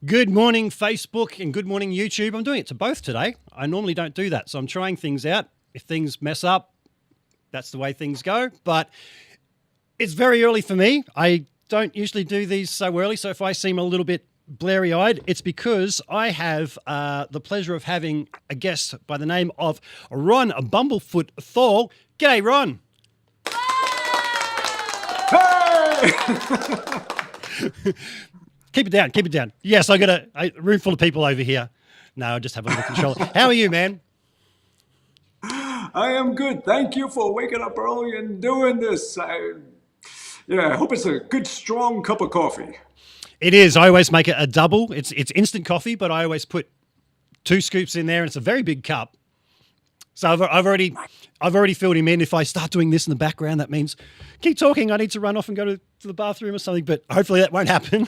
Good morning, Facebook, and good morning, YouTube. I'm doing it to both today. I normally don't do that, so I'm trying things out. If things mess up, that's the way things go. But it's very early for me. I don't usually do these so early, so if I seem a little bit blurry-eyed, it's because I have the pleasure of having a guest by the name of Ron Bumblefoot Thal. G'day, Ron. Hey! Keep it down, keep it down. Yes, I got a room full of people over here. No, I just have a little control. How are you, man? I am good. Thank you for waking up early and doing this. I hope it's a good, strong cup of coffee. It is. I always make it a double. It's instant coffee, but I always put 2 scoops in there, and it's a very big cup. So I've already filled him in. If I start doing this in the background, that means keep talking. I need to run off and go to the bathroom or something, but hopefully that won't happen.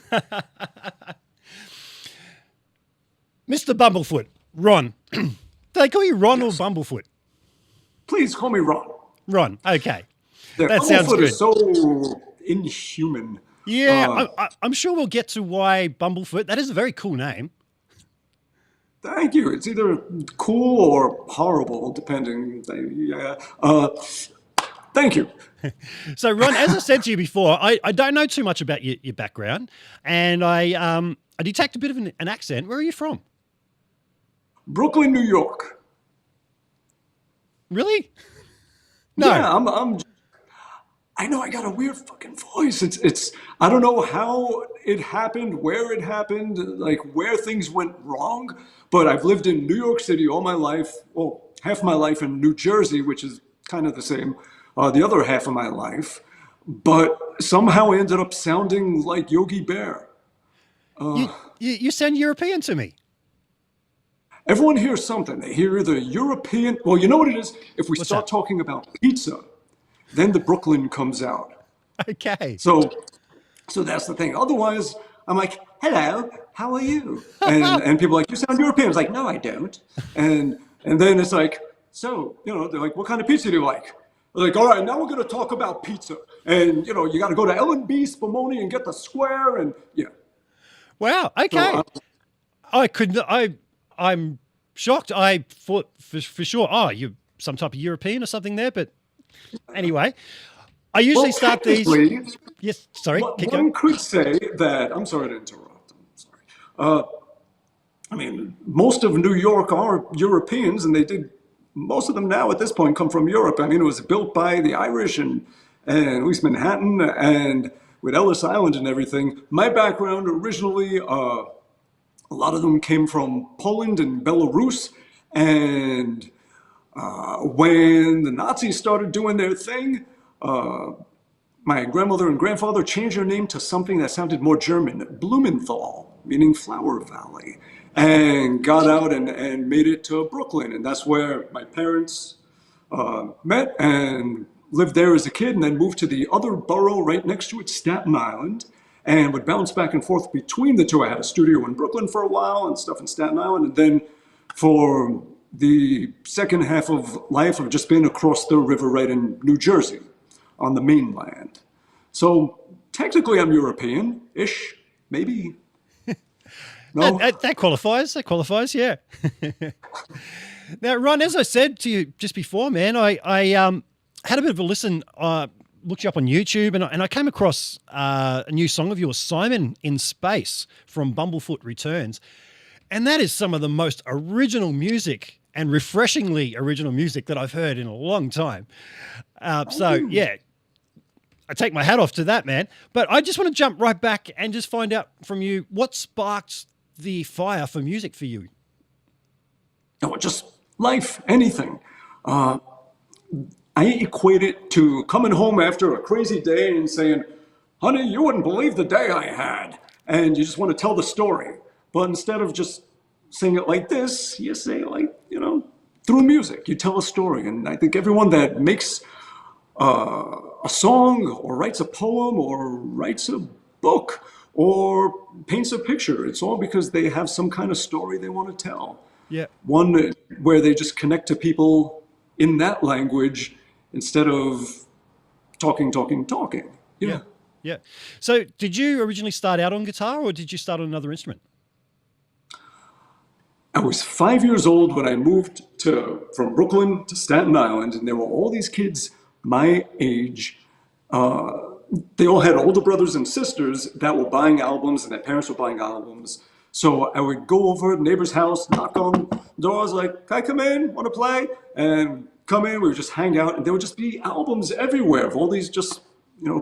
Mr. Bumblefoot, Ron. Do they call you Ron or Bumblefoot? Please call me Ron. Ron, okay. Yeah, that sounds Bumblefoot good. Is so inhuman. Yeah, I'm sure we'll get to why Bumblefoot. That is a very cool name. Thank you. It's either cool or horrible, depending. Thank you. So, Ron, as I said to you before, I don't know too much about your background, and I detect a bit of an accent. Where are you from? Brooklyn, New York. Really? No. Yeah, I know I got a weird fucking voice. It's I don't know how it happened, where it happened, like where things went wrong, but I've lived in New York City all my life, well, half my life in New Jersey, which is kind of the same, the other half of my life, but somehow I ended up sounding like Yogi Bear. You sound European to me. Everyone hears something. They hear the European, well, you know what it is? If we What's start that? talking about pizza, then the Brooklyn comes out. Okay. So that's the thing. Otherwise, I'm like, hello, how are you? And people are like, you sound European. I was like, no, I don't. And then it's like, so, they're like, what kind of pizza do you like? They're like, all right, now we're going to talk about pizza. And, you got to go to L&B Spumoni and get the square. And yeah. Wow. Okay. So, I'm shocked. I thought for sure, you're some type of European or something there. But anyway, I usually start these. Yes, sorry. Keep going. One could say that, I'm sorry to interrupt. I'm sorry. Most of New York are Europeans, and most of them now at this point come from Europe. It was built by the Irish and at least Manhattan and with Ellis Island and everything. My background originally, a lot of them came from Poland and Belarus. And when the Nazis started doing their thing, my grandmother and grandfather changed their name to something that sounded more German, Blumenthal, meaning Flower Valley, and got out and made it to Brooklyn. And that's where my parents met and lived there as a kid, and then moved to the other borough right next to it, Staten Island, and would bounce back and forth between the two. I had a studio in Brooklyn for a while and stuff in Staten Island, and then for the second half of life, I've just been across the river right in New Jersey on the mainland. So technically I'm European-ish, maybe. No? That qualifies. That qualifies, yeah. Now, Ron, as I said to you just before, man, I had a bit of a listen, looked you up on YouTube, and I came across a new song of yours, Simon in Space, from Bumblefoot Returns. And that is some of the most original music and refreshingly original music that I've heard in a long time. Yeah, I take my hat off to that, man. But I just want to jump right back and just find out from you what sparked the fire for music for you. No, just life, anything. I equate it to coming home after a crazy day and saying, honey, you wouldn't believe the day I had. And you just want to tell the story. But instead of just saying it like this, you say it like, through music, you tell a story. And I think everyone that makes a song or writes a poem or writes a book or paints a picture, it's all because they have some kind of story they want to tell. Yeah. One where they just connect to people in that language instead of talking. Yeah. So did you originally start out on guitar or did you start on another instrument? I was 5 years old when I moved from Brooklyn to Staten Island, and there were all these kids my age. They all had older brothers and sisters that were buying albums, and their parents were buying albums. So I would go over to the neighbor's house, knock on doors, like, "Can I come in? Want to play?" And come in, we would just hang out, and there would just be albums everywhere of all these just,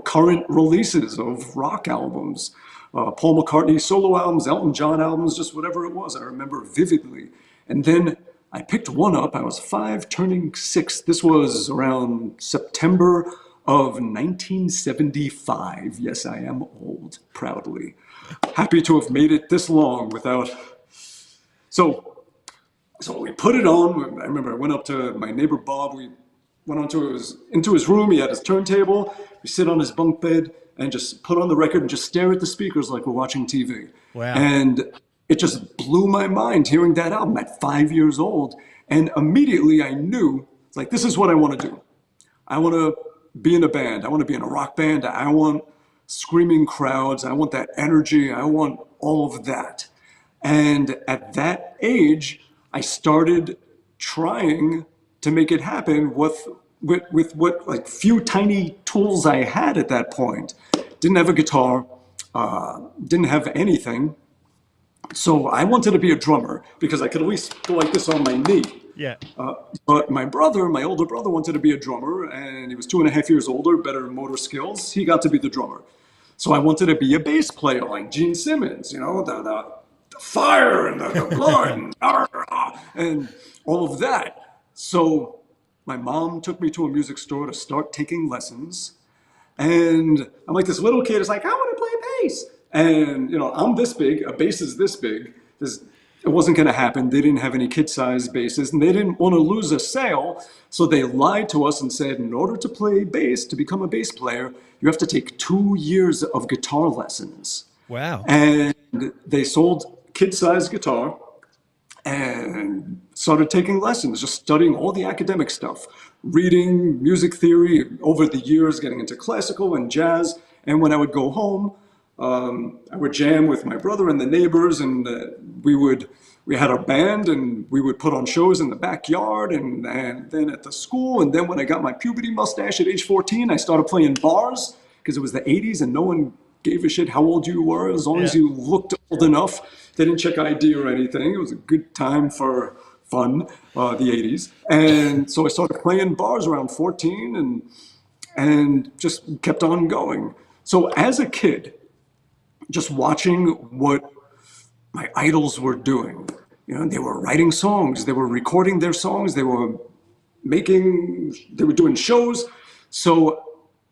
current releases of rock albums. Paul McCartney solo albums, Elton John albums, just whatever it was. I remember vividly. And then I picked one up. I was 5, turning 6. This was around September of 1975. Yes, I am old, proudly. Happy to have made it this long without... So we put it on. I remember I went up to my neighbor Bob. We went into his room. He had his turntable. We sit on his bunk bed and just put on the record and just stare at the speakers like we're watching TV. Wow. And it just blew my mind hearing that album at 5 years old. And immediately I knew, like, this is what I want to do. I want to be in a band. I want to be in a rock band. I want screaming crowds. I want that energy. I want all of that. And at that age, I started trying to make it happen with what, like, few tiny tools I had at that point. Didn't have a guitar, didn't have anything. So I wanted to be a drummer because I could at least go like this on my knee. Yeah. But my older brother, wanted to be a drummer, and he was 2.5 years older, better motor skills. He got to be the drummer. So I wanted to be a bass player like Gene Simmons, the fire and the blood and all of that. So my mom took me to a music store to start taking lessons. And I'm like this little kid is like, "I want to play bass." And, I'm this big, a bass is this big. It wasn't going to happen. They didn't have any kid-sized basses, and they didn't want to lose a sale. So they lied to us and said, in order to play bass, to become a bass player, you have to take 2 years of guitar lessons. Wow. And they sold kid-sized guitar and started taking lessons, just studying all the academic stuff, reading music theory over the years, getting into classical and jazz. And when I would go home, I would jam with my brother and the neighbors, and we had a band, and we would put on shows in the backyard and then at the school. And then when I got my puberty mustache at age 14, I started playing bars because it was the 80s and no one gave a shit how old you were as long as you looked old enough. They didn't check ID or anything. It was a good time for fun, the 80s. And so I started playing bars around 14 and just kept on going. So as a kid, just watching what my idols were doing. They were writing songs, they were recording their songs, they were doing shows. So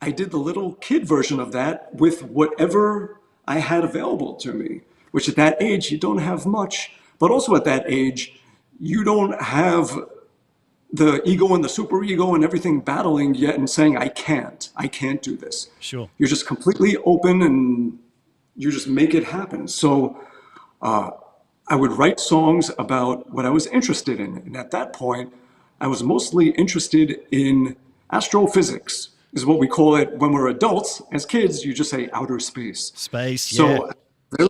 I did the little kid version of that with whatever I had available to me, which at that age, you don't have much, but also at that age, you don't have the ego and the superego and everything battling yet and saying, I can't do this. Sure. You're just completely open and you just make it happen. So I would write songs about what I was interested in. And at that point, I was mostly interested in astrophysics, is what we call it when we're adults. As kids, you just say outer space. Space, yeah. So I'm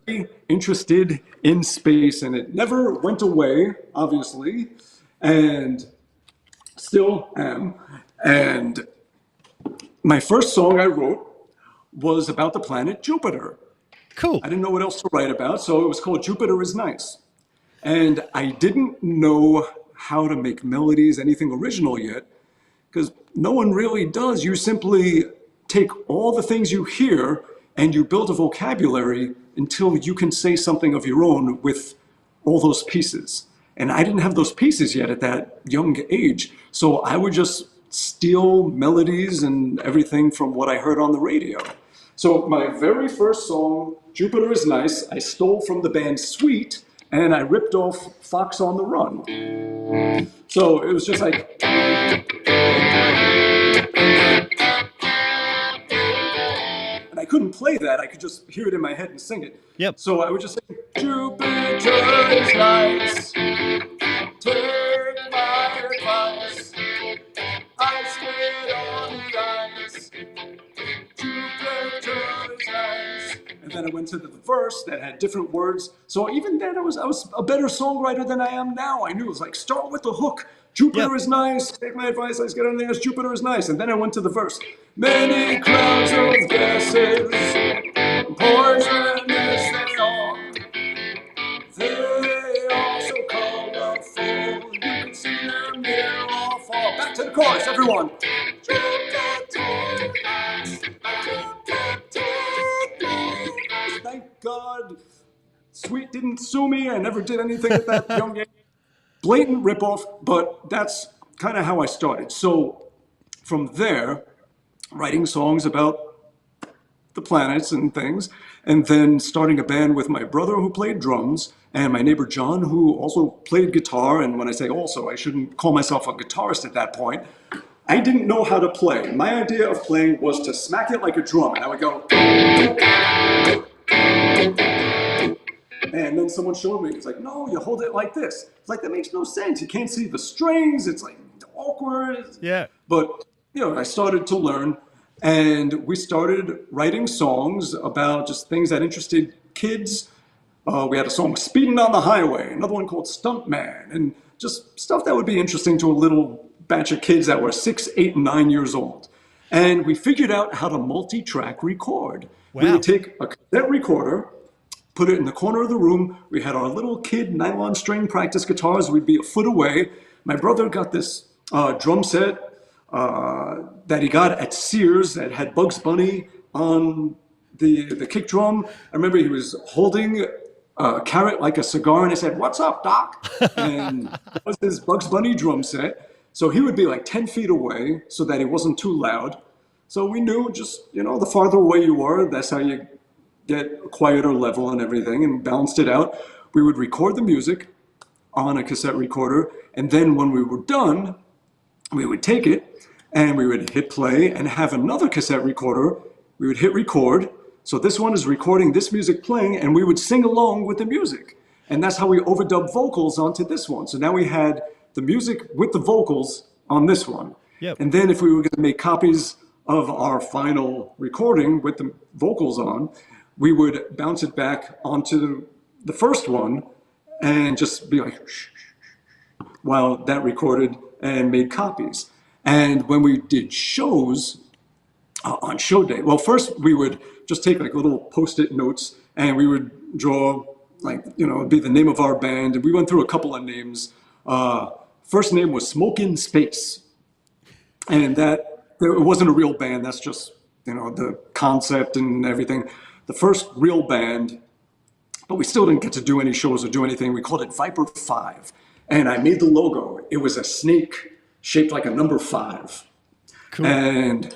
very interested in space, and it never went away, obviously, and still am. And my first song I wrote was about the planet Jupiter. Cool. I didn't know what else to write about, so it was called Jupiter is Nice. And I didn't know how to make melodies, anything original yet, because no one really does. You simply take all the things you hear and you build a vocabulary until you can say something of your own with all those pieces. And I didn't have those pieces yet at that young age, so I would just steal melodies and everything from what I heard on the radio. So my very first song, Jupiter is Nice, I stole from the band Sweet, and I ripped off Fox on the Run. So it was just like... And I couldn't play that, I could just hear it in my head and sing it. Yep. So I would just say, Jupiter is nice, take my advice, I skate on the ice. And then I went into the verse that had different words. So even then, I was a better songwriter than I am now. I knew it was like, start with the hook. Jupiter is nice. Take my advice. Let's get on there. Jupiter is nice. And then I went to the verse. Many clouds of gases, poisonous they are. They are so colorful. You can see them near or far. Back to the chorus, everyone. Thank God Sweet didn't sue me. I never did anything at that young age. Blatant ripoff, but that's kind of how I started. So from there, writing songs about the planets and things, and then starting a band with my brother who played drums and my neighbor John who also played guitar. And when I say also, I shouldn't call myself a guitarist at that point. I didn't know how to play. My idea of playing was to smack it like a drum, and I would go. And then someone showed me, it's like, no, you hold it like this. It's like, that makes no sense. You can't see the strings. It's like awkward. Yeah. But, you know, I started to learn, and we started writing songs about just things that interested kids. We had a song, Speeding on the Highway, another one called Stuntman, and just stuff that would be interesting to a little batch of kids that were 6, 8, and 9 years old. And we figured out how to multi-track record. Wow. We would take a cassette recorder, put it in the corner of the room. We had our little kid nylon string practice guitars. We'd be a foot away. My brother got this drum set that he got at Sears that had Bugs Bunny on the kick drum. I remember he was holding a carrot like a cigar, and I said, "What's up, Doc?" And that was his Bugs Bunny drum set. So he would be like 10 feet away so that he wasn't too loud. So we knew just, you know, the farther away you were, that's how you get a quieter level and everything, and balanced it out. We would record the music on a cassette recorder, and then when we were done, we would take it and we would hit play and have another cassette recorder. We would hit record. So this one is recording this music playing, and we would sing along with the music. And that's how we overdubbed vocals onto this one. So now we had the music with the vocals on this one. Yep. And then if we were going to make copies of our final recording with the vocals on, we would bounce it back onto the first one and just be like, shh, while that recorded and made copies. And when we did shows on show day, well, first we would just take like little Post-it notes and we would draw like, you know, it'd be the name of our band. And we went through a couple of names. First name was Smoke in Space. And that, it wasn't a real band. That's just, you know, the concept and everything. The first real band, but we still didn't get to do any shows or do anything. We called it Viper 5. And I made the logo. It was a snake shaped like a number 5. Cool. And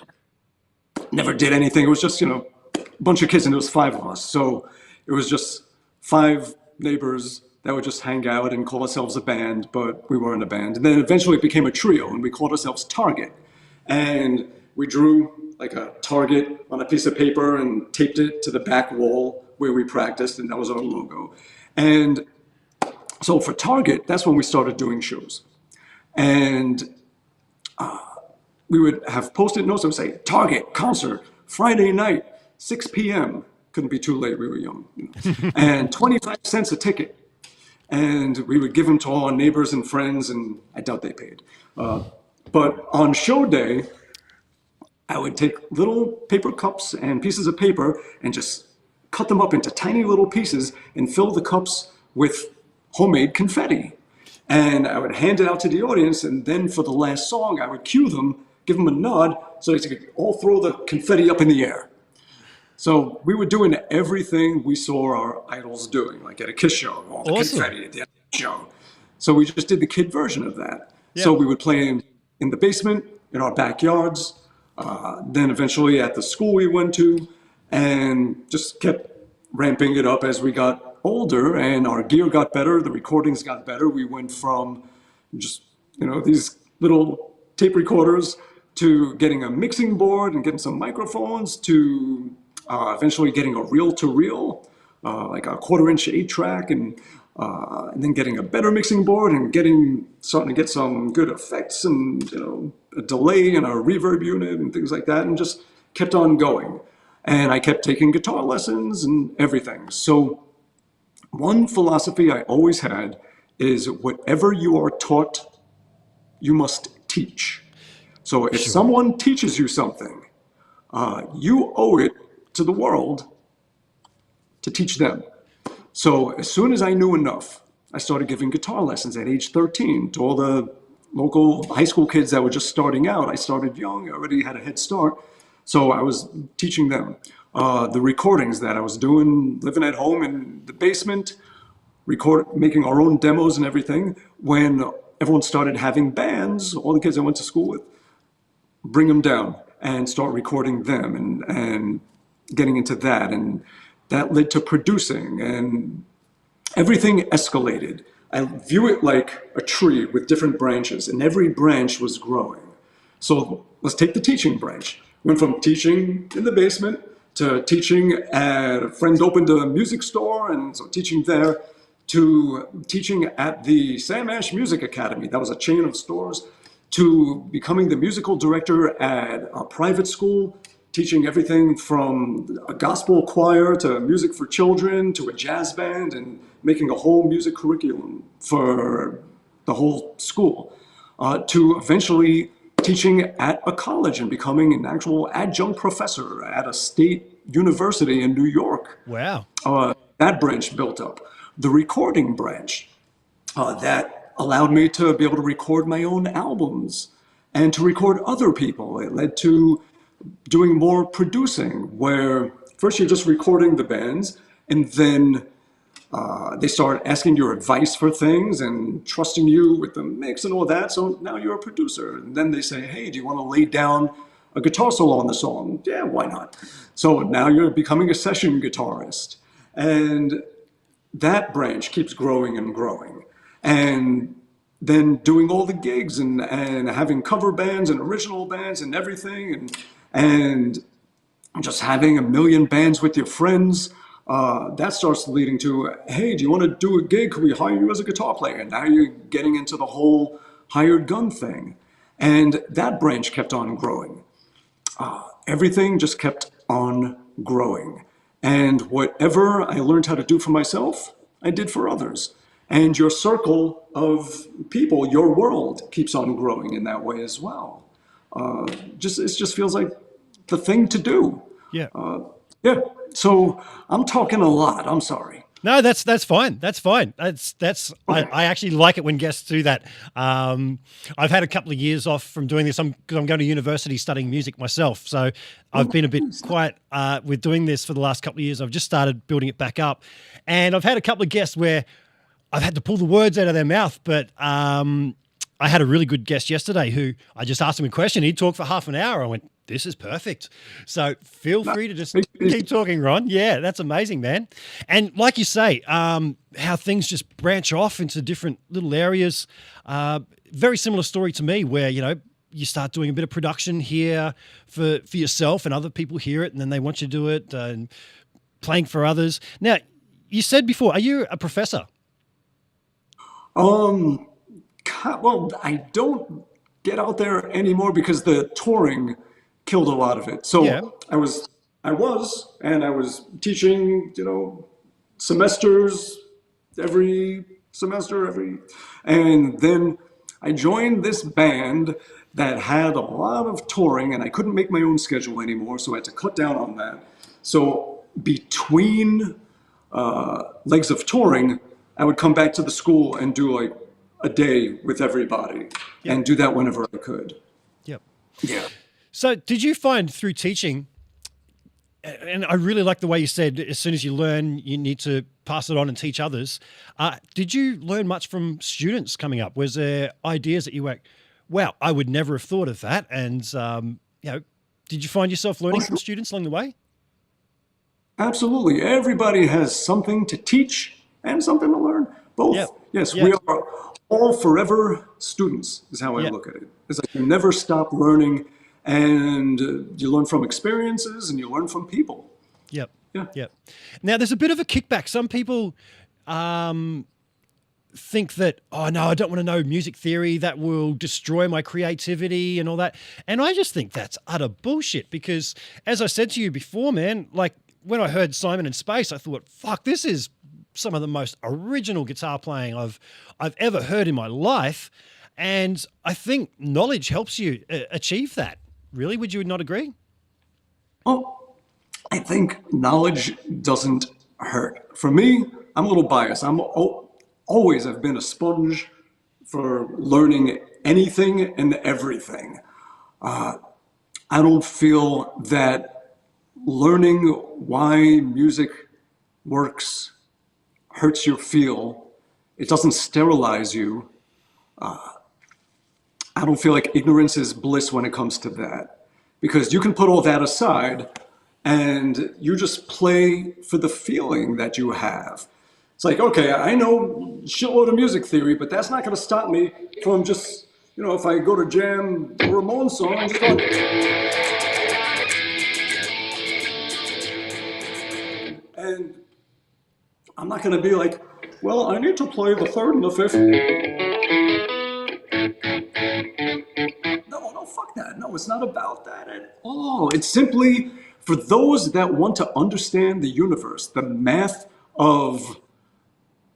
never did anything. It was just, you know, a bunch of kids, and there was 5 of us. So it was just 5 neighbors that would just hang out and call ourselves a band, but we weren't a band. And then eventually it became a trio, and we called ourselves Target. And we drew like a target on a piece of paper and taped it to the back wall where we practiced, and that was our logo. And so for Target, that's when we started doing shows. And we would have Post-it notes that would say, Target concert, Friday night, 6 p.m. Couldn't be too late, we were young. You know. And 25 cents a ticket. And we would give them to all our neighbors and friends, and I doubt they paid. But on show day, I would take little paper cups and pieces of paper and just cut them up into tiny little pieces and fill the cups with homemade confetti. And I would hand it out to the audience, and then for the last song, I would cue them, give them a nod, so they could all throw the confetti up in the air. So we were doing everything we saw our idols doing, like at a Kiss show, all the confetti at the end of the show. So we just did the kid version of that. Yeah. So we would play in the basement, in our backyards, then eventually at the school we went to, and just kept ramping it up as we got older and our gear got better, the recordings got better. We went from just, you know, these little tape recorders to getting a mixing board and getting some microphones to eventually getting a reel-to-reel, like a 1/4-inch 8-track, and then getting a better mixing board and starting to get some good effects and, you know, a delay and a reverb unit and things like that, and just kept on going. And I kept taking guitar lessons and everything. So one philosophy I always had is whatever you are taught, you must teach. So if Sure. someone teaches you something, you owe it to the world to teach them. So as soon as I knew enough, I started giving guitar lessons at age 13 to all the local high school kids that were just starting out. I started young, I already had a head start. So I was teaching them the recordings that I was doing, living at home in the basement, making our own demos and everything. When everyone started having bands, all the kids I went to school with, bring them down and start recording them and getting into that. And that led to producing, and everything escalated. I view it like a tree with different branches, and every branch was growing. So let's take the teaching branch. Went from teaching in the basement to teaching at a friend opened a music store, and so teaching there, to teaching at the Sam Ash Music Academy. That was a chain of stores. To becoming the musical director at a private school, teaching everything from a gospel choir to music for children to a jazz band, and making a whole music curriculum for the whole school, to eventually teaching at a college and becoming an actual adjunct professor at a state university in New York. Wow. That branch built up. The recording branch, that allowed me to be able to record my own albums and to record other people. It led to doing more producing, where first you're just recording the bands, and then they start asking your advice for things and trusting you with the mix and all that. So now you're a producer. And then they say, hey, do you want to lay down a guitar solo on the song? Yeah, why not? So now you're becoming a session guitarist. And that branch keeps growing and growing. And then doing all the gigs and having cover bands and original bands and everything, and just having a million bands with your friends. That starts leading to, hey, do you want to do a gig? Could we hire you as a guitar player? And now you're getting into the whole hired gun thing. And that branch kept on growing. Everything just kept on growing. And whatever I learned how to do for myself, I did for others. And your circle of people, your world, keeps on growing in that way as well. It just feels like the thing to do. Yeah. Yeah. So I'm talking a lot. I'm sorry. No, that's fine. That's fine. I actually like it when guests do that. I've had a couple of years off from doing this. Because I'm going to university studying music myself. So I've been a bit quiet with doing this for the last couple of years. I've just started building it back up. And I've had a couple of guests where I've had to pull the words out of their mouth, but I had a really good guest yesterday who I just asked him a question. He'd talk for half an hour. I went, this is perfect. So feel free to just keep talking, Ron. Yeah, that's amazing, man. And like you say, how things just branch off into different little areas. Very similar story to me where, you start doing a bit of production here for yourself and other people hear it and then they want you to do it and playing for others. Now, you said before, are you a professor? Well, I don't get out there anymore because the touring killed a lot of it. So Yeah. I was teaching, semesters every semester, and then I joined this band that had a lot of touring, and I couldn't make my own schedule anymore, so I had to cut down on that. So between legs of touring, I would come back to the school and do like a day with everybody and do that whenever I could. Yep. Yeah. So did you find through teaching, and I really like the way you said, as soon as you learn, you need to pass it on and teach others. Did you learn much from students coming up? Was there ideas that you went, wow, I would never have thought of that? And, did you find yourself learning from students along the way? Absolutely. Everybody has something to teach and something to learn. Both. Yep. Yes, Yep. we are all forever students, is how I Yep. look at it. It's like you never stop learning, and you learn from experiences and you learn from people. Yep. Yeah. Yep. Now, there's a bit of a kickback. Some people think that, oh no, I don't want to know music theory, that will destroy my creativity and all that. And I just think that's utter bullshit because, as I said to you before, man, like when I heard Simon in Space, I thought, fuck, this is some of the most original guitar playing I've ever heard in my life. And I think knowledge helps you achieve that. Really? Would you not agree? Well, I think knowledge doesn't hurt. For me, I'm a little biased. Always have been a sponge for learning anything and everything. I don't feel that learning why music works hurts your feel. It doesn't sterilize you. I don't feel like ignorance is bliss when it comes to that. Because you can put all that aside and you just play for the feeling that you have. It's like, okay, I know shitload of music theory, but that's not going to stop me from just, if I go to jam a Ramones song, I'm just going, and I'm not going to be like, well, I need to play the third and the fifth. No, fuck that. No, it's not about that at all. It's simply for those that want to understand the universe, the math of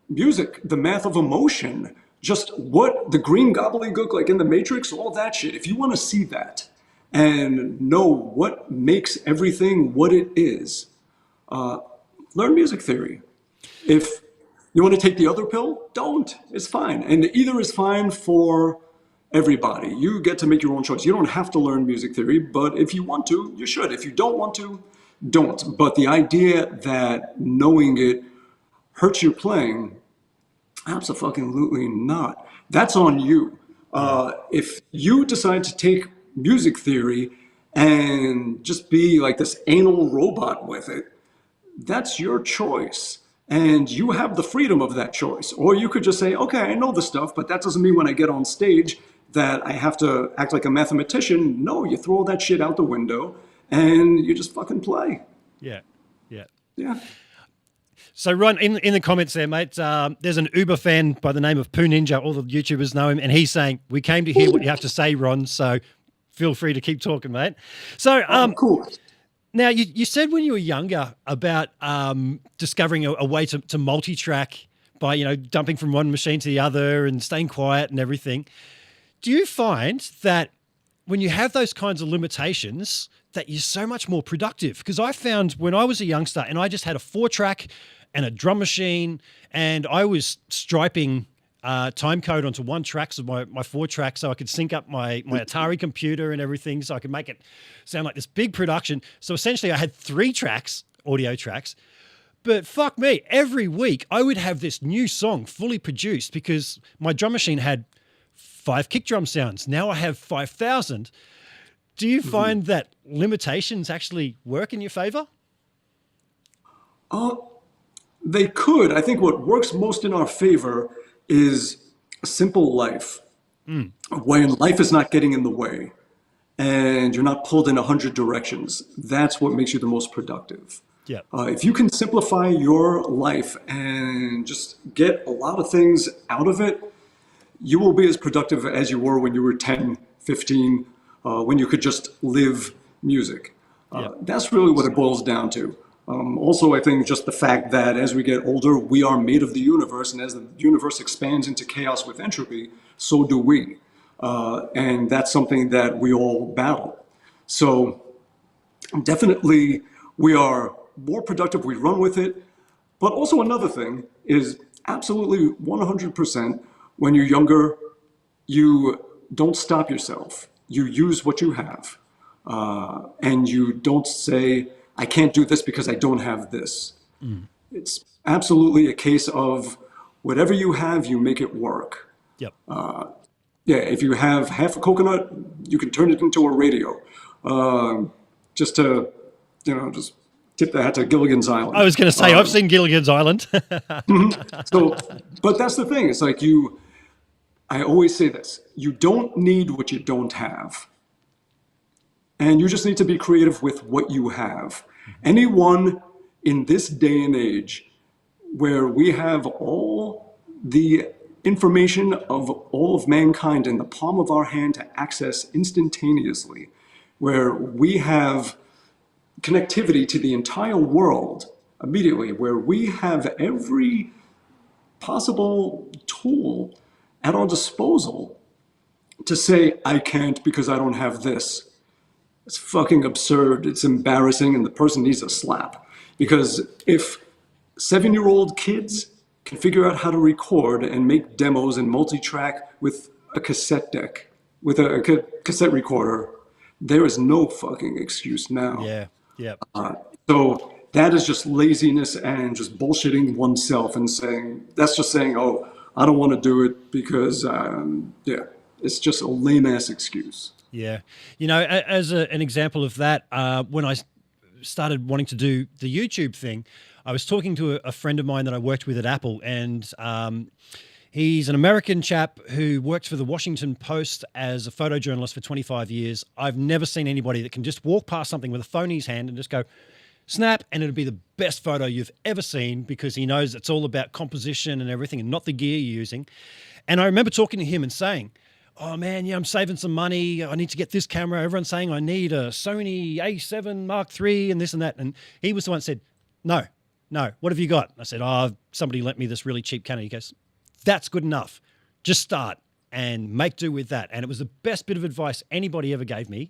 music, the math of emotion, just what the green gobbledygook like in the Matrix, all that shit. If you want to see that and know what makes everything what it is, learn music theory. If you want to take the other pill, don't. It's fine. And either is fine for everybody. You get to make your own choice. You don't have to learn music theory, but if you want to, you should. If you don't want to, don't. But the idea that knowing it hurts your playing, absolutely not. That's on you. If you decide to take music theory and just be like this anal robot with it, that's your choice. And you have the freedom of that choice. Or you could just say, okay, I know the stuff, but that doesn't mean when I get on stage that I have to act like a mathematician. No, you throw that shit out the window and you just fucking play. Yeah. Yeah. So, Ron, in the comments there, mate, there's an Uber fan by the name of Poo Ninja. All the YouTubers know him. And he's saying, we came to hear what you have to say, Ron. So feel free to keep talking, mate. So, cool. Now, you said when you were younger about discovering a way to multi-track by, dumping from one machine to the other and staying quiet and everything. Do you find that when you have those kinds of limitations that you're so much more productive? Because I found when I was a youngster and I just had a 4-track and a drum machine and I was striping time code onto one track, so my 4-track, so I could sync up my Atari computer and everything, so I could make it sound like this big production. So essentially I had 3 tracks, audio tracks, but fuck me, every week I would have this new song fully produced because my drum machine had 5 kick drum sounds. Now I have 5,000. Do you find that limitations actually work in your favor? They could. I think what works most in our favor is a simple life. When life is not getting in the way and you're not pulled in 100 directions, that's what makes you the most productive. Yeah. If you can simplify your life and just get a lot of things out of it, you will be as productive as you were when you were 10, 15, when you could just live music. That's really what it boils down to. Also, I think just the fact that as we get older, we are made of the universe, and as the universe expands into chaos with entropy, so do we. And that's something that we all battle. So definitely we are more productive, we run with it. But also another thing is absolutely 100% when you're younger, you don't stop yourself. You use what you have. And you don't say, I can't do this because I don't have this. It's absolutely a case of whatever you have, you make it work. Yep. If you have half a coconut, you can turn it into a radio. Just to, just tip the hat to Gilligan's Island. I was going to say, I've seen Gilligan's Island. So, but that's the thing. It's like I always say this, you don't need what you don't have. And you just need to be creative with what you have. Anyone in this day and age where we have all the information of all of mankind in the palm of our hand to access instantaneously, where we have connectivity to the entire world immediately, where we have every possible tool at our disposal to say, I can't because I don't have this. It's fucking absurd. It's embarrassing, and the person needs a slap. Because if 7-year-old kids can figure out how to record and make demos and multi-track with a cassette deck, with a cassette recorder, there is no fucking excuse now. Yeah, yeah. So that is just laziness and just bullshitting oneself and saying, that's just saying, oh, I don't want to do it because, yeah, it's just a lame-ass excuse. Yeah. You know, as an example of that, when I started wanting to do the YouTube thing, I was talking to a friend of mine that I worked with at Apple, and he's an American chap who worked for the Washington Post as a photojournalist for 25 years. I've never seen anybody that can just walk past something with a phone in his hand and just go, snap, and it'll be the best photo you've ever seen, because he knows it's all about composition and everything and not the gear you're using. And I remember talking to him and saying, oh man, yeah, I'm saving some money. I need to get this camera. Everyone's saying I need a Sony A7 Mark III and this and that. And he was the one that said, no, what have you got? I said, oh, somebody lent me this really cheap Canon. He goes, that's good enough. Just start and make do with that. And it was the best bit of advice anybody ever gave me,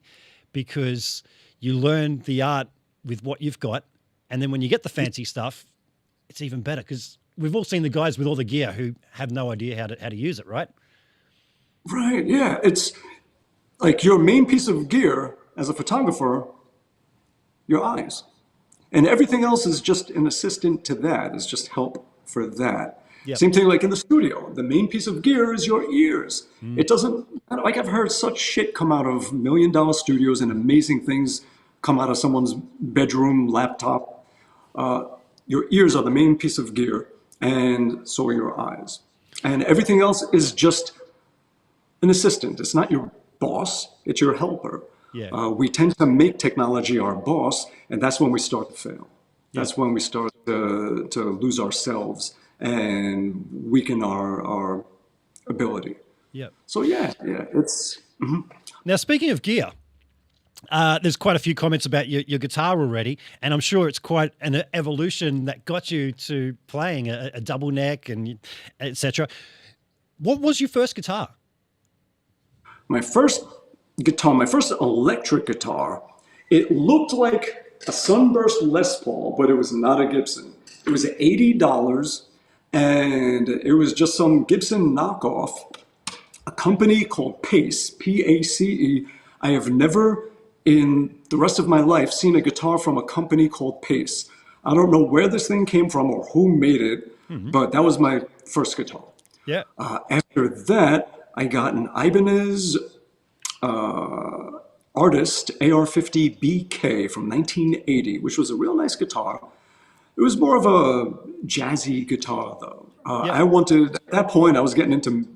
because you learn the art with what you've got. And then when you get the fancy stuff, it's even better, because we've all seen the guys with all the gear who have no idea how to use it, right? Right, yeah. It's like your main piece of gear as a photographer, your eyes. And everything else is just an assistant to that, is just help for that. Yep. Same thing like in the studio. The main piece of gear is your ears. It doesn't, like I've heard such shit come out of $1 million studios and amazing things come out of someone's bedroom laptop. Your ears are the main piece of gear, and so are your eyes. And everything else is just an assistant. It's not your boss, it's your helper. Yeah. We tend to make technology our boss, and that's when we start to fail. That's when we start to lose ourselves and weaken our ability. Yeah. So yeah, it's... Now, speaking of gear, there's quite a few comments about your guitar already, and I'm sure it's quite an evolution that got you to playing a double neck and etc. What was your first guitar? My first guitar, my first electric guitar, it looked like a Sunburst Les Paul, but it was not a Gibson. It was $80, and it was just some Gibson knockoff. A company called Pace, P-A-C-E. I have never in the rest of my life seen a guitar from a company called Pace. I don't know where this thing came from or who made it, but that was my first guitar. Yeah. After that, I got an Ibanez Artist AR-50 BK from 1980, which was a real nice guitar. It was more of a jazzy guitar, though. I wanted, at that point, I was getting into,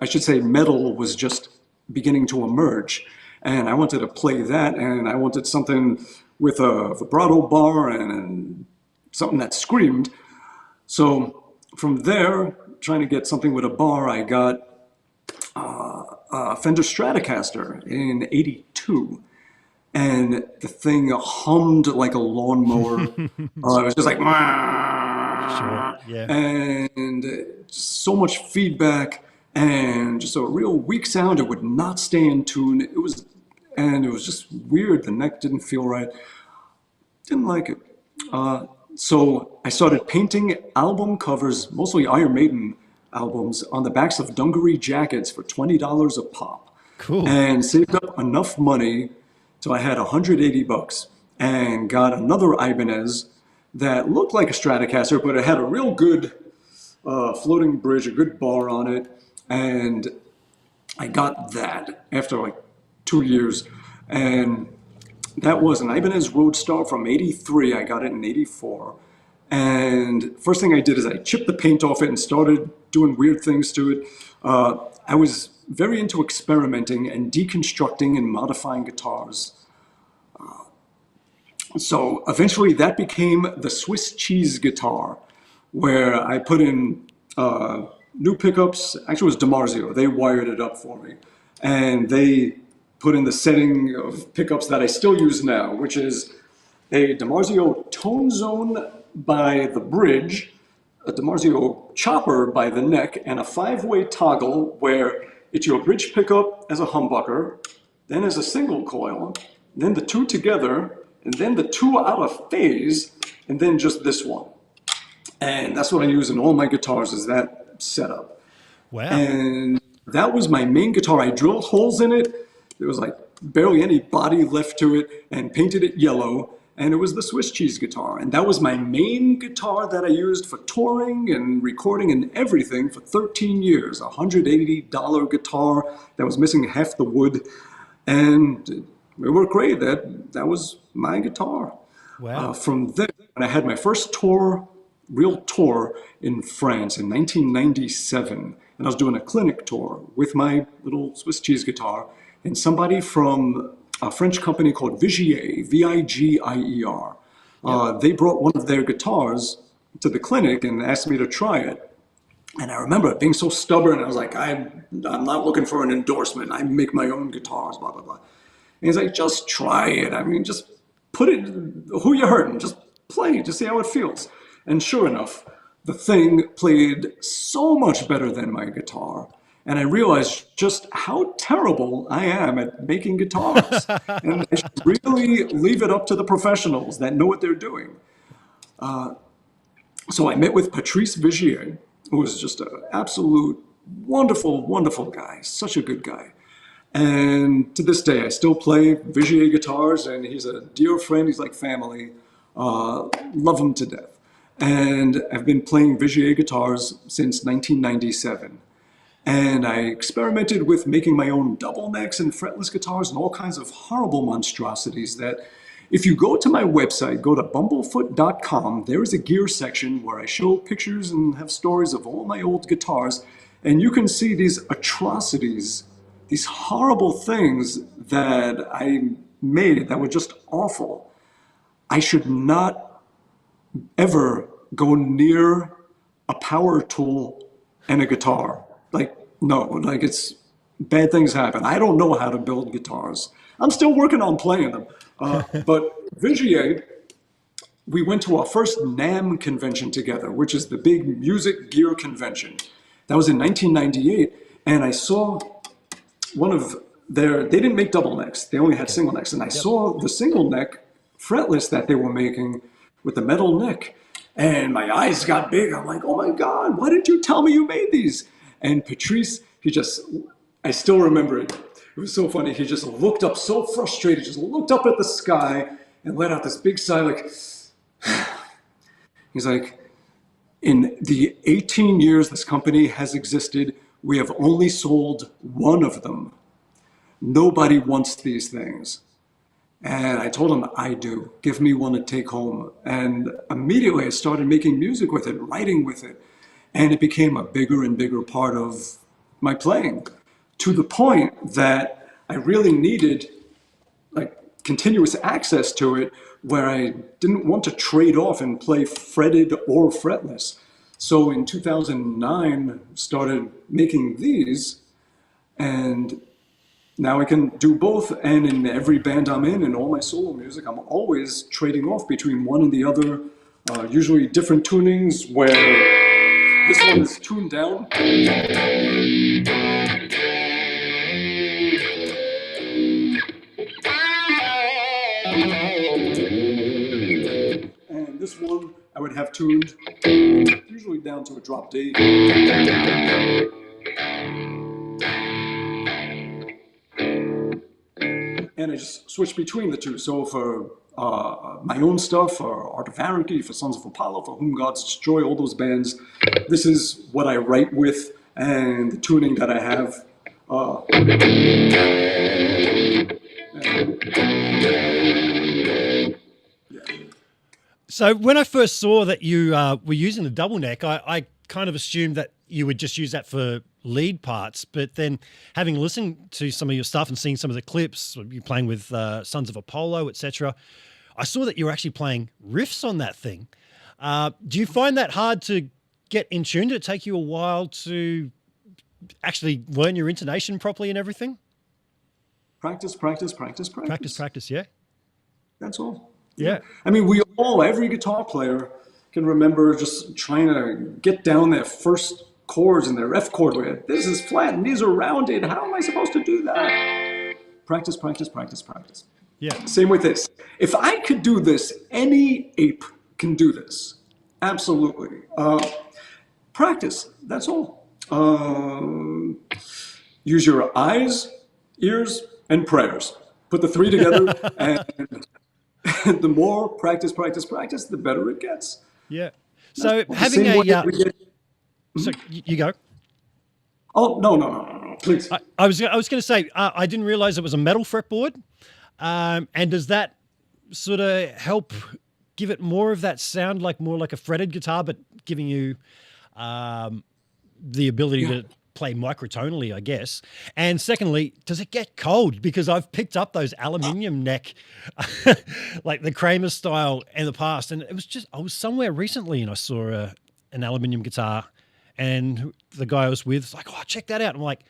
I should say metal was just beginning to emerge. And I wanted to play that, and I wanted something with a vibrato bar and something that screamed. So from there, trying to get something with a bar, I got a Fender Stratocaster in '82. And the thing hummed like a lawnmower. It was just like, Sure. Yeah. And so much feedback and just a real weak sound. It would not stay in tune. It was just weird. The neck didn't feel right. Didn't like it. So I started painting album covers, mostly Iron Maiden albums, on the backs of dungaree jackets for $20 a pop. Cool. And saved up enough money so I had $180 and got another Ibanez that looked like a Stratocaster, but it had a real good floating bridge, a good bar on it. And I got that after like 2 years. And that was an Ibanez Roadstar from '83. I got it in '84. And first thing I did is I chipped the paint off it and started doing weird things to it. I was very into experimenting and deconstructing and modifying guitars. So eventually that became the Swiss cheese guitar, where I put in new pickups. Actually, it was DiMarzio. They wired it up for me. And they put in the setting of pickups that I still use now, which is a DiMarzio tone zone by the bridge, a DiMarzio chopper by the neck, and a 5-way toggle where it's your bridge pickup as a humbucker, then as a single coil, then the two together, and then the two out of phase, and then just this one. And that's what I use in all my guitars, is that setup. Wow. And that was my main guitar. I drilled holes in it. There was like barely any body left to it, and painted it yellow. And it was the Swiss cheese guitar. And that was my main guitar that I used for touring and recording and everything for 13 years. A $180 guitar that was missing half the wood. And it worked great. That was my guitar. Wow. From there, when I had my first real tour in France in 1997, and I was doing a clinic tour with my little Swiss cheese guitar, and somebody from a French company called Vigier, Vigier, they brought one of their guitars to the clinic and asked me to try it. And I remember being so stubborn. I was like, I'm not looking for an endorsement. I make my own guitars, blah, blah, blah. And he's like, just try it. I mean, just put it, who you hurting? Just play, just see how it feels. And sure enough, the thing played so much better than my guitar. And I realized just how terrible I am at making guitars. And I should really leave it up to the professionals that know what they're doing. So I met with Patrice Vigier, who was just an absolute wonderful, wonderful guy, such a good guy. And to this day, I still play Vigier guitars, and he's a dear friend. He's like family. Love him to death. And I've been playing Vigier guitars since 1997. And I experimented with making my own double necks and fretless guitars and all kinds of horrible monstrosities that, if you go to my website, go to bumblefoot.com, there is a gear section where I show pictures and have stories of all my old guitars. And you can see these atrocities, these horrible things that I made that were just awful. I should not ever go near a power tool and a guitar. Like, no, like it's, bad things happen. I don't know how to build guitars. I'm still working on playing them. But Vigier, we went to our first NAMM convention together, which is the big music gear convention. That was in 1998. And I saw one of they didn't make double necks. They only had single necks. And I saw the single neck fretless that they were making with the metal neck. And my eyes got big. I'm like, oh my God, why didn't you tell me you made these? And Patrice, I still remember it. It was so funny. He just looked up so frustrated, just looked up at the sky and let out this big sigh like, he's like, in the 18 years this company has existed, we have only sold one of them. Nobody wants these things. And I told him, I do. Give me one to take home. And immediately I started making music with it, writing with it. And it became a bigger and bigger part of my playing, to the point that I really needed like continuous access to it, where I didn't want to trade off and play fretted or fretless. So in 2009, started making these, and now I can do both. And in every band I'm in and all my solo music, I'm always trading off between one and the other, usually different tunings, where this one is tuned down. And this one I would have tuned usually down to a drop D. And I just switch between the two. So for my own stuff, for Art of Anarchy, for Sons of Apollo, for Whom Gods Destroy, all those bands, this is what I write with and the tuning that I have. So when I first saw that you were using the double neck, I kind of assumed that you would just use that for lead parts. But then having listened to some of your stuff and seeing some of the clips, you playing with Sons of Apollo, etc., I saw that you were actually playing riffs on that thing. Do you find that hard to get in tune? Did it take you a while to actually learn your intonation properly and everything? Practice, practice, practice, practice. Practice, practice, yeah. That's all. Yeah. I mean, every guitar player can remember just trying to get down their first chords and their F chord where this is flat and these are rounded. How am I supposed to do that? Practice, practice, practice, practice. Yeah. Same with this. If I could do this, any ape can do this. Absolutely. Practice, that's all. Use your eyes, ears, and prayers. Put the three together, and the more practice, practice, practice, the better it gets. Yeah. So having a... So you go. Oh, no, please. I was going to say, I didn't realize it was a metal fretboard. And does that sort of help give it more of that sound, more like a fretted guitar, but giving you the ability to play microtonally, I guess? And secondly, does it get cold? Because I've picked up those aluminium neck, like the Kramer style in the past. And it was just, I was somewhere recently and I saw an aluminium guitar, and the guy I was with was like, oh, check that out. I'm like,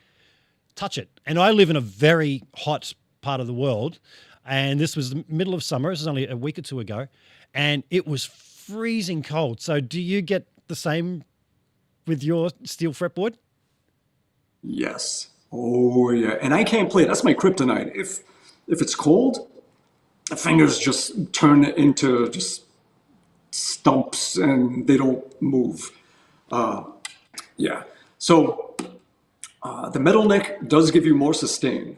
touch it. And I live in a very hot part of the world, and this was the middle of summer. This was only a week or two ago, and it was freezing cold. So do you get the same with your steel fretboard? Yes. Oh, yeah. And I can't play it. That's my kryptonite. If it's cold, the fingers just turn into just stumps and they don't move. Yeah. So the metal neck does give you more sustain.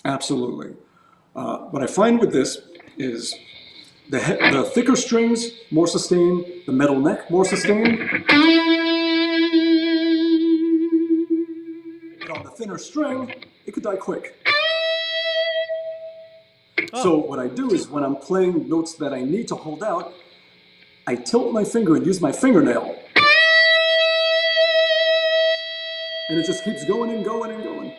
Absolutely. What I find with this is the thicker strings, more sustain, the metal neck, more sustain. But on the thinner string, it could die quick. Oh. So what I do is when I'm playing notes that I need to hold out, I tilt my finger and use my fingernail. And it just keeps going and going and going.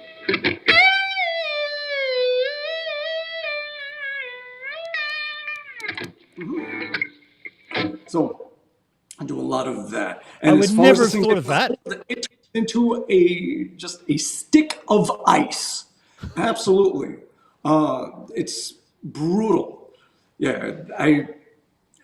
So I do a lot of that. And I would never have thought of that. It turns into just a stick of ice. Absolutely. It's brutal. Yeah,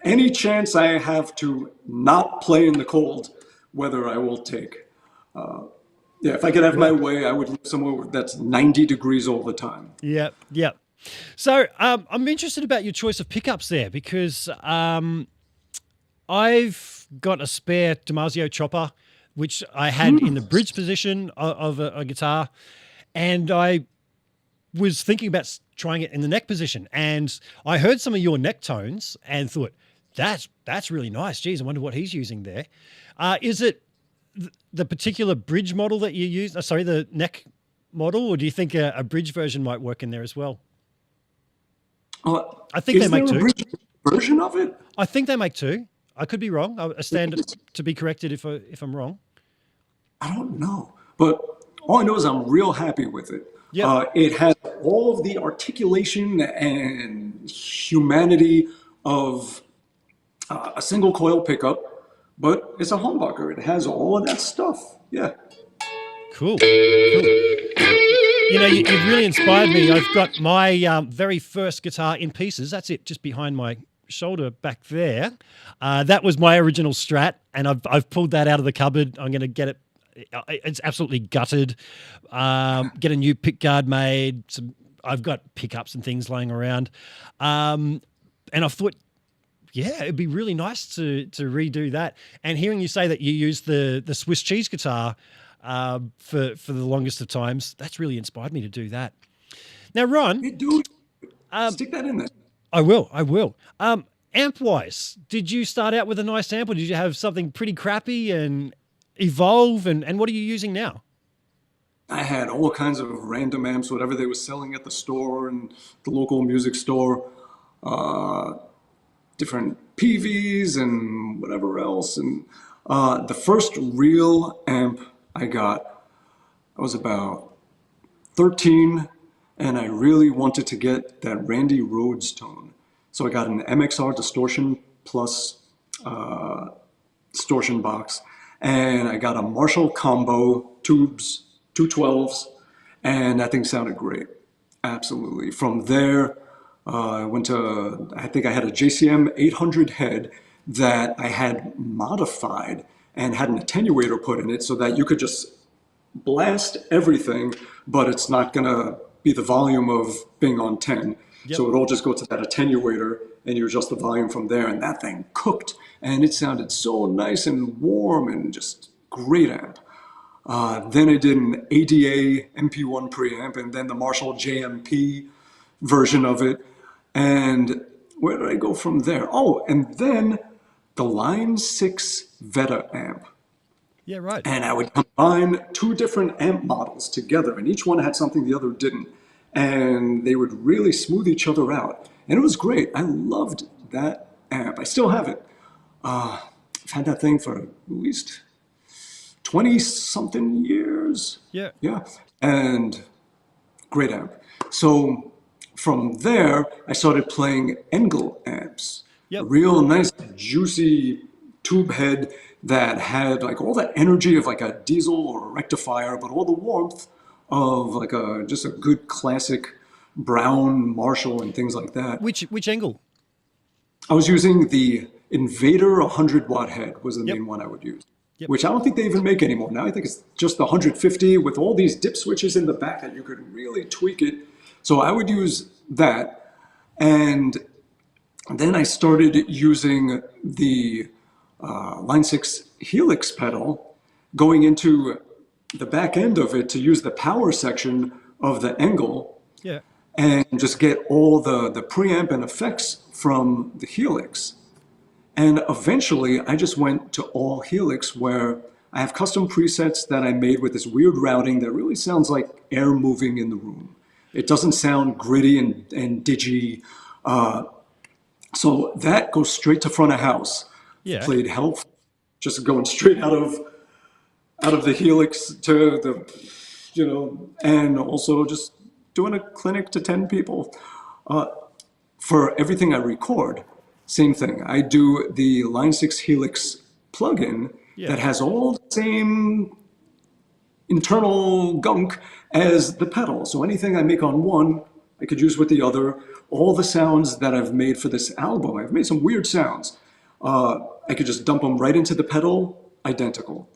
any chance I have to not play in the cold weather, I will take. Yeah, if I could have my way, I would live somewhere that's 90 degrees all the time. Yeah, yeah. So I'm interested about your choice of pickups there, because I've got a spare Damasio chopper, which I had in the bridge position of a guitar, and I was thinking about trying it in the neck position. And I heard some of your neck tones and thought, that's really nice. Geez, I wonder what he's using there. Is it the particular bridge model that you use? Sorry, the neck model, or do you think a bridge version might work in there as well? I think they make two. Bridge version of it? I think they make two. I could be wrong. I stand to be corrected if I'm wrong. I don't know, but all I know is I'm real happy with it. Yep. It has all of the articulation and humanity of a single coil pickup, but it's a humbucker. It has all of that stuff. Yeah. Cool. You know, you've really inspired me. I've got my very first guitar in pieces. That's it, just behind my shoulder back there. That was my original Strat, and I've pulled that out of the cupboard. I'm going to get it. It's absolutely gutted. Get a new pick guard made. I've got pickups and things laying around. And I thought, yeah, it'd be really nice to redo that. And hearing you say that you use the Swiss cheese guitar for the longest of times, that's really inspired me to do that. Now, Ron, hey, dude, stick that in there. I will. Amp-wise, did you start out with a nice amp, or did you have something pretty crappy and evolve? And what are you using now? I had all kinds of random amps, whatever they were selling at the store and the local music store. Different PVs and whatever else. And the first real amp I got, I was about 13, and I really wanted to get that Randy Rhoads tone. So I got an MXR distortion plus distortion box, and I got a Marshall combo tubes, 212s, and that thing sounded great. Absolutely. From there, I went to, I think I had a JCM 800 head that I had modified and had an attenuator put in it so that you could just blast everything, but it's not going to be the volume of being on 10. Yep. So it all just goes to that attenuator and you adjust the volume from there. And that thing cooked and it sounded so nice and warm and just great amp. Then I did an ADA MP1 preamp and then the Marshall JMP version of it. And where did I go from there? Oh, and then the Line 6 Veta amp. Yeah, right. And I would combine two different amp models together, and each one had something the other didn't. And they would really smooth each other out. And it was great. I loved that amp. I still have it. I've had that thing for at least 20-something years. Yeah. Yeah. And great amp. So from there, I started playing Engel amps. Yep. A real nice, juicy tube head that had like all the energy of like a diesel or a rectifier, but all the warmth of like just a good classic brown Marshall and things like that. Which angle? I was using the Invader 100-watt head was the Yep. main one I would use, Yep. which I don't think they even make anymore. Now I think it's just the 150 with all these dip switches in the back that you could really tweak it. So I would use that. And then I started using the Line 6 Helix pedal, going into the back end of it to use the power section of the Engel Yeah. and just get all the preamp and effects from the Helix. And eventually I just went to all Helix where I have custom presets that I made with this weird routing that really sounds like air moving in the room. It doesn't sound gritty and digi. So that goes straight to front of house. Yeah. Played Health, just going straight out of the Helix to the, and also just doing a clinic to 10 people. For everything I record, same thing. I do the Line 6 Helix plugin that has all the same internal gunk as the pedal. So anything I make on one, I could use with the other. All the sounds that I've made for this album, I've made some weird sounds. I could just dump them right into the pedal, identical.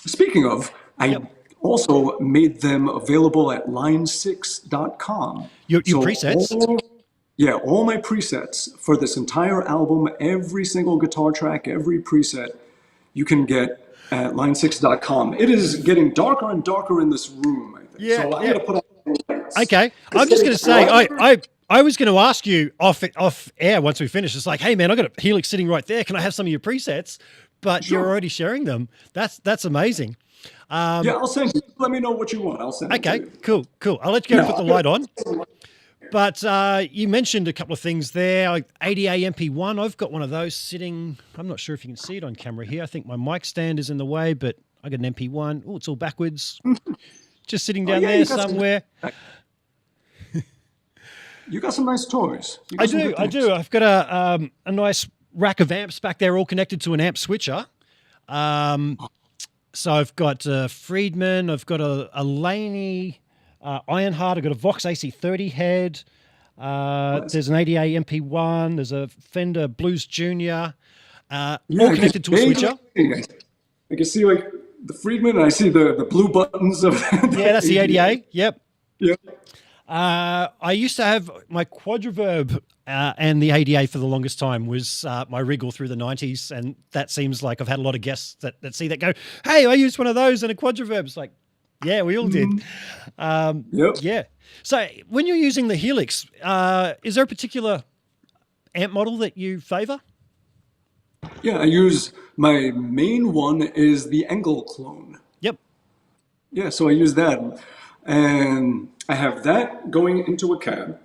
Speaking of, I also made them available at line6.com. Your presets? All my presets for this entire album, every single guitar track, every preset, you can get at line6.com. It is getting darker and darker in this room, I think. Yeah, so I'm going to put on lights. Okay. I'm just going to say, I was going to ask you off air once we finish. It's like, hey, man, I got a Helix sitting right there. Can I have some of your presets? But Sure. you're already sharing them. That's amazing. I'll send you. Let me know what you want. I'll send it to Okay, you. cool. I'll let you go put the light on. But you mentioned a couple of things there. ADA MP1, I've got one of those sitting. I'm not sure if you can see it on camera here. I think my mic stand is in the way, but I got an MP1. Oh, it's all backwards. Just sitting down there somewhere. You got some nice toys. I do. I've got a nice rack of amps back there all connected to an amp switcher. So I've got Friedman, I've got a Laney Ironheart, I've got a Vox AC30 head. There's an ADA MP1, there's a Fender Blues Junior, all connected to a switcher. I can see like the Friedman and I see the blue buttons of Yeah, that's the ADA. Yep. Yep. I used to have my Quadriverb and the ADA for the longest time was my rig all through the 90s. And that seems like I've had a lot of guests that see that go, hey, I used one of those and a Quadriverb. It's like, yeah, we all did. Yep. Yeah. So when you're using the Helix, is there a particular amp model that you favor? Yeah, I use my main one is the Engel clone. Yep. Yeah, so I use that. And I have that going into a cab.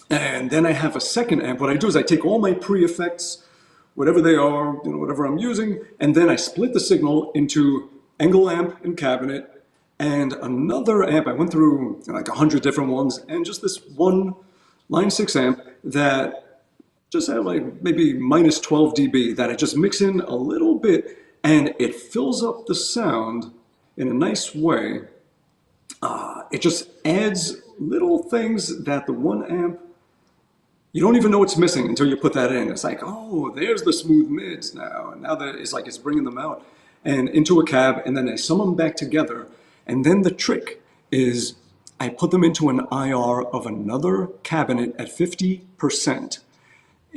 And then I have a second amp. What I do is I take all my pre-effects, whatever they are, whatever I'm using, and then I split the signal into Engel amp and cabinet and another amp. I went through like 100 different ones and just this one Line 6 amp that just had like maybe minus 12 dB that I just mix in a little bit. and it fills up the sound in a nice way. It just adds little things that the one amp, you don't even know it's missing until you put that in. It's like, oh, there's the smooth mids now. And now that it's like it's bringing them out and into a cab, and then I sum them back together. And then the trick is I put them into an IR of another cabinet at 50%.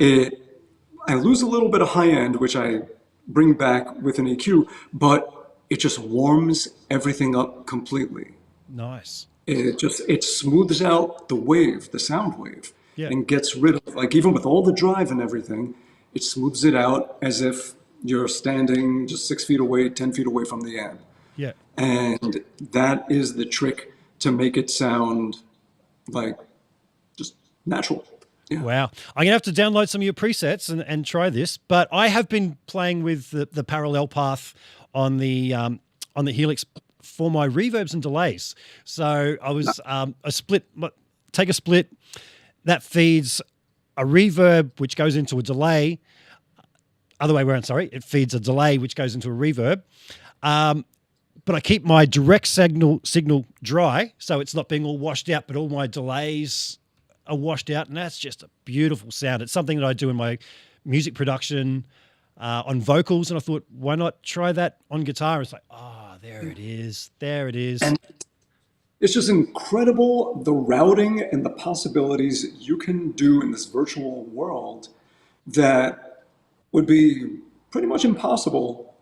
I lose a little bit of high end, which I bring back with an EQ, but it just warms everything up completely. Nice. It smooths out the wave, the sound wave, Yeah. and gets rid of, like, even with all the drive and everything, it smooths it out as if you're standing just 6 feet away, 10 feet away from the amp. Yeah. And that is the trick to make it sound like just natural. Yeah. Wow. I'm going to have to download some of your presets and try this, but I have been playing with the parallel path on the Helix for my reverbs and delays. So I was take a split that feeds a reverb, which goes into a delay. Other way around, sorry. It feeds a delay, which goes into a reverb. But I keep my direct signal dry, so it's not being all washed out, but all my delays are washed out, and that's just a beautiful sound. It's something that I do in my music production on vocals, and I thought, why not try that on guitar? It's like, there it is. There it is. And it's just incredible, the routing and the possibilities you can do in this virtual world that would be pretty much impossible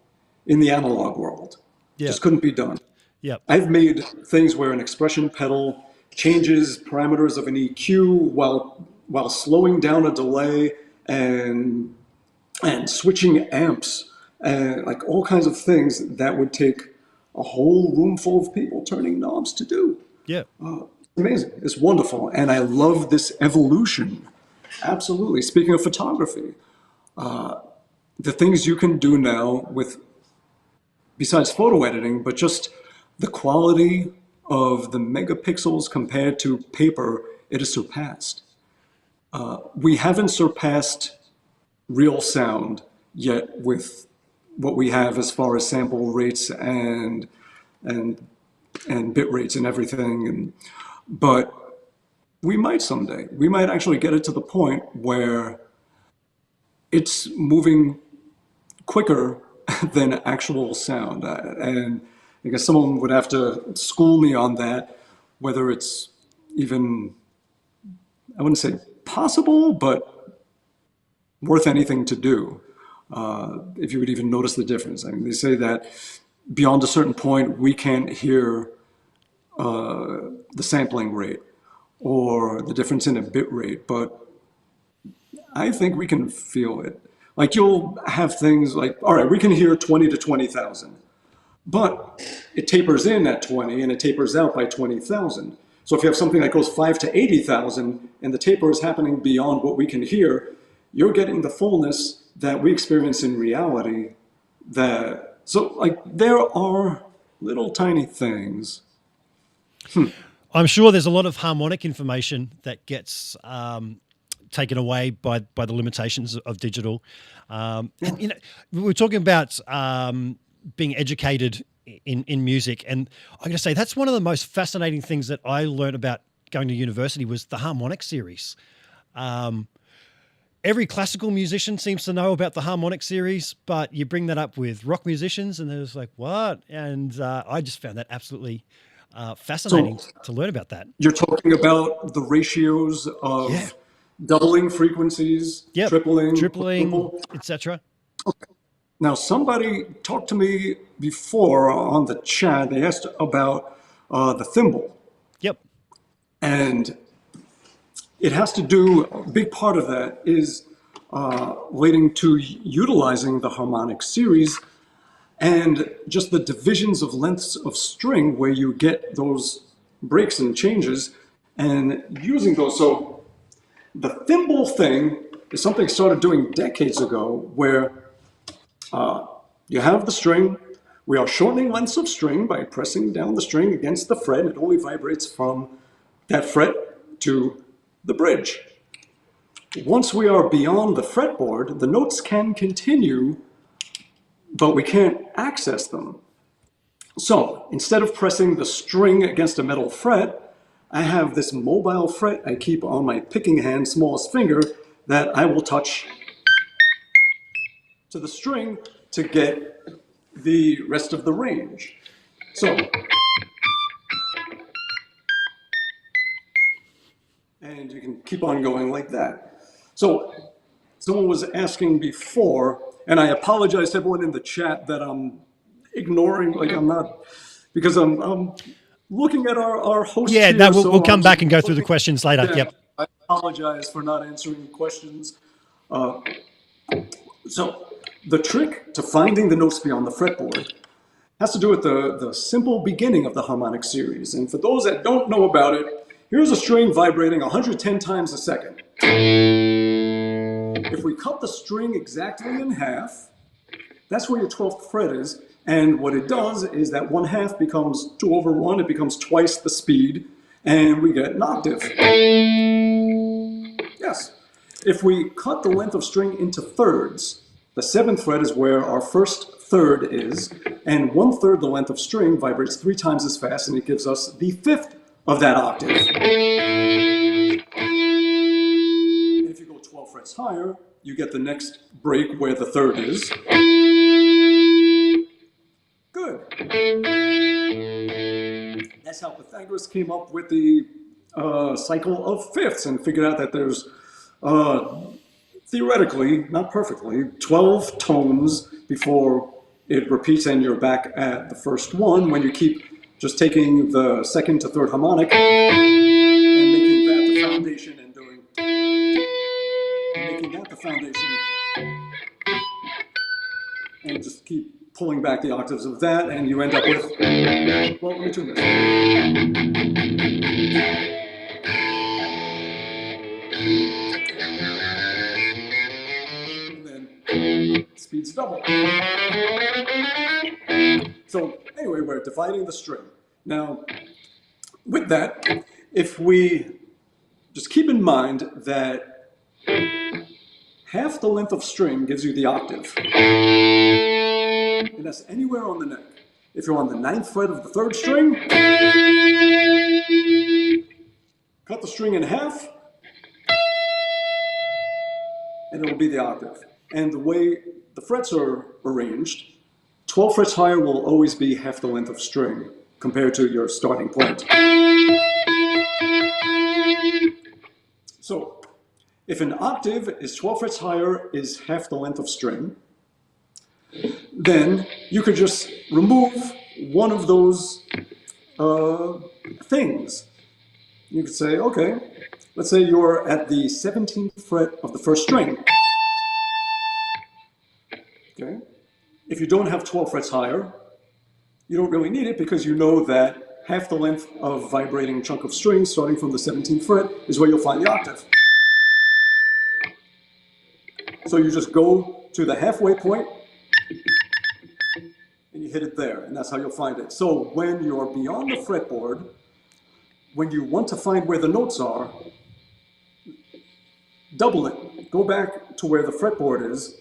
in the analog world. Yeah. Just couldn't be done. Yeah. I've made things where an expression pedal changes parameters of an EQ while slowing down a delay and switching amps and like all kinds of things that would take a whole room full of people turning knobs to do. Yeah. Amazing. It's wonderful. And I love this evolution. Absolutely. Speaking of photography, the things you can do now with, besides photo editing, but just the quality of the megapixels compared to paper, it is surpassed. We haven't surpassed real sound yet with what we have as far as sample rates and bit rates and everything. But we might someday. We might actually get it to the point where it's moving quicker than actual sound. And I guess someone would have to school me on that, whether it's even, I wouldn't say possible, but worth anything to do. If you would even notice the difference. I mean, they say that beyond a certain point, we can't hear the sampling rate or the difference in a bit rate, but I think we can feel it. Like you'll have things like, all right, we can hear 20 to 20,000, but it tapers in at 20 and it tapers out by 20,000. So if you have something that goes 5 to 80,000 and the taper is happening beyond what we can hear, you're getting the fullness that we experience in reality. So like there are little tiny things. I'm sure there's a lot of harmonic information that gets taken away by the limitations of digital. And, you know, we were talking about being educated in music, and I got to say that's one of the most fascinating things that I learned about going to university was the Harmonic series. Every classical musician seems to know about the Harmonic series, but you bring that up with rock musicians and they're just like, what? And I just found that absolutely fascinating to learn about that. You're talking about the ratios of doubling frequencies, tripling, etc. Okay. Now, somebody talked to me before on the chat. They asked about the thimble. Yep. And it has to do, a big part of that is relating to utilizing the harmonic series and just the divisions of lengths of string where you get those breaks and changes and using those. So the thimble thing is something I started doing decades ago where you have the string. We are shortening lengths of string by pressing down the string against the fret. It only vibrates from that fret to the bridge. Once we are beyond the fretboard, the notes can continue but we can't access them. So instead of pressing the string against a metal fret, I have this mobile fret I keep on my picking hand, smallest finger, that I will touch to the string to get the rest of the range. So, and you can keep on going like that. So, someone was asking before, and I apologize to everyone in the chat that I'm ignoring, like I'm not, because I'm looking at our host Yeah, here, no, so we'll come I'm back and go through the looking- questions later. Yeah, Yep. I apologize for not answering questions. So the trick to finding the notes beyond the fretboard has to do with the simple beginning of the harmonic series. And for those that don't know about it, here's a string vibrating 110 times a second. If we cut the string exactly in half, that's where your 12th fret is. And what it does is that 1/2 becomes 2/1, it becomes twice the speed, and we get an octave. Yes. If we cut the length of string into thirds, the 7th fret is where our first third is, and 1/3 the length of string vibrates 3 times as fast, and it gives us the 5th of that octave. And if you go 12 frets higher, you get the next break where the third is. Good. That's how Pythagoras came up with the cycle of fifths and figured out that there's theoretically, not perfectly, 12 tones before it repeats and you're back at the first one when you keep just taking the second to third harmonic and making that the foundation and making that the foundation and just keep pulling back the octaves of that and you end up with, well, let me tune this. Speeds double. So anyway, we're dividing the string. Now, with that, if we just keep in mind that half the length of string gives you the octave, and that's anywhere on the neck. If you're on the 9th fret of the 3rd string, cut the string in half, and it'll be the octave. And the way the frets are arranged, 12 frets higher will always be half the length of string compared to your starting point. So, if an octave is 12 frets higher is half the length of string, then you could just remove one of those things. You could say, okay, let's say you're at the 17th fret of the 1st string. Okay. If you don't have 12 frets higher, you don't really need it because you know that half the length of vibrating chunk of string starting from the 17th fret is where you'll find the octave. So you just go to the halfway point and you hit it there, and that's how you'll find it. So when you're beyond the fretboard, when you want to find where the notes are, double it. Go back to where the fretboard is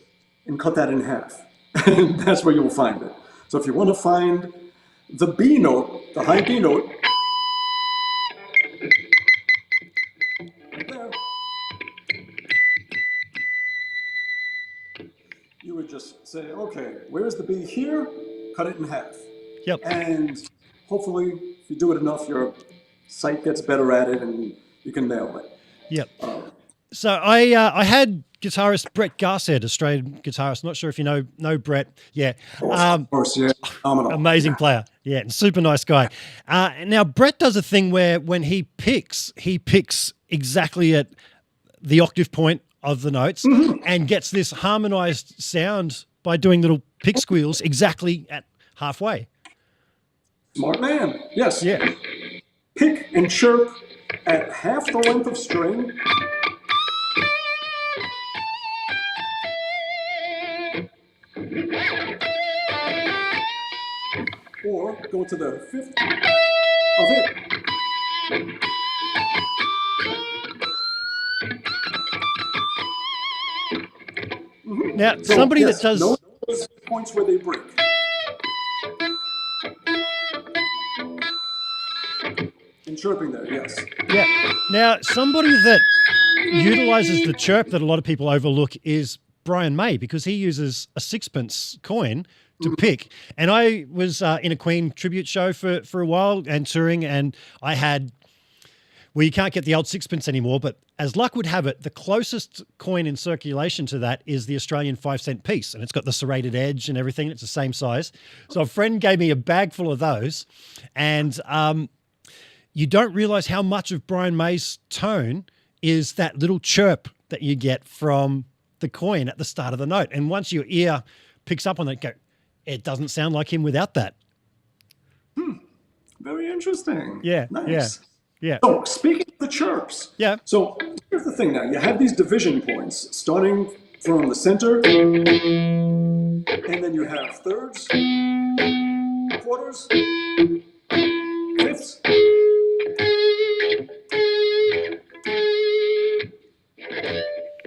and cut that in half. And that's where you'll find it. So if you want to find the B note, the high B note, right there, you would just say, okay, where's the B here? Cut it in half. Yep. And hopefully, if you do it enough, your sight gets better at it and you can nail it. Yep. So I had guitarist Brett Garsed, Australian guitarist. Not sure if you know Brett. Yeah. Of course, yeah. Phenomenal. Amazing player. Yeah, and super nice guy. Now, Brett does a thing where when he picks exactly at the octave point of the notes and gets this harmonized sound by doing little pick squeals exactly at halfway. Smart man. Yes. Yeah. Pick and chirp at half the length of string. Or go to the 5th of it. Now, somebody that does... points where they break. And chirping there, yes. Yeah. Now, somebody that utilizes the chirp that a lot of people overlook is Brian May, because he uses a sixpence coin to pick. And I was in a Queen tribute show for a while and touring, and I had, well, you can't get the old sixpence anymore, but as luck would have it, the closest coin in circulation to that is the Australian 5-cent piece, and it's got the serrated edge and everything. It's the same size. So a friend gave me a bag full of those, and you don't realize how much of Brian May's tone is that little chirp that you get from the coin at the start of the note. And once your ear picks up on it, go, it doesn't sound like him without that. Very interesting. Yeah, nice. Yeah. So speaking of the chirps, so here's the thing now. You have these division points starting from the center, and then you have thirds, quarters, fifths,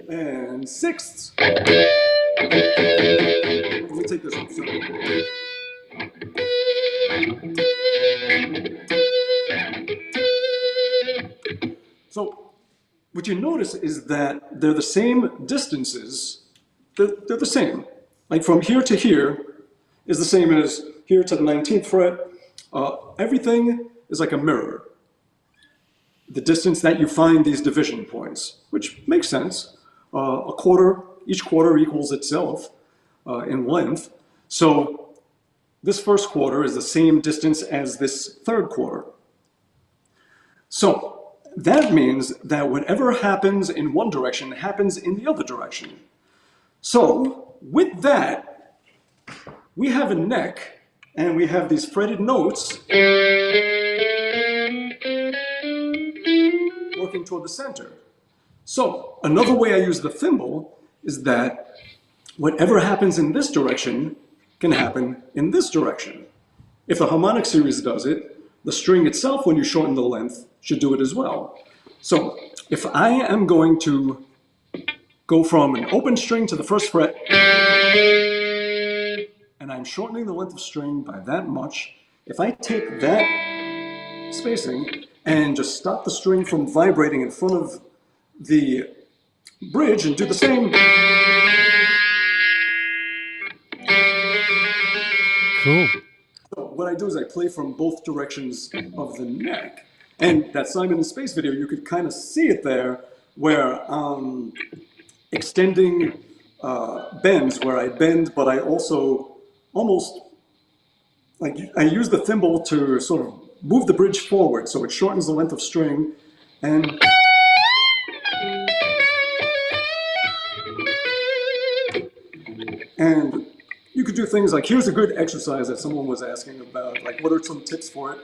and sixths. Let me take this off. So what you notice is that they're the same distances. They're the same. Like from here to here is the same as here to the 19th fret. Everything is like a mirror. The distance that you find these division points, which makes sense. A quarter, each quarter equals itself in length. So this first quarter is the same distance as this third quarter. So that means that whatever happens in one direction happens in the other direction. So with that, we have a neck and we have these fretted notes working toward the center. So another way I use the thimble is that whatever happens in this direction can happen in this direction. If the harmonic series does it, the string itself, when you shorten the length, should do it as well. So if I am going to go from an open string to the first fret, and I'm shortening the length of string by that much, if I take that spacing and just stop the string from vibrating in front of the bridge and do the same. Cool. So what I do is I play from both directions of the neck. And that Simon in Space video, you could kind of see it there where extending bends, where I bend, but I also almost, like I use the thimble to sort of move the bridge forward so it shortens the length of string and you could do things like, here's a good exercise that someone was asking about, like what are some tips for it?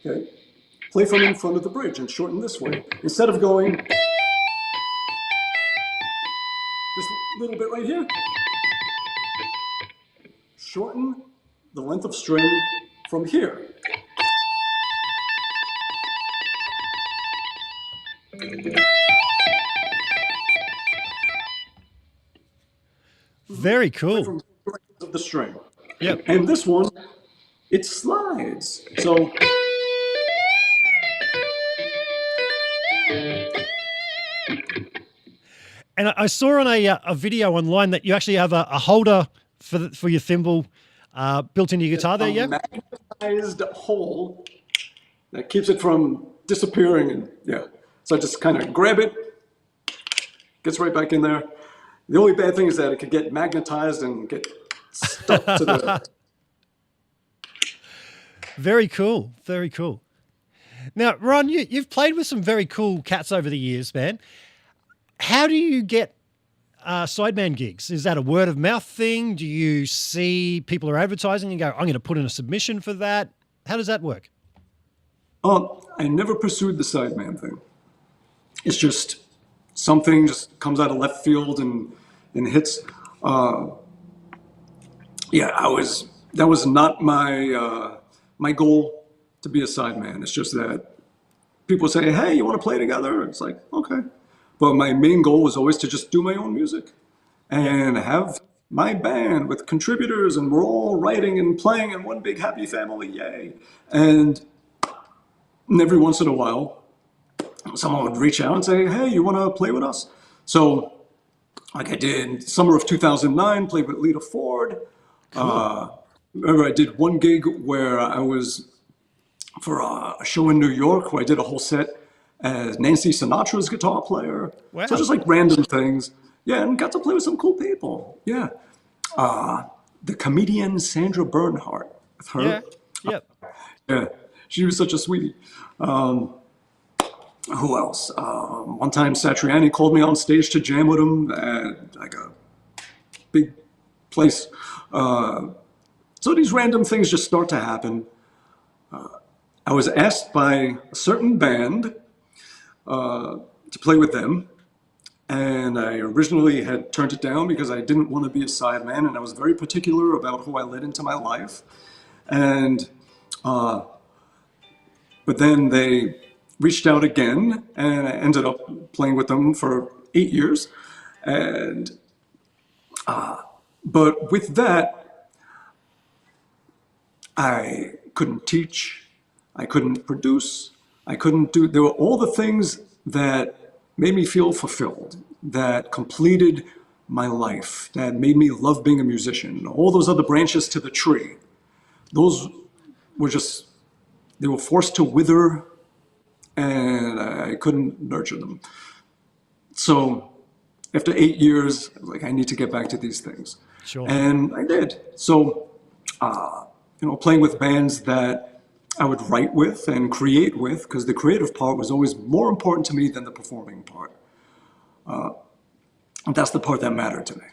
Okay. Play from in front of the bridge and shorten this way. Instead of going this little bit right here, shorten the length of string from here. Very cool. From of the string. Yep. And this one, it slides. So and I saw on a video online that you actually have a holder for your thimble built into your guitar there, yeah? A magnetized hole that keeps it from disappearing. And so I just kind of grab it, gets right back in there. The only bad thing is that it could get magnetized and get stuck to the... Very cool. Very cool. Now, Ron, you've played with some very cool cats over the years, man. How do you get sideman gigs? Is that a word of mouth thing? Do you see people are advertising and go, I'm going to put in a submission for that? How does that work? I never pursued the sideman thing. It's just something just comes out of left field and hits. That was not my goal to be a sideman. It's just that people say, hey, you want to play together? It's like, okay. But my main goal was always to just do my own music and have my band with contributors, and we're all writing and playing in one big happy family, yay. And every once in a while, someone would reach out and say, hey, you want to play with us? So, like I did summer of 2009, played with Lita Ford. Cool. Remember, I did one gig where I was for a show in New York where I did a whole set as Nancy Sinatra's guitar player. Wow. So just like random things. Yeah, and got to play with some cool people. Yeah. The comedian Sandra Bernhardt. With her. Yeah. Yep. Yeah. She was such a sweetie. Who else? One time Satriani called me on stage to jam with him at like a big place. So these random things just start to happen. I was asked by a certain band to play with them. And I originally had turned it down because I didn't want to be a sideman, and I was very particular about who I let into my life. And but then they reached out again, and I ended up playing with them for 8 years. And but with that, I couldn't teach, I couldn't produce, I couldn't do. There were all the things that made me feel fulfilled, that completed my life, that made me love being a musician. All those other branches to the tree, those were just, they were forced to wither, and I couldn't nurture them. So after 8 years, I was like, I need to get back to these things. Sure. And I did. So, playing with bands that I would write with and create with, because the creative part was always more important to me than the performing part. And that's the part that mattered to me.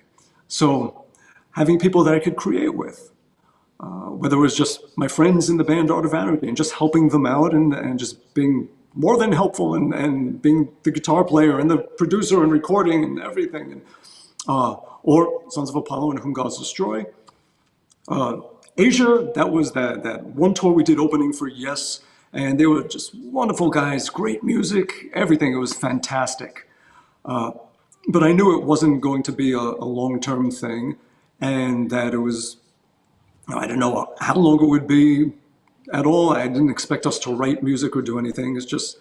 So having people that I could create with, whether it was just my friends in the band Art of Anarchy and just helping them out and just being more than helpful and being the guitar player and the producer and recording and everything. And, or Sons of Apollo and Whom Gods Destroy. Asia, that was that one tour we did opening for Yes, and they were just wonderful guys, great music, everything. It was fantastic. But I knew it wasn't going to be a long-term thing, and that it was, I didn't know how long it would be at all. I didn't expect us to write music or do anything. It's just,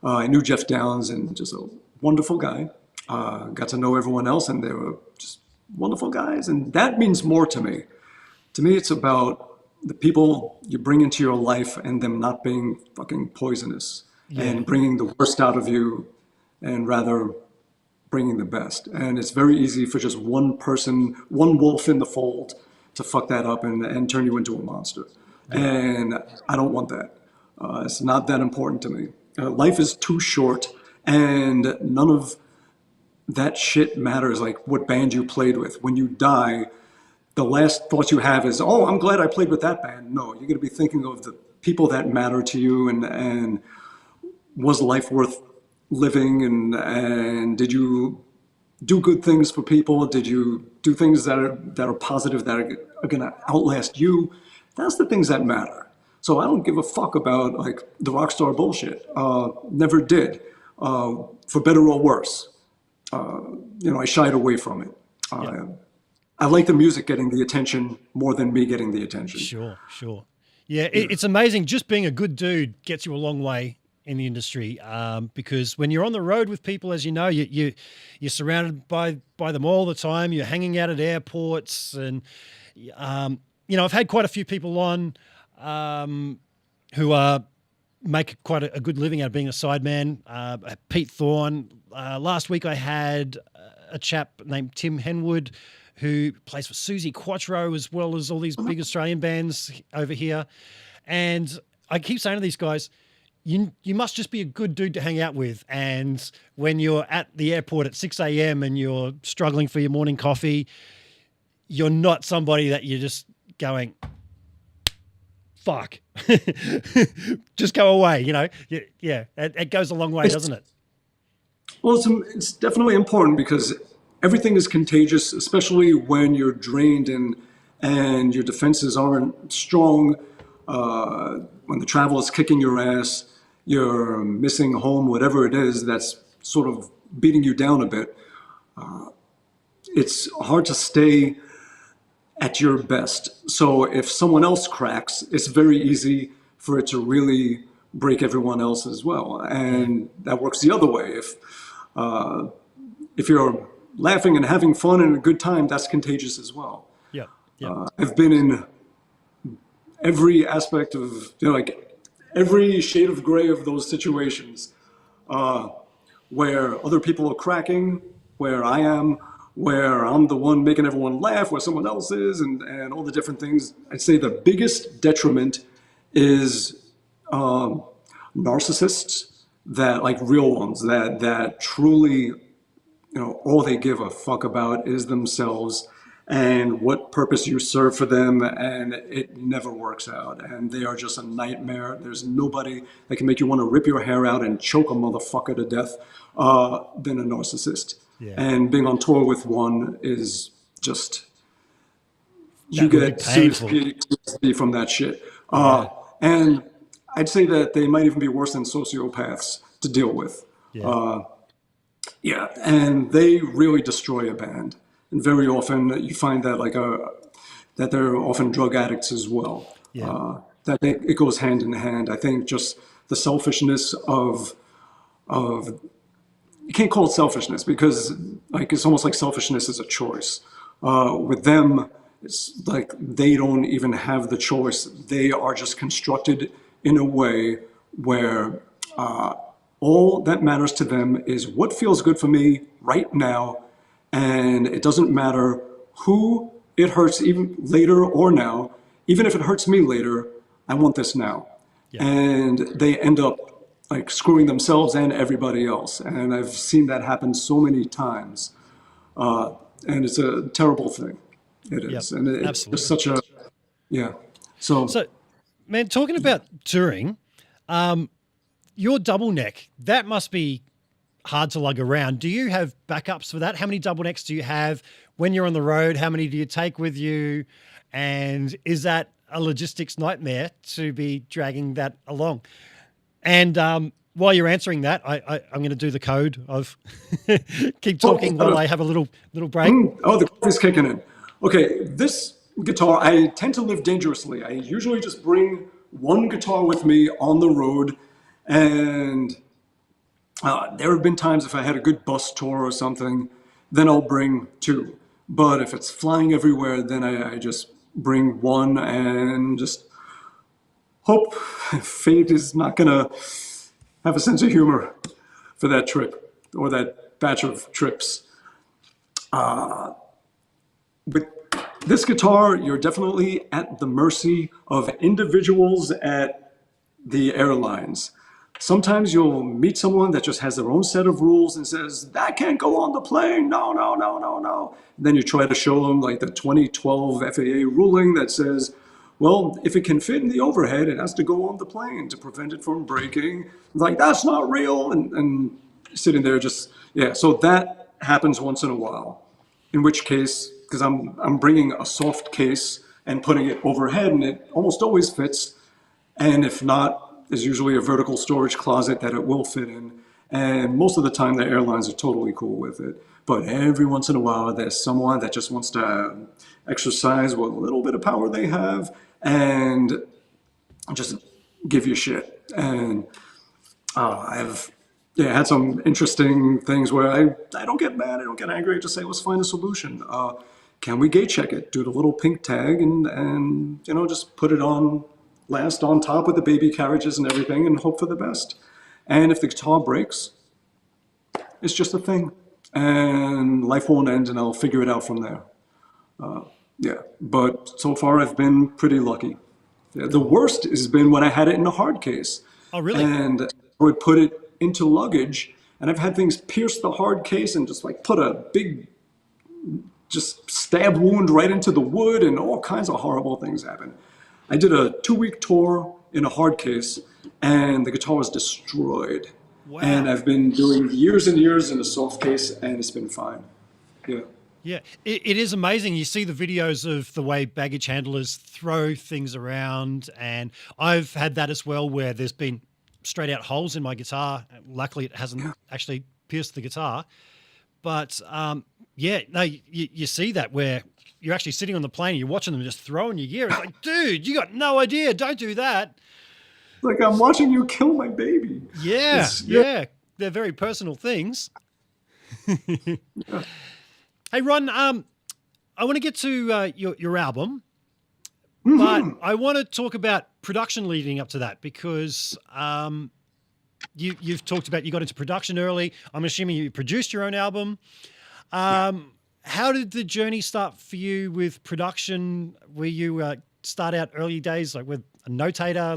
I knew Jeff Downs, and just a wonderful guy. Got to know everyone else, and they were just wonderful guys, and that means more to me. To me, it's about the people you bring into your life and them not being fucking poisonous and bringing the worst out of you and rather bringing the best. And it's very easy for just one person, one wolf in the fold to fuck that up and turn you into a monster. And I don't want that. It's not that important to me. Life is too short, and none of that shit matters, like what band you played with. When you die, the last thought you have is, oh, I'm glad I played with that band. No, you're going to be thinking of the people that matter to you, and was life worth living, and did you do good things for people? Did you do things that are positive, that are going to outlast you? That's the things that matter. So I don't give a fuck about like the rock star bullshit. Never did, for better or worse. I shied away from it. I like the music getting the attention more than me getting the attention. Sure. Yeah, it's amazing. Just being a good dude gets you a long way in the industry, because when you're on the road with people, as you know, you're surrounded by them all the time. You're hanging out at airports, and I've had quite a few people on who make quite a good living out of being a sideman. Pete Thorne. Last week I had a chap named Tim Henwood, who plays for Susie Quattro, as well as all these big Australian bands over here. And I keep saying to these guys, you must just be a good dude to hang out with. And when you're at the airport at 6 a.m. and you're struggling for your morning coffee, you're not somebody that you're just going, fuck, just go away, Yeah, it goes a long way, doesn't it? Well, it's definitely important, because everything is contagious, especially when you're drained and your defenses aren't strong. When the travel is kicking your ass, you're missing home, whatever it is that's sort of beating you down a bit. It's hard to stay at your best. So if someone else cracks, it's very easy for it to really break everyone else as well. And that works the other way. If you're laughing and having fun and a good time, that's contagious as well. Yeah. Yeah. I've been in every aspect of, like every shade of gray of those situations, where other people are cracking, where I am, where I'm the one making everyone laugh, where someone else is, and all the different things. I'd say the biggest detriment is narcissists, that like real ones, that truly, all they give a fuck about is themselves and what purpose you serve for them, and it never works out. And they are just a nightmare. There's nobody that can make you want to rip your hair out and choke a motherfucker to death than a narcissist. Yeah. And being on tour with one is just, you That would get be serious painful. PTSD from that shit. And I'd say that they might even be worse than sociopaths to deal with. Yeah. Yeah, and they really destroy a band. And very often you find that that they're often drug addicts as well. Yeah. It goes hand in hand. I think just the selfishness of you can't call it selfishness, because like it's almost like selfishness is a choice. With them, it's like they don't even have the choice. They are just constructed in a way where all that matters to them is what feels good for me right now, and it doesn't matter who it hurts, even later or now. Even if it hurts me later, I want this now. Yeah. And they end up like screwing themselves and everybody else. And I've seen that happen so many times. And it's a terrible thing. It is. Yep, And it's absolutely. just such a, yeah. So Man, talking about touring, your double neck, that must be hard to lug around. Do you have backups for that? How many double necks do you have when you're on the road? How many do you take with you? And is that a logistics nightmare to be dragging that along? And while you're answering that, I'm going to do the code of keep talking while I have a little break. Oh, the coffee's kicking in. Okay, this guitar, I tend to live dangerously. I usually just bring one guitar with me on the road, and there have been times if I had a good bus tour or something, then I'll bring two. But if it's flying everywhere, then I just bring one and just hope fate is not going to have a sense of humor for that trip or that batch of trips. With this guitar, you're definitely at the mercy of individuals at the airlines. Sometimes you'll meet someone that just has their own set of rules and says, that can't go on the plane, no, no, no, no, no. And then you try to show them like the 2012 FAA ruling that says, well, if it can fit in the overhead, it has to go on the plane to prevent it from breaking. Like, that's not real. And sitting there just, yeah. So that happens once in a while, in which case, because I'm bringing a soft case and putting it overhead, and it almost always fits. And if not, there's usually a vertical storage closet that it will fit in. And most of the time, the airlines are totally cool with it. But every once in a while, there's someone that just wants to exercise what little bit of power they have and just give you shit. And I've had some interesting things where I don't get mad, I don't get angry, I just say, let's find a solution. Can we gate check it? Do the little pink tag and just put it on last on top with the baby carriages and everything and hope for the best. And if the guitar breaks, it's just a thing. And life won't end, and I'll figure it out from there. But so far I've been pretty lucky. Yeah, the worst has been when I had it in a hard case. Oh, really? And I would put it into luggage, and I've had things pierce the hard case and just like put a big, just stab wound right into the wood, and all kinds of horrible things happen. I did a 2-week tour in a hard case, and the guitar was destroyed. Wow. And I've been doing years and years in a soft case, and it's been fine. Yeah. Yeah, it is amazing. You see the videos of the way baggage handlers throw things around, and I've had that as well, where there's been straight out holes in my guitar. Luckily, it hasn't actually pierced the guitar. But you see that where, you're actually sitting on the plane, you're watching them just throwing your gear. It's like, dude, you got no idea. Don't do that. Like, I'm watching you kill my baby. Yeah, yeah. They're very personal things. Hey, Ron, I want to get to your album, but I want to talk about production leading up to that because you've talked about you got into production early. I'm assuming you produced your own album. How did the journey start for you with production? Were you start out early days like with a notator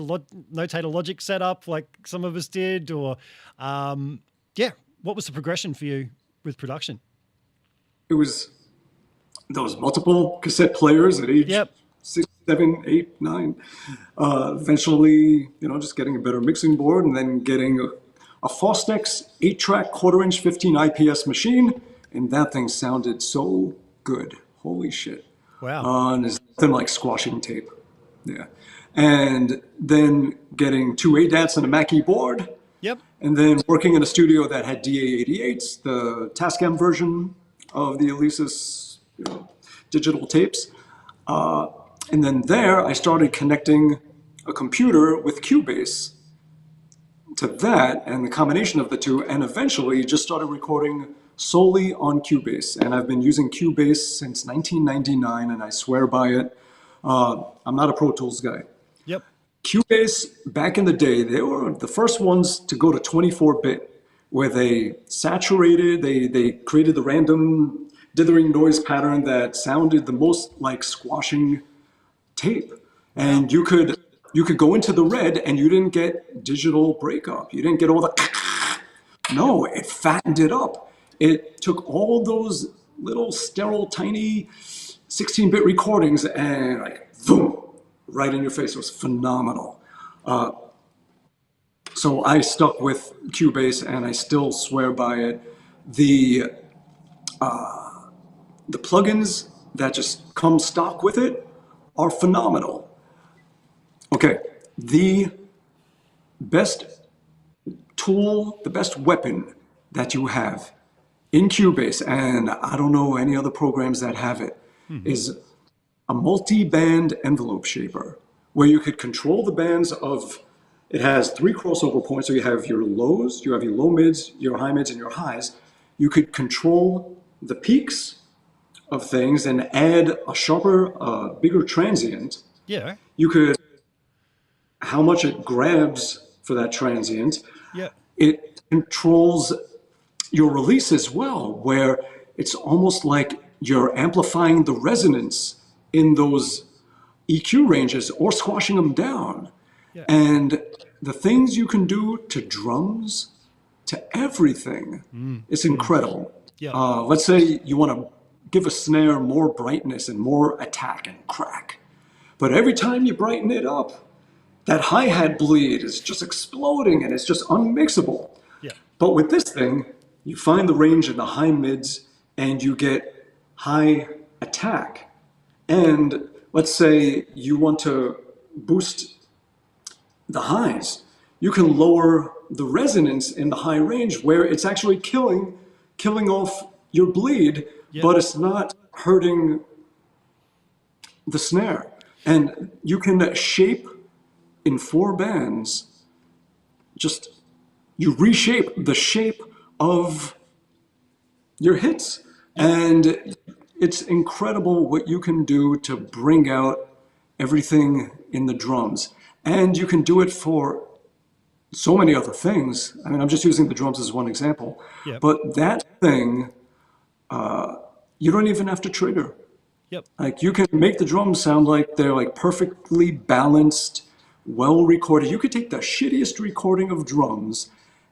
Logic setup like some of us did, or what was the progression for you with production? It was those multiple cassette players at age 6, 7, 8, 9. Eventually, just getting a better mixing board and then getting a Fostex 8-track 1/4-inch 15 IPS machine, and that thing sounded so good. Holy shit. Wow. And it's nothing like squashing tape. Yeah. And then getting 2 ADATs and a Mackie board. Yep. And then working in a studio that had DA88s, the Tascam version of the Alesis digital tapes. And then there I started connecting a computer with Cubase to that, and the combination of the two, and eventually just started recording solely on Cubase. And I've been using Cubase since 1999, and I swear by it. I'm not a Pro Tools guy. Yep. Cubase, back in the day, they were the first ones to go to 24-bit, where they saturated, they created the random dithering noise pattern that sounded the most like squashing tape. And you could go into the red and you didn't get digital breakup. You didn't get all the no, it fattened it up. It took all those little sterile tiny 16-bit recordings and like boom, right in your face. It was phenomenal. So I stuck with Cubase and I still swear by it. The plugins that just come stock with it are phenomenal. Okay, the best tool, the best weapon that you have in Cubase, and I don't know any other programs that have it, is a multi-band envelope shaper, where you could control the bands of, it has 3 crossover points, so you have your lows, you have your low mids, your high mids, and your highs. You could control the peaks of things and add a sharper, bigger transient. Yeah. You could, how much it grabs for that transient. Yeah. It controls your release as well, where it's almost like you're amplifying the resonance in those EQ ranges or squashing them down. Yeah. And the things you can do to drums, to everything, it's incredible. Yeah. Let's say you want to give a snare more brightness and more attack and crack. But every time you brighten it up, that hi-hat bleed is just exploding and it's just unmixable. Yeah. But with this thing, you find the range in the high mids and you get high attack. And let's say you want to boost the highs. You can lower the resonance in the high range where it's actually killing off your bleed, but it's not hurting the snare. And you can shape in 4 bands, just you reshape the shape of your hits. And it's incredible what you can do to bring out everything in the drums. And you can do it for so many other things. I mean, I'm just using the drums as one example. Yep. But that thing, you don't even have to trigger. Yep. Like you can make the drums sound like they're like perfectly balanced, well recorded. You could take the shittiest recording of drums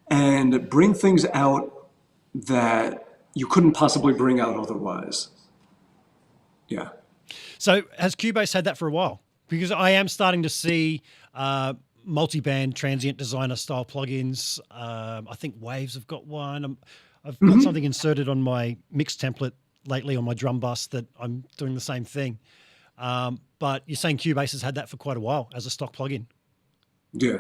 and bring things out that you couldn't possibly bring out otherwise. Yeah. So has Cubase had that for a while? Because I am starting to see multi-band transient designer style plugins. I think Waves have got one. I've got something inserted on my mix template lately on my drum bus that I'm doing the same thing. But you're saying Cubase has had that for quite a while as a stock plugin. Yeah.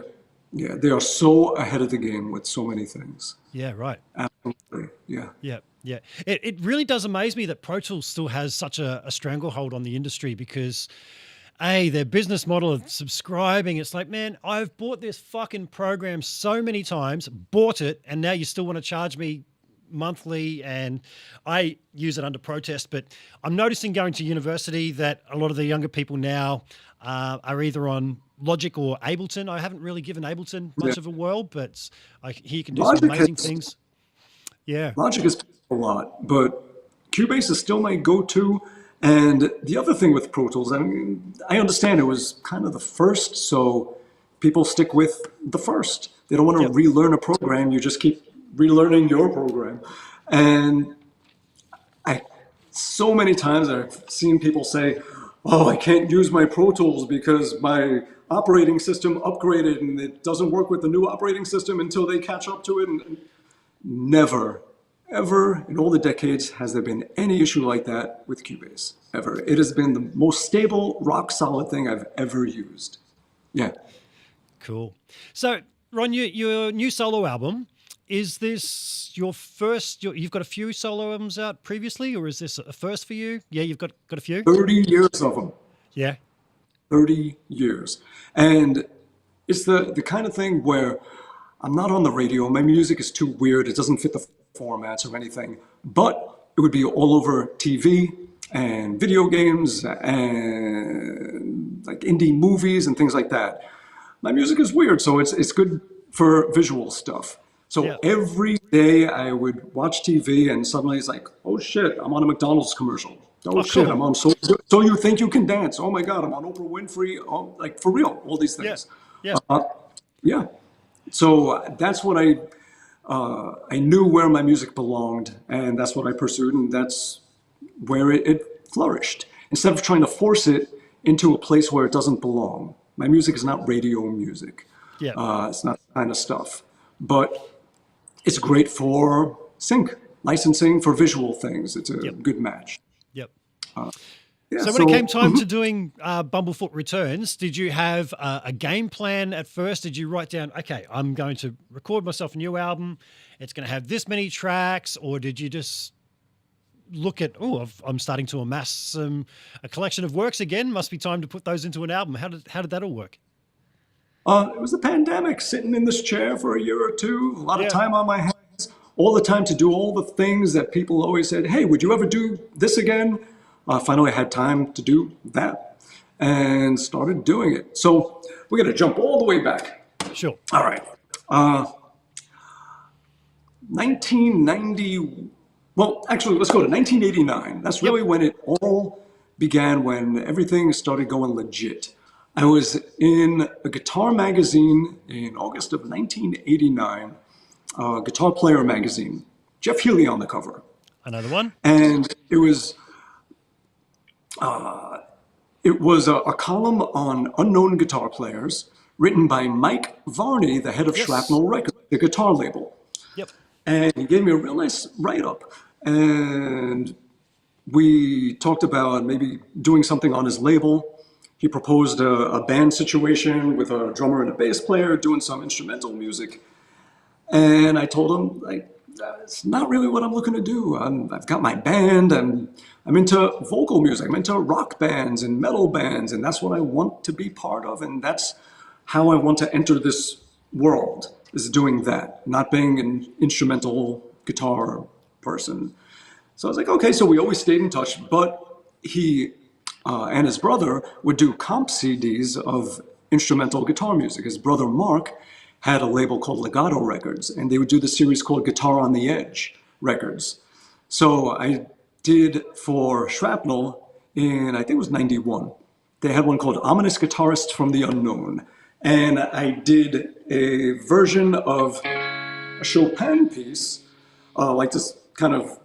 Yeah. They are so ahead of the game with so many things. Yeah, right. Absolutely. Yeah. Yeah. Yeah, it really does amaze me that Pro Tools still has such a stranglehold on the industry because, their business model of subscribing, it's like, man, I've bought this fucking program so many times, bought it, and now you still want to charge me monthly, and I use it under protest. But I'm noticing going to university that a lot of the younger people now are either on Logic or Ableton. I haven't really given Ableton much of a whirl, but I hear you can do some amazing things. Yeah. Logic is a lot, but Cubase is still my go-to. And the other thing with Pro Tools, I mean, I understand it was kind of the first, so people stick with the first. They don't want to relearn a program. You just keep relearning your program. And so many times I've seen people say, oh, I can't use my Pro Tools because my operating system upgraded and it doesn't work with the new operating system until they catch up to it. And never, ever in all the decades has there been any issue like that with Cubase, ever. It has been the most stable, rock solid thing I've ever used. Yeah. Cool. So, Ron, your new solo album, is this your first, you've got a few solo albums out previously, or is this a first for you? Yeah, you've got a few? 30 years of them. Yeah. 30 years. And it's the kind of thing where I'm not on the radio. My music is too weird. It doesn't fit the formats or anything. But it would be all over TV and video games and like indie movies and things like that. My music is weird, so it's good for visual stuff. So every day I would watch TV and suddenly it's like, oh shit, I'm on a McDonald's commercial. Oh shit, I'm on So You Think You Can Dance. Oh my God, I'm on Oprah Winfrey. Oh, like for real, all these things. Yeah. So that's what I knew where my music belonged, and that's what I pursued, and that's where it flourished. Instead of trying to force it into a place where it doesn't belong. My music is not radio music. It's not that kind of stuff. But it's great for sync, licensing, for visual things. It's a good match. Yep. Yeah, so when it came time to doing Bumblefoot Returns, did you have a game plan at first? Did you write down, okay, I'm going to record myself a new album, it's going to have this many tracks, or did you just look at, I'm starting to amass a collection of works again, must be time to put those into an album? How did that all work? It was the pandemic, sitting in this chair for a year or two, a lot of time on my hands, all the time to do all the things that people always said, hey, would you ever do this again? Finally, I had time to do that and started doing it. So we're going to jump all the way back. Sure. All right. 1990, well, actually, let's go to 1989. That's really when it all began, when everything started going legit. I was in a guitar magazine in August of 1989, Guitar Player magazine, Jeff Healey on the cover. Another one. And it was a column on unknown guitar players written by Mike Varney, the head of Shrapnel Records, the guitar label. Yep. And he gave me a real nice write-up. And we talked about maybe doing something on his label. He proposed a band situation with a drummer and a bass player doing some instrumental music. And I told him, like, it's not really what I'm looking to do. I've got my band, and I'm into vocal music. I'm into rock bands and metal bands, and that's what I want to be part of. And that's how I want to enter this world, is doing that, not being an instrumental guitar person. So I was like, okay, so we always stayed in touch, but he and his brother would do comp CDs of instrumental guitar music. His brother, Mark, had a label called Legato Records, and they would do the series called Guitar on the Edge Records. So I did for Shrapnel in, I think it was 91. They had one called Ominous Guitarist from the Unknown. And I did a version of a Chopin piece, like this kind of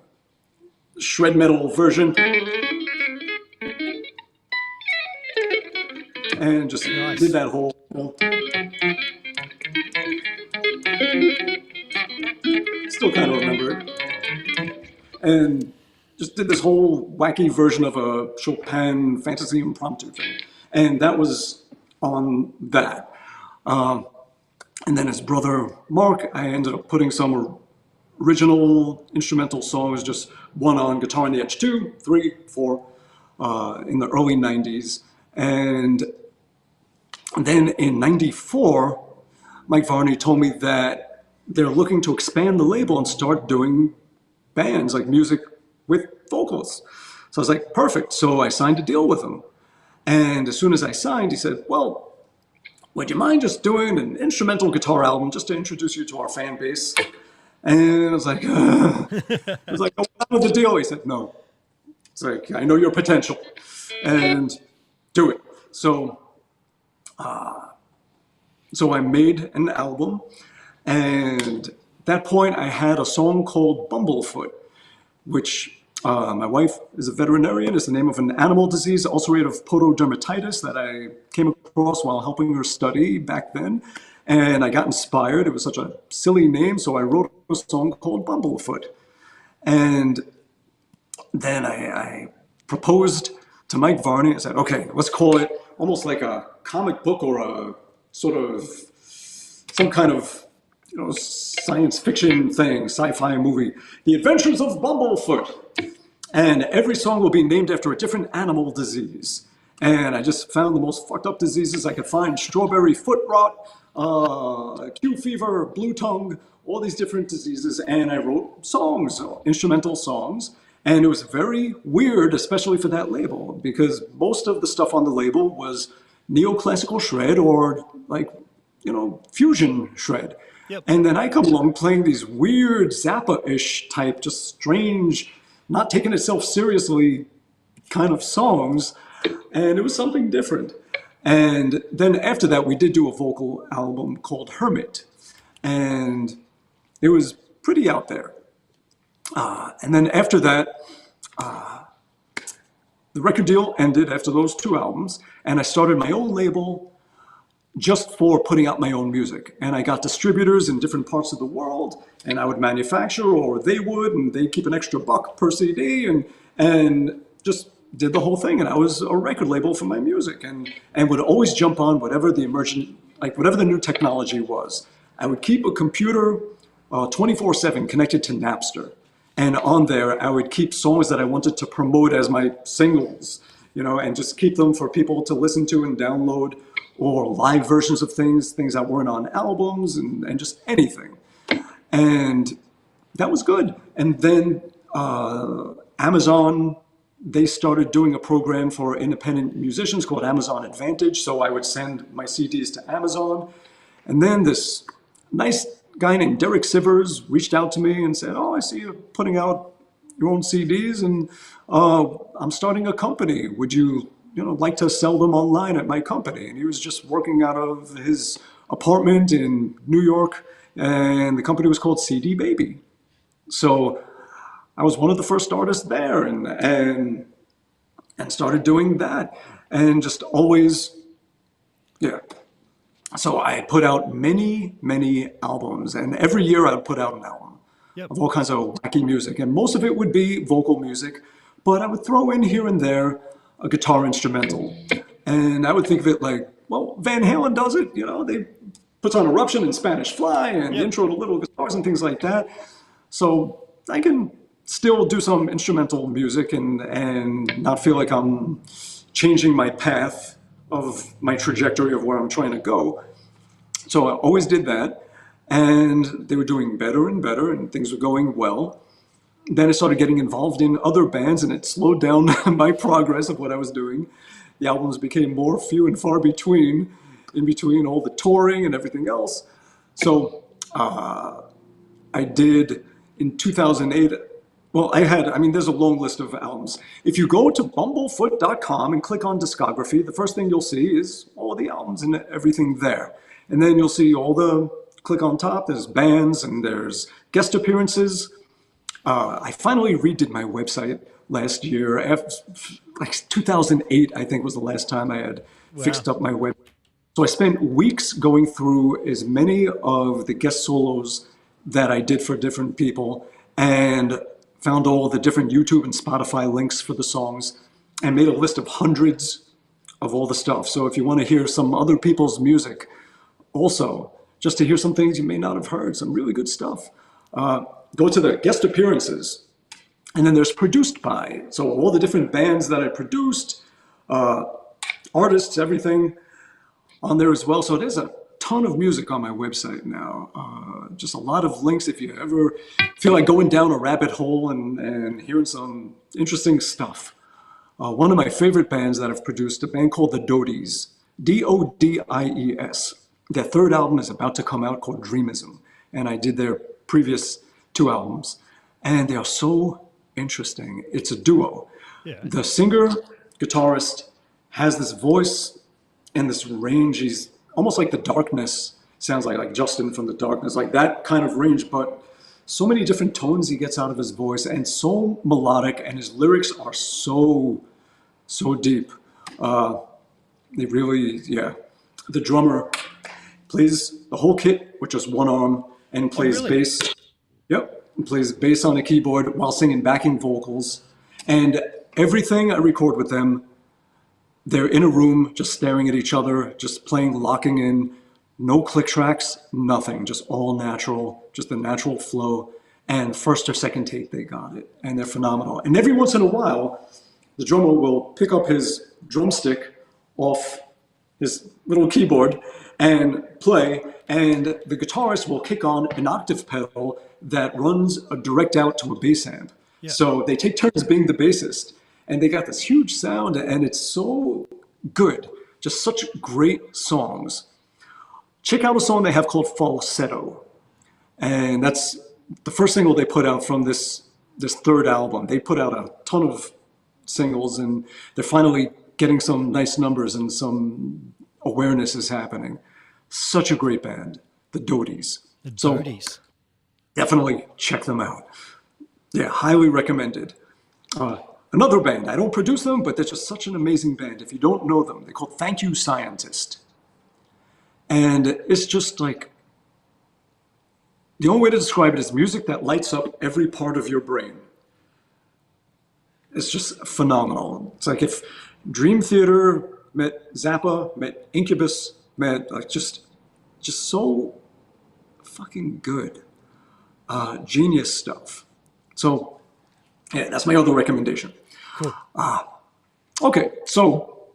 shred metal version. And just did that whole, still kind of remember it. And just did this whole wacky version of a Chopin fantasy impromptu thing. And that was on that. And then his brother, Mark, I ended up putting some original instrumental songs, just one on Guitar on the Edge 2, 3, 4, in the early 90s. And then in 94, Mike Varney told me that they're looking to expand the label and start doing bands, like music with vocalists. So I was like, perfect. So I signed a deal with him. And as soon as I signed, he said, well, would you mind just doing an instrumental guitar album just to introduce you to our fan base? And I was like, I was like, oh, what's the deal? He said, no. It's like, I know your potential, and do it. So I made an album, and at that point I had a song called Bumblefoot, which my wife is a veterinarian. It's the name of an animal disease, ulcerative pododermatitis, that I came across while helping her study back then. And I got inspired. It was such a silly name, so I wrote a song called Bumblefoot. And then I proposed to Mike Varney. I said, okay, let's call it almost like a comic book or a sort of some kind of, science fiction thing, sci-fi movie, The Adventures of Bumblefoot. And every song will be named after a different animal disease. And I just found the most fucked up diseases I could find: strawberry foot rot, Q fever, blue tongue, all these different diseases. And I wrote songs, instrumental songs. And it was very weird, especially for that label, because most of the stuff on the label was neoclassical shred or fusion shred. Yep. And then I come along playing these weird Zappa-ish type, just strange, not taking itself seriously kind of songs. And it was something different. And then after that, we did do a vocal album called Hermit. And it was pretty out there. And then after that, the record deal ended after those two albums. And I started my own label just for putting out my own music. And I got distributors in different parts of the world, and I would manufacture, or they would, and they keep an extra $1 per CD, and just did the whole thing. And I was a record label for my music, and would always jump on whatever the whatever the new technology was. I would keep a computer 24/7 connected to Napster. And on there, I would keep songs that I wanted to promote as my singles, and just keep them for people to listen to and download, or live versions of things that weren't on albums, and just anything. And that was good. And then Amazon, they started doing a program for independent musicians called Amazon Advantage. So I would send my CDs to Amazon. And then this nice guy named Derek Sivers reached out to me and said, oh, I see you're putting out your own CDs, and I'm starting a company. Would you like to sell them online at my company? And he was just working out of his apartment in New York, and the company was called CD Baby. So I was one of the first artists there, and started doing that, and just always, So I put out many albums, and every year I would put out an album of all kinds of wacky music, and most of it would be vocal music, but I would throw in here and there a guitar instrumental. And I would think of it like, well, Van Halen does it, they puts on Eruption and Spanish Fly and intro to little guitars and things like that. So I can still do some instrumental music and not feel like I'm changing my path of my trajectory of where I'm trying to go. So I always did that, and they were doing better and better, and things were going well. Then I started getting involved in other bands, and it slowed down my progress of what I was doing. The albums became more few and far between, in between all the touring and everything else. So I did, in 2008, well, there's a long list of albums. If you go to bumblefoot.com and click on discography, the first thing you'll see is all the albums and everything there. And then you'll see click on top, there's bands and there's guest appearances. I finally redid my website last year. Like 2008, I think, was the last time I had fixed up my web. So I spent weeks going through as many of the guest solos that I did for different people, and found all the different YouTube and Spotify links for the songs, and made a list of hundreds of all the stuff. So if you want to hear some other people's music, also, just to hear some things you may not have heard, some really good stuff, Go to the guest appearances, and then there's produced by. So all the different bands that I produced, artists, everything on there as well. So there's a ton of music on my website now. Just a lot of links if you ever feel like going down a rabbit hole and hearing some interesting stuff. One of my favorite bands that I've produced, a band called the Dodies, Dodies. Their third album is about to come out called Dreamism. And I did their previous 2 albums. And they are so interesting. It's a duo. Yeah. The singer, guitarist, has this voice and this range. He's almost like the Darkness, sounds like Justin from the Darkness, like that kind of range, but so many different tones he gets out of his voice and so melodic, and his lyrics are so deep. They really, yeah. The drummer plays the whole kit with just one arm and plays bass. Yep, and plays bass on a keyboard while singing backing vocals. And everything I record with them, they're in a room just staring at each other, just playing, locking in, no click tracks, nothing, just all natural, just the natural flow. And first or second take, they got it, and they're phenomenal. And every once in a while, the drummer will pick up his drumstick off his little keyboard and play, and the guitarist will kick on an octave pedal that runs a direct out to a bass amp. Yeah. So they take turns being the bassist, and they got this huge sound, and it's so good. Just such great songs. Check out a song they have called Falsetto, and that's the first single they put out from this third album. They put out a ton of singles, and they're finally getting some nice numbers and some awareness is happening. Such a great band, the Dodies. The Dodies. So definitely check them out. Yeah, highly recommended. Another band, I don't produce them, but they're just such an amazing band. If you don't know them, they're called Thank You Scientist. And it's just like, the only way to describe it is music that lights up every part of your brain. It's just phenomenal. It's like if Dream Theater met Zappa, met Incubus, met like just so fucking good. Genius stuff. So yeah, that's my other recommendation. Cool. Okay, so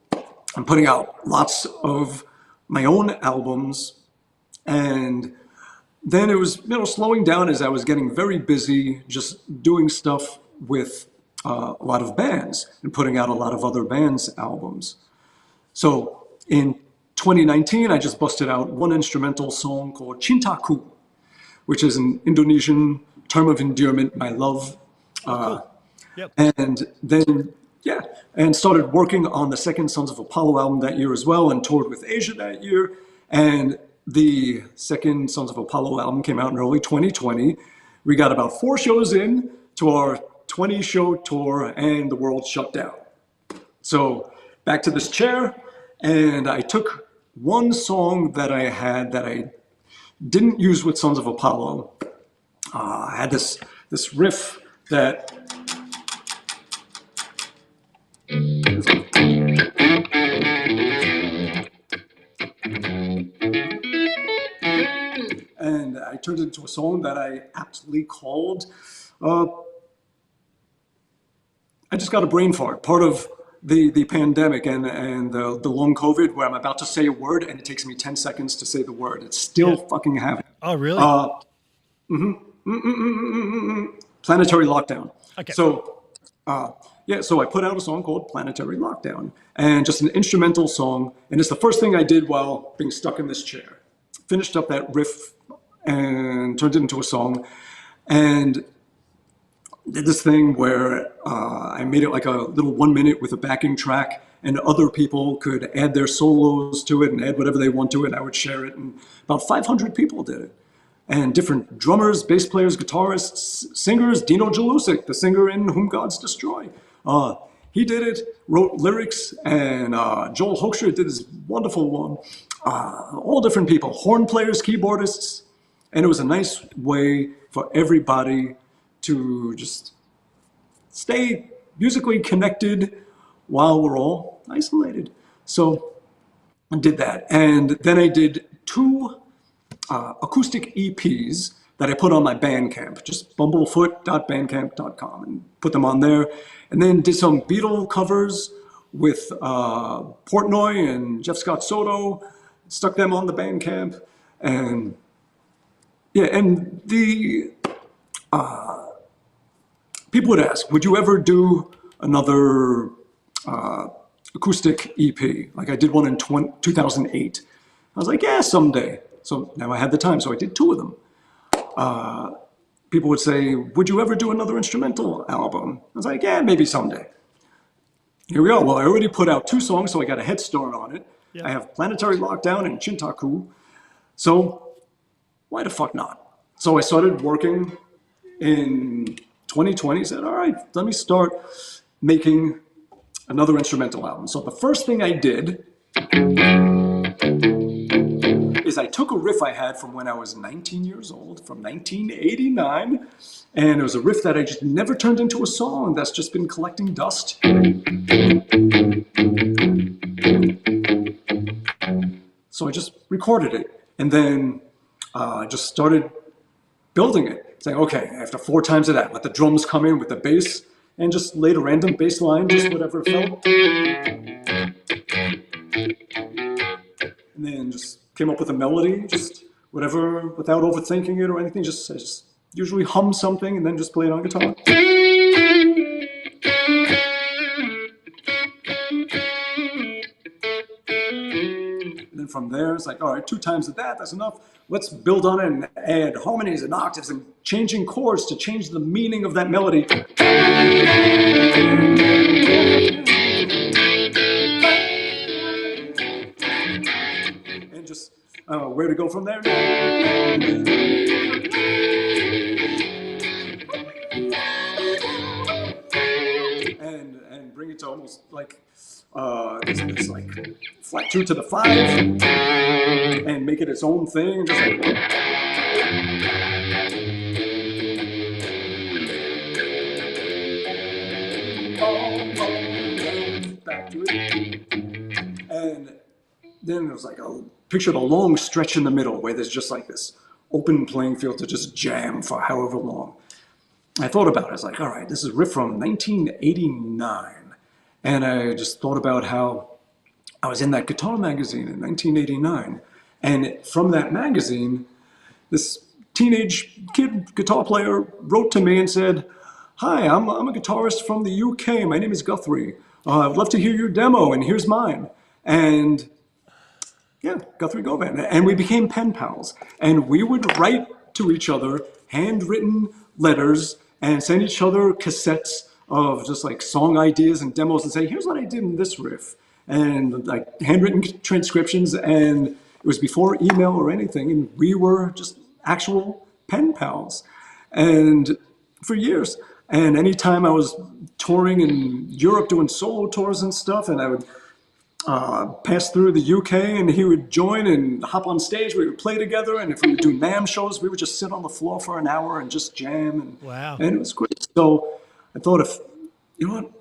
I'm putting out lots of my own albums, and then it was slowing down as I was getting very busy just doing stuff with a lot of bands and putting out a lot of other bands' albums. So in 2019, I just busted out one instrumental song called Cintaku, which is an Indonesian term of endearment, my love. Cool. Yep. And then, yeah, and started working on the second Sons of Apollo album that year as well, and toured with Asia that year. And the second Sons of Apollo album came out in early 2020. We got about 4 shows in to our 20-show tour, and the world shut down. So back to this chair, and I took one song that I had that I didn't use with Sons of Apollo. I had this riff that and I turned it into a song that I aptly called I just got a brain fart. Part of the pandemic and the long COVID, where I'm about to say a word and it takes me 10 seconds to say the word. It's still fucking happening. Oh, really? Planetary Lockdown. Okay. So, so I put out a song called Planetary Lockdown, and just an instrumental song. And it's the first thing I did while being stuck in this chair. Finished up that riff and turned it into a song, and did this thing where I made it like a little 1 minute with a backing track, and other people could add their solos to it and add whatever they want to it, and I would share it, and about 500 people did it. And different drummers, bass players, guitarists, singers. Dino Jalusic, the singer in Whom Gods Destroy. He did it, wrote lyrics, and Joel Hoekstra did this wonderful one. All different people, horn players, keyboardists, and it was a nice way for everybody to just stay musically connected while we're all isolated. So I did that. And then I did 2 acoustic EPs that I put on my Bandcamp, just bumblefoot.bandcamp.com, and put them on there. And then did some Beatle covers with Portnoy and Jeff Scott Soto, stuck them on the Bandcamp. And yeah, and the people would ask, would you ever do another acoustic EP? Like I did one in 2008. I was like, yeah, someday. So now I had the time, so I did 2 of them. People would say, would you ever do another instrumental album? I was like, yeah, maybe someday. Here we go. Well, I already put out 2 songs, so I got a head start on it. Yep. I have Planetary Lockdown and Chintaku. So why the fuck not? So I started working in 2020, said, all right, let me start making another instrumental album. So the first thing I did is I took a riff I had from when I was 19 years old, from 1989, and it was a riff that I just never turned into a song, that's just been collecting dust. So I just recorded it, and then I just started building it, saying, okay, after 4 times of that, let the drums come in with the bass, and just laid a random bass line, just whatever it felt. And then just came up with a melody, just whatever, without overthinking it or anything, I just usually hum something and then just play it on guitar. And then from there, it's like, all right, 2 times of that, that's enough. Let's build on it and add harmonies and octaves and changing chords to change the meaning of that melody. And just where to go from there. And bring it to almost like this like flat 2 to the 5, and make it its own thing. Just like, back to it. And then it was like, oh, picture a long stretch in the middle where there's just like this open playing field to just jam for however long. I thought about it. I was like, all right, this is a riff from 1989. And I just thought about how I was in that guitar magazine in 1989. And from that magazine, this teenage kid guitar player wrote to me and said, hi, I'm a guitarist from the UK. My name is Guthrie. I'd love to hear your demo, and here's mine. And yeah, Guthrie Govan. And we became pen pals. And we would write to each other handwritten letters and send each other cassettes of just like song ideas and demos and say, here's what I did in this riff. And like handwritten transcriptions, and it was before email or anything, and we were just actual pen pals. And for years. And anytime I was touring in Europe doing solo tours and stuff, and I would pass through the UK and he would join and hop on stage, we would play together, and if we would do NAMM shows, we would just sit on the floor for an hour and just jam. And, wow. And it was great. So I thought, if, you know what,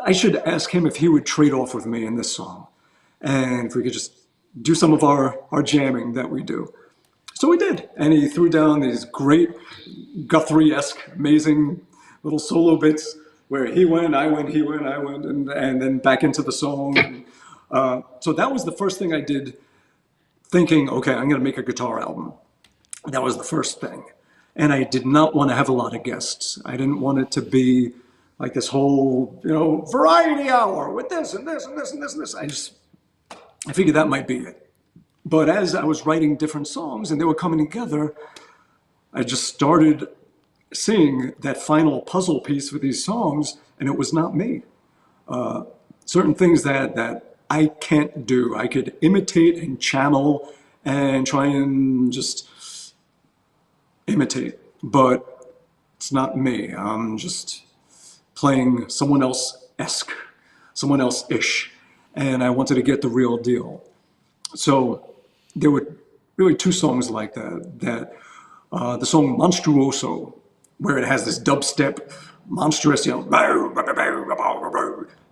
I should ask him if he would trade off with me in this song. And if we could just do some of our jamming that we do. So we did. And he threw down these great Guthrie-esque, amazing little solo bits where he went, I went, he went, I went, and then back into the song. And, so that was the first thing I did, thinking, okay, I'm going to make a guitar album. That was the first thing. And I did not want to have a lot of guests. I didn't want it to be like this whole, variety hour with this and this and this and this and this. I figured that might be it. But as I was writing different songs and they were coming together, I just started seeing that final puzzle piece with these songs, and it was not me. Certain things that I can't do. I could imitate and channel and try and just imitate, but it's not me. I'm just playing someone else-esque, someone else-ish, and I wanted to get the real deal. So there were really 2 songs like that. The song Monstruoso, where it has this dubstep, monstrous,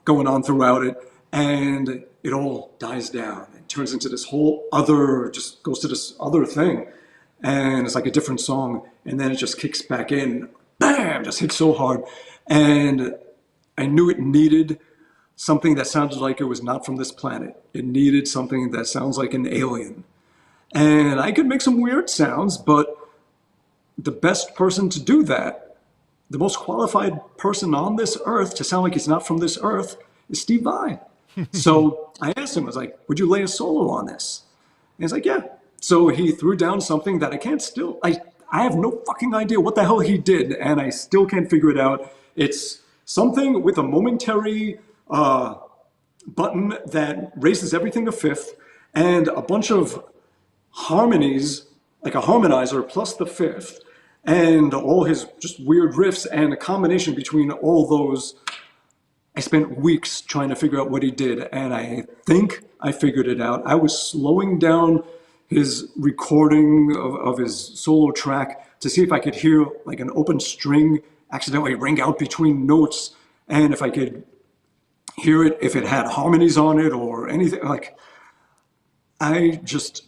going on throughout it, and it all dies down. It turns into this whole other, just goes to this other thing. and it's like a different song, and then it just kicks back in, bam, just hits so hard. And I knew it needed something that sounded like it was not from this planet. It needed something that sounds like an alien. And I could make some weird sounds, but the best person to do that, the most qualified person on this earth to sound like he's not from this earth, is Steve Vai. So I asked him, I was like, would you lay a solo on this? And he's like, yeah. So he threw down something that I have no fucking idea what the hell he did, and I still can't figure it out. It's something with a momentary button that raises everything a fifth, and a bunch of harmonies, like a harmonizer plus the fifth, and all his just weird riffs, and a combination between all those. I spent weeks trying to figure out what he did, and I think I figured it out. I was slowing down his recording of his solo track to see if I could hear like an open string accidentally ring out between notes, and if I could hear it, if it had harmonies on it or anything. Like, I just,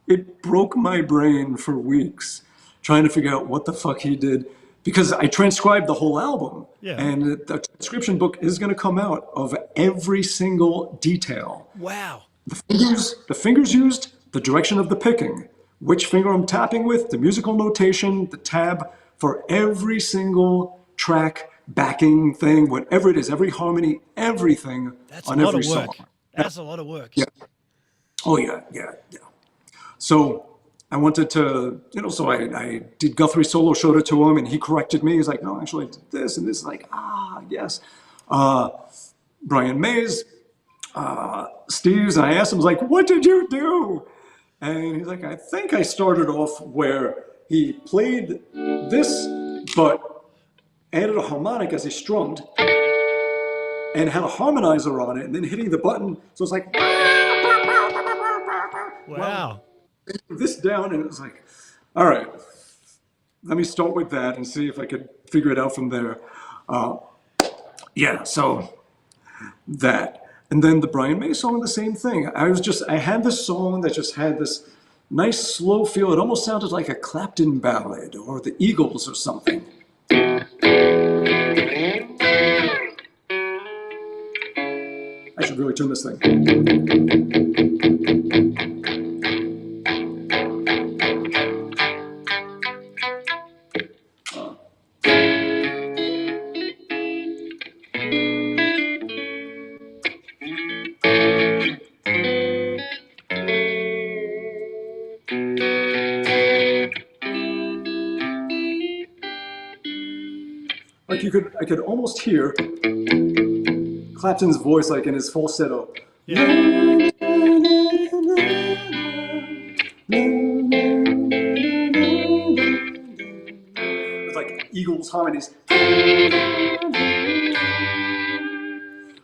it broke my brain for weeks trying to figure out what the fuck he did, because I transcribed the whole album, and the transcription book is going to come out of every single detail. Wow. The fingers used, the direction of the picking, which finger I'm tapping with, the musical notation, the tab for every single track, backing thing, whatever it is, every harmony, everything. That's on a lot every of work. song. That's a lot of work. Yeah. Oh, yeah. So I wanted to, so I did Guthrie solo, showed it to him, and he corrected me. He's like, no, actually, I did this, and this is like, yes. Brian Mays, Steve's, and I asked him, like, what did you do? And he's like, I think I started off where he played this, but added a harmonic as he strummed, and had a harmonizer on it, and then hitting the button, so it's like, Wow. this down, and it was like, all right, let me start with that and see if I could figure it out from there. So that. And then the Brian May song, the same thing. I had this song that just had this nice slow feel. It almost sounded like a Clapton ballad or the Eagles or something. I should really turn this thing. I could almost hear Clapton's voice, like in his falsetto. Yeah. With like Eagles harmonies.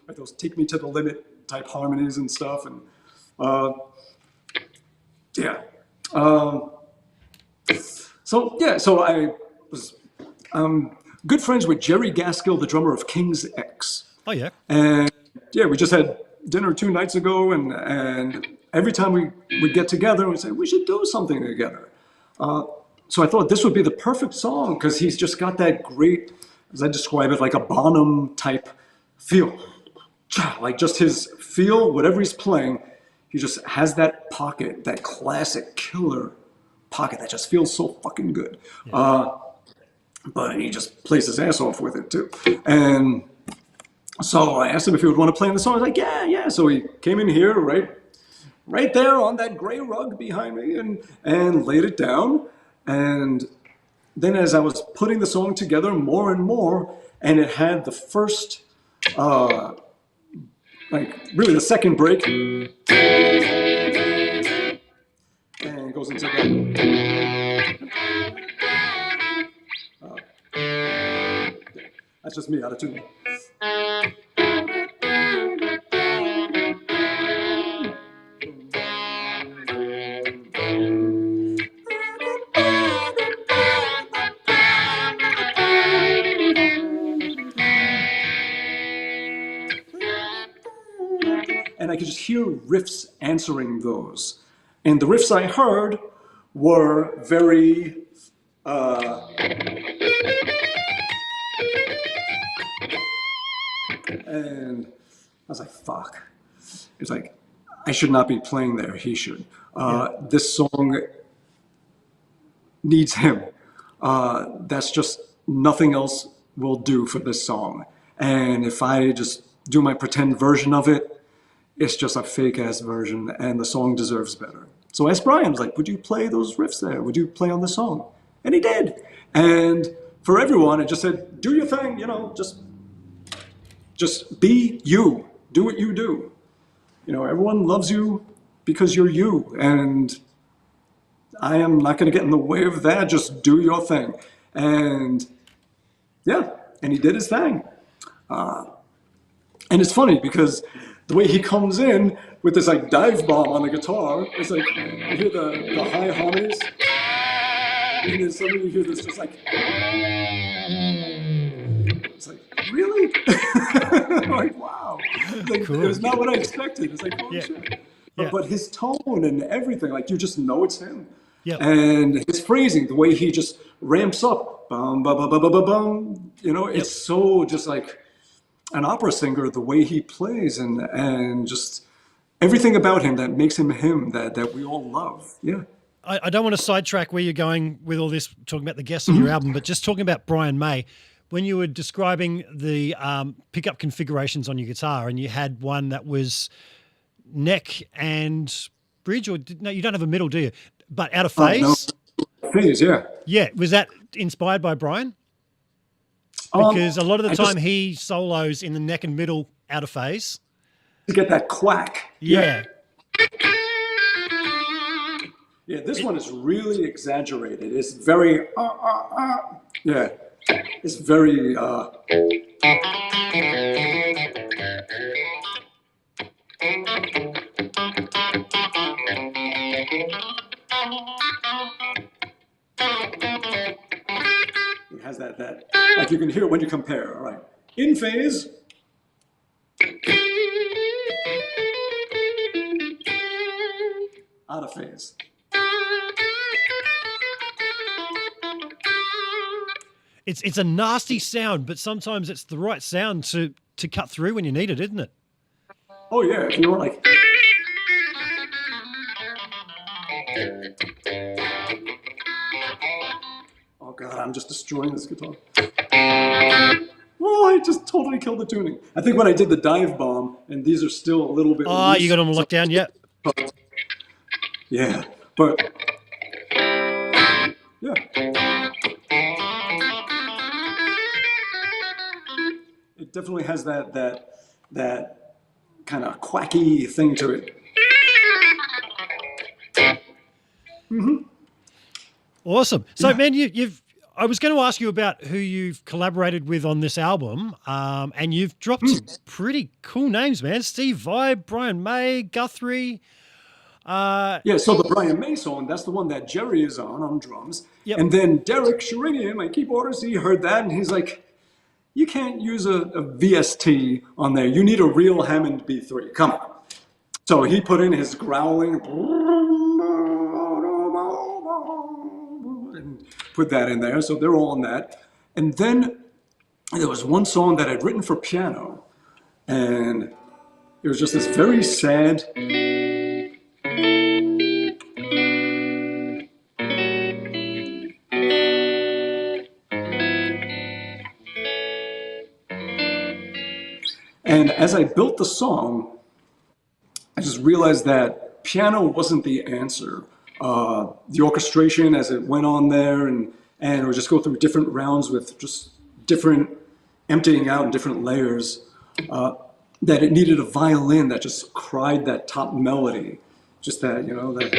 Like those "Take Me to the Limit" type harmonies and stuff, and So I was good friends with Jerry Gaskill, the drummer of King's X. Oh, yeah. And we just had dinner 2 nights ago, and every time we would get together, we'd say, we should do something together. So I thought this would be the perfect song, because he's just got that great, as I describe it, like a Bonham type feel. Like just his feel, whatever he's playing, he just has that pocket, that classic killer pocket that just feels so fucking good. Yeah. But he just plays his ass off with it too. And so I asked him if he would want to play in the song. I was like, yeah. So he came in here right there on that gray rug behind me and laid it down. And then as I was putting the song together more and more, and it had the first, really the second break. And it goes into that. That's just me out of tune. And I could just hear riffs answering those. And the riffs I heard were very, and I was like, fuck. It's like, I should not be playing there. He should. This song needs him. That's just, nothing else will do for this song. And if I just do my pretend version of it, it's just a fake ass version, and the song deserves better. So I asked Brian, I was like, would you play those riffs there? Would you play on the song? And he did. And for everyone, I just said, do your thing, you know, just be you. Do what you do. You know, everyone loves you because you're you. And I am not going to get in the way of that. Just do your thing. And yeah, and he did his thing. And it's funny because the way he comes in with this like dive bomb on the guitar, it's like, you hear the high harmonies, and then suddenly you hear this just like, it's like, really? Like, wow. Like, cool. It was not what I expected. It's like, holy shit. But his tone and everything, like, you just know it's him. Yep. And his phrasing, the way he just ramps up, bum, bum, bum, bum, bum, bum, you know, it's so just like an opera singer, the way he plays and just everything about him that makes him him, that we all love. Yeah. I don't want to sidetrack where you're going with all this, talking about the guests on your album, but just talking about Brian May, when you were describing the pickup configurations on your guitar, and you had one that was neck and bridge, or no, you don't have a middle, do you? But out of phase? No. Phase, yeah. Yeah. Was that inspired by Brian? Because a lot of the time he solos in the neck and middle out of phase. To get that quack. Yeah. Yeah, this one is really exaggerated. It's very, yeah. It's very, it has that, like you can hear it when you compare, all right. In phase. Out of phase. It's a nasty sound, but sometimes it's the right sound to cut through when you need it, isn't it? Oh yeah, if you were like. Oh God, I'm just destroying this guitar. Oh, I just totally killed the tuning. I think when I did the dive bomb, and these are still a little bit. Oh, you got them locked down, yeah. Yeah, but yeah. It definitely has that kind of quacky thing to it. Mm-hmm. Awesome. So, man, I was going to ask you about who you've collaborated with on this album, and you've dropped some pretty cool names, man. Steve Vai, Brian May, Guthrie. Yeah, so the Brian May song, that's the one that Jerry is on drums. Yep. And then Derek Sherinian, my keyboardist, he heard that and he's like, you can't use a VST on there. You need a real Hammond B3. Come on. So he put in his growling and put that in there. So they're all on that. And then there was one song that I'd written for piano. And it was just this very sad. And as I built the song, I just realized that piano wasn't the answer. The orchestration as it went on there, and it would just go through different rounds with just different emptying out in different layers, that it needed a violin that just cried that top melody. Just that, you know, that.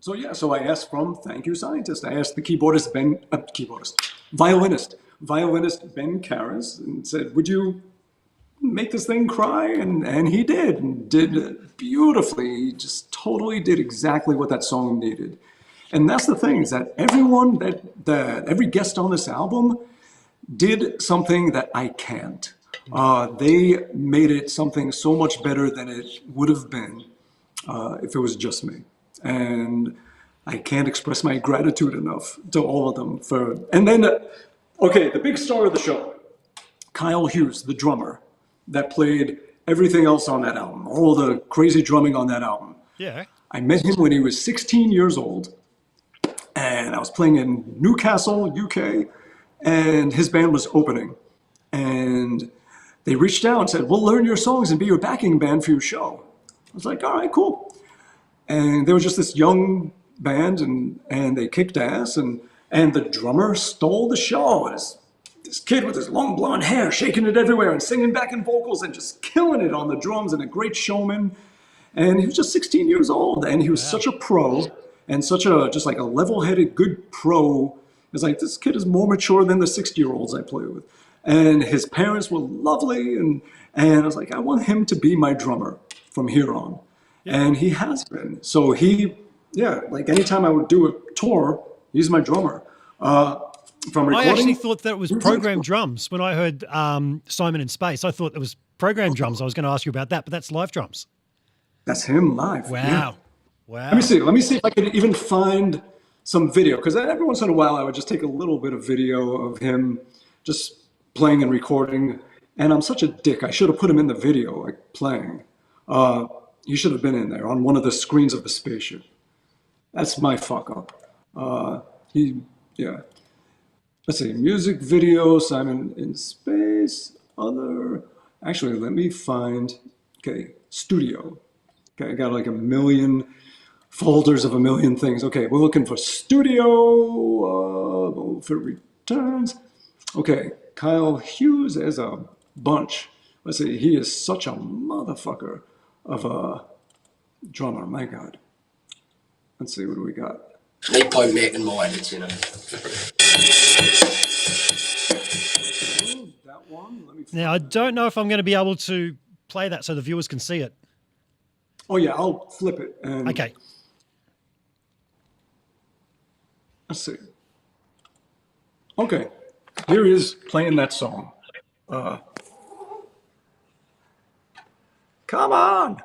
So yeah, so I asked from Thank You Scientist. I asked the violinist Ben Karras, and said, would you make this thing cry? And he did, and did it beautifully. He just totally did exactly what that song needed. And that's the thing, is that everyone every guest on this album did something that I can't. They made it something so much better than it would have been if it was just me. And I can't express my gratitude enough to all of them for. And then, okay, the big star of the show, Kyle Hughes, the drummer that played everything else on that album, all the crazy drumming on that album. Yeah. I met him when he was 16 years old, and I was playing in Newcastle, UK, and his band was opening. And they reached out and said, we'll learn your songs and be your backing band for your show. I was like, all right, cool. And they were just this young band, and they kicked ass, and the drummer stole the show. This kid with his long blonde hair, shaking it everywhere and singing backing vocals and just killing it on the drums, and a great showman. And he was just 16 years old, and he was such a pro and such a, just like a level-headed, good pro. It's like, this kid is more mature than the 60-year-olds I play with. And his parents were lovely, and I was like, I want him to be my drummer from here on. Yeah. And he has been. So like anytime I would do a tour, he's my drummer. From recording, I actually thought that it was programmed drums. When I heard Simon in Space, I thought it was programmed drums. I was going to ask you about that, but that's live drums. That's him live. Wow. Yeah. Wow. Let me see if I can even find some video, because every once in a while I would just take a little bit of video of him just playing and recording. And I'm such a dick. I should have put him in the video, like playing. He should have been in there on one of the screens of the spaceship. That's my fuck up. Let's see, music video, Simon in Space, actually, let me find, studio. Okay, I got like a million folders of a million things. Okay, we're looking for studio, Bumblefoot Returns. Okay, Kyle Hughes as a bunch. Let's see, he is such a motherfucker of a drummer, my God. Let's see, what do we got? No point making more edits, you know. That one, let me find Now, I don't know if I'm going to be able to play that so the viewers can see it. Oh yeah, I'll flip it. And Okay. let's see. Okay, here he is playing that song. Come on.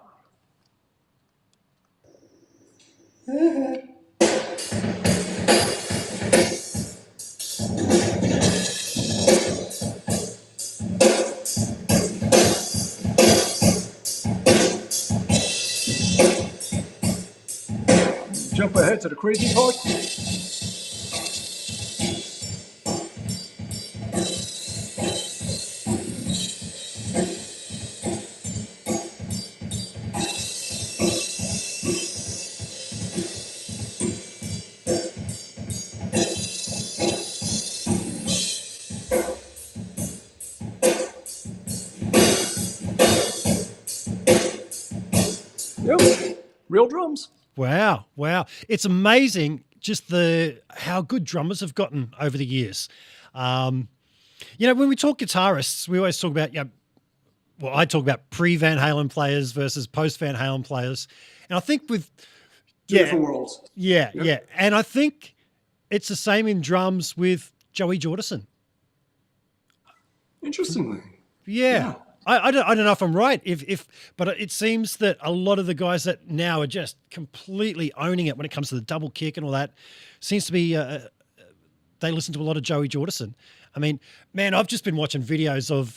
Jump ahead to the crazy part. Yep, real drums. Wow. Wow. It's amazing just how good drummers have gotten over the years. When we talk guitarists, we always talk about, I talk about pre-Van Halen players versus post-Van Halen players. And I think with... Different worlds. Yeah, yep. Yeah. And I think it's the same in drums with Joey Jordison. Interestingly. Yeah. I don't know if I'm right, but it seems that a lot of the guys that now are just completely owning it when it comes to the double kick and all that seems to be they listen to a lot of Joey Jordison. I mean, man, I've just been watching videos of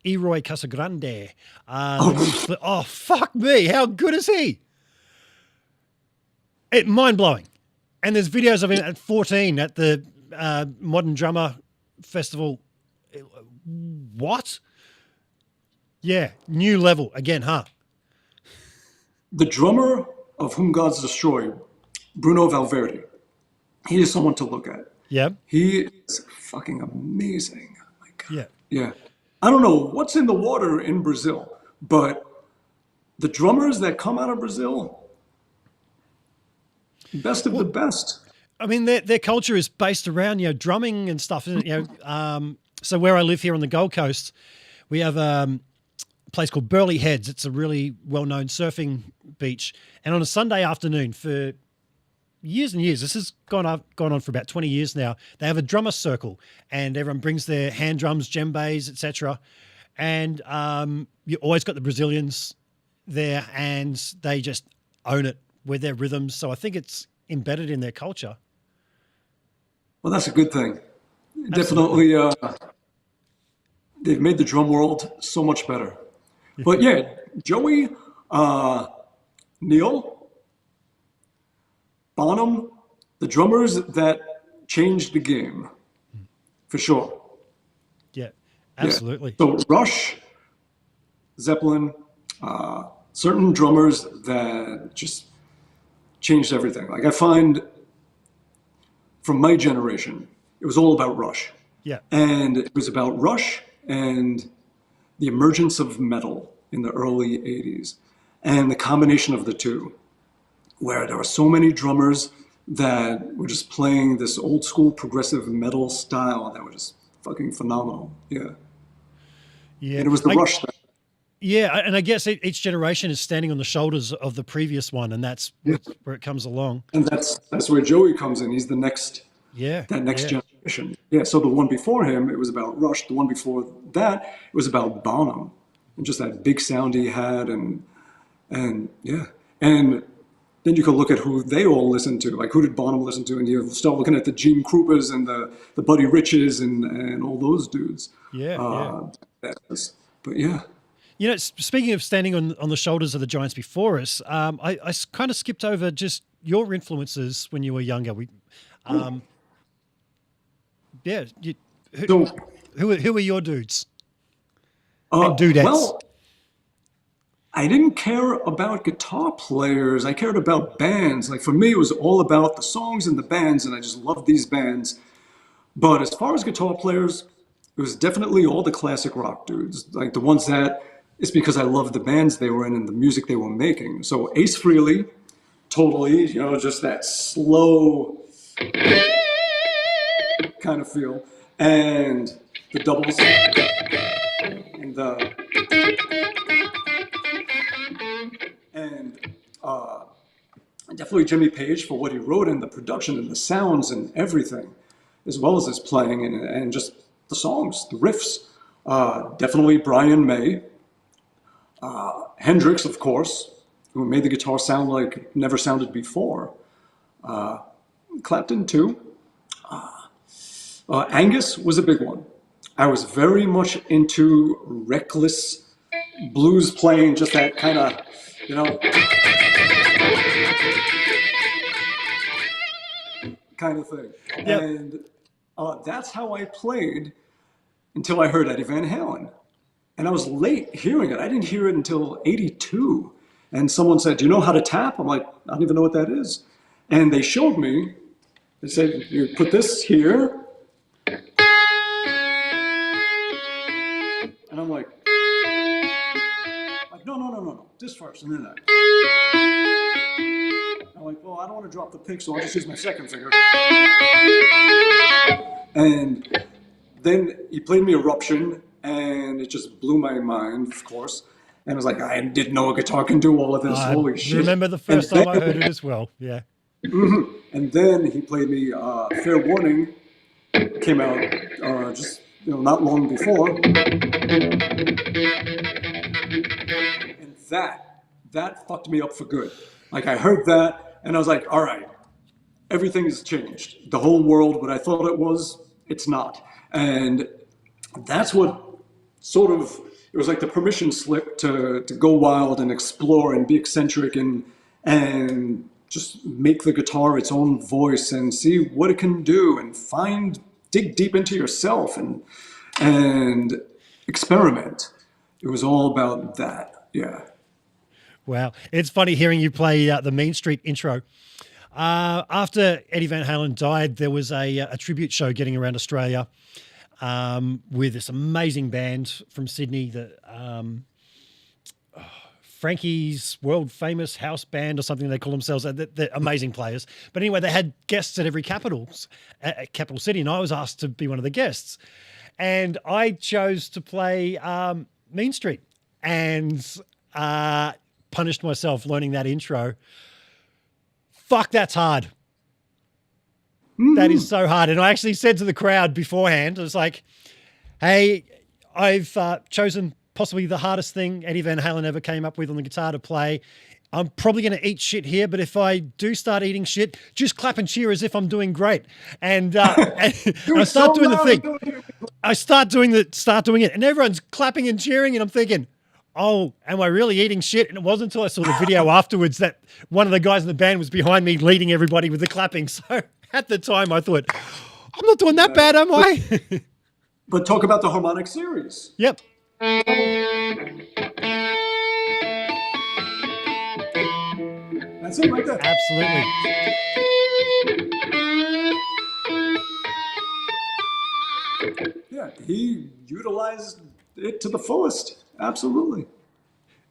Eroy Casagrande. Oh, fuck me. How good is he? Mind-blowing. And there's videos of him at 14 at the Modern Drummer Festival. What? Yeah, new level again, huh? The drummer of Whom Gods Destroy, Bruno Valverde, he is someone to look at. Yeah. He is fucking amazing. Oh my God. Yeah. Yeah. I don't know what's in the water in Brazil, but the drummers that come out of Brazil, best of the best. I mean, their culture is based around, drumming and stuff. So where I live here on the Gold Coast, we have a place called Burley Heads. It's a really well-known surfing beach. And on a Sunday afternoon for years and years. This has gone on for about 20 years now. They have a drummer circle, and everyone brings their hand drums, djembes, etc. And you always got the Brazilians there, and they just own it with their rhythms. So I think it's embedded in their culture. Well, that's a good thing. Absolutely. Definitely, they've made the drum world so much better. But yeah, Joey, Neil, Bonham, the drummers that changed the game, for sure. Yeah, absolutely. Yeah. So Rush, Zeppelin, certain drummers that just changed everything. Like I find from my generation, it was all about Rush. Yeah. And it was about Rush and the emergence of metal in the early 80s and the combination of the two, where there were so many drummers that were just playing this old school progressive metal style that was just fucking phenomenal. Yeah. Yeah. And it was the Rush thing. Yeah, and I guess each generation is standing on the shoulders of the previous one, and that's where it comes along. And that's where Joey comes in. He's the next, that next generation. Yeah, so the one before him, it was about Rush. The one before that, it was about Bonham, and just that big sound he had, and yeah. And then you could look at who they all listened to. Like, who did Bonham listen to? And you start looking at the Gene Krupas and the Buddy Riches and all those dudes. But yeah. You know, speaking of standing on the shoulders of the giants before us, I kind of skipped over just your influences when you were younger. Who are your dudes? And dudettes? Well, I didn't care about guitar players. I cared about bands. Like for me, it was all about the songs and the bands, and I just loved these bands. But as far as guitar players, it was definitely all the classic rock dudes, like the ones that. It's because I loved the bands they were in and the music they were making. So Ace Frehley, totally, just that slow kind of feel. And the doubles. And definitely Jimmy Page for what he wrote and the production and the sounds and everything, as well as his playing and just the songs, the riffs. Definitely Brian May. Hendrix, of course, who made the guitar sound like it never sounded before. Clapton, too. Angus was a big one. I was very much into reckless blues playing, just that kind of, kind of thing. Yep. And that's how I played until I heard Eddie Van Halen. And I was late hearing it. I didn't hear it until 82. And someone said, do you know how to tap? I'm like, I don't even know what that is. And they showed me. They said, you put this here. And I'm like, no. This first, and then that. I'm like, well, I don't want to drop the pick, so I'll just use my second finger. And then he played me Eruption. And it just blew my mind, of course. And I was like, I didn't know a guitar can do all of this. Holy shit. I remember the first time I heard it as well. Yeah. Mm-hmm. And then he played me Fair Warning. Came out just not long before. And that fucked me up for good. Like I heard that and I was like, all right, everything has changed. The whole world, what I thought it was, it's not. And that's what it was like the permission slip to go wild and explore and be eccentric and just make the guitar its own voice and see what it can do and dig deep into yourself and experiment. It was all about that. Yeah. Wow. It's funny hearing you play the Mean Street intro. After Eddie Van Halen died, there was a tribute show getting around Australia. With this amazing band from Sydney, Frankie's world famous house band or something they call themselves. They're amazing players. But anyway, they had guests at every capital city, and I was asked to be one of the guests. And I chose to play Mean Street and punished myself learning that intro. Fuck, that's hard. That is so hard. And I actually said to the crowd beforehand, I was like, hey, I've chosen possibly the hardest thing Eddie Van Halen ever came up with on the guitar to play. I'm probably going to eat shit here, but if I do start eating shit, just clap and cheer as if I'm doing great. And, and I start doing the thing. I start doing it, and everyone's clapping and cheering, and I'm thinking, oh, am I really eating shit? And it wasn't until I saw the video afterwards that one of the guys in the band was behind me leading everybody with the clapping. So at the time I thought, I'm not doing that bad, am I? But talk about the Harmonic series. Yep. That's it right there. Absolutely. Yeah, he utilized it to the fullest. Absolutely.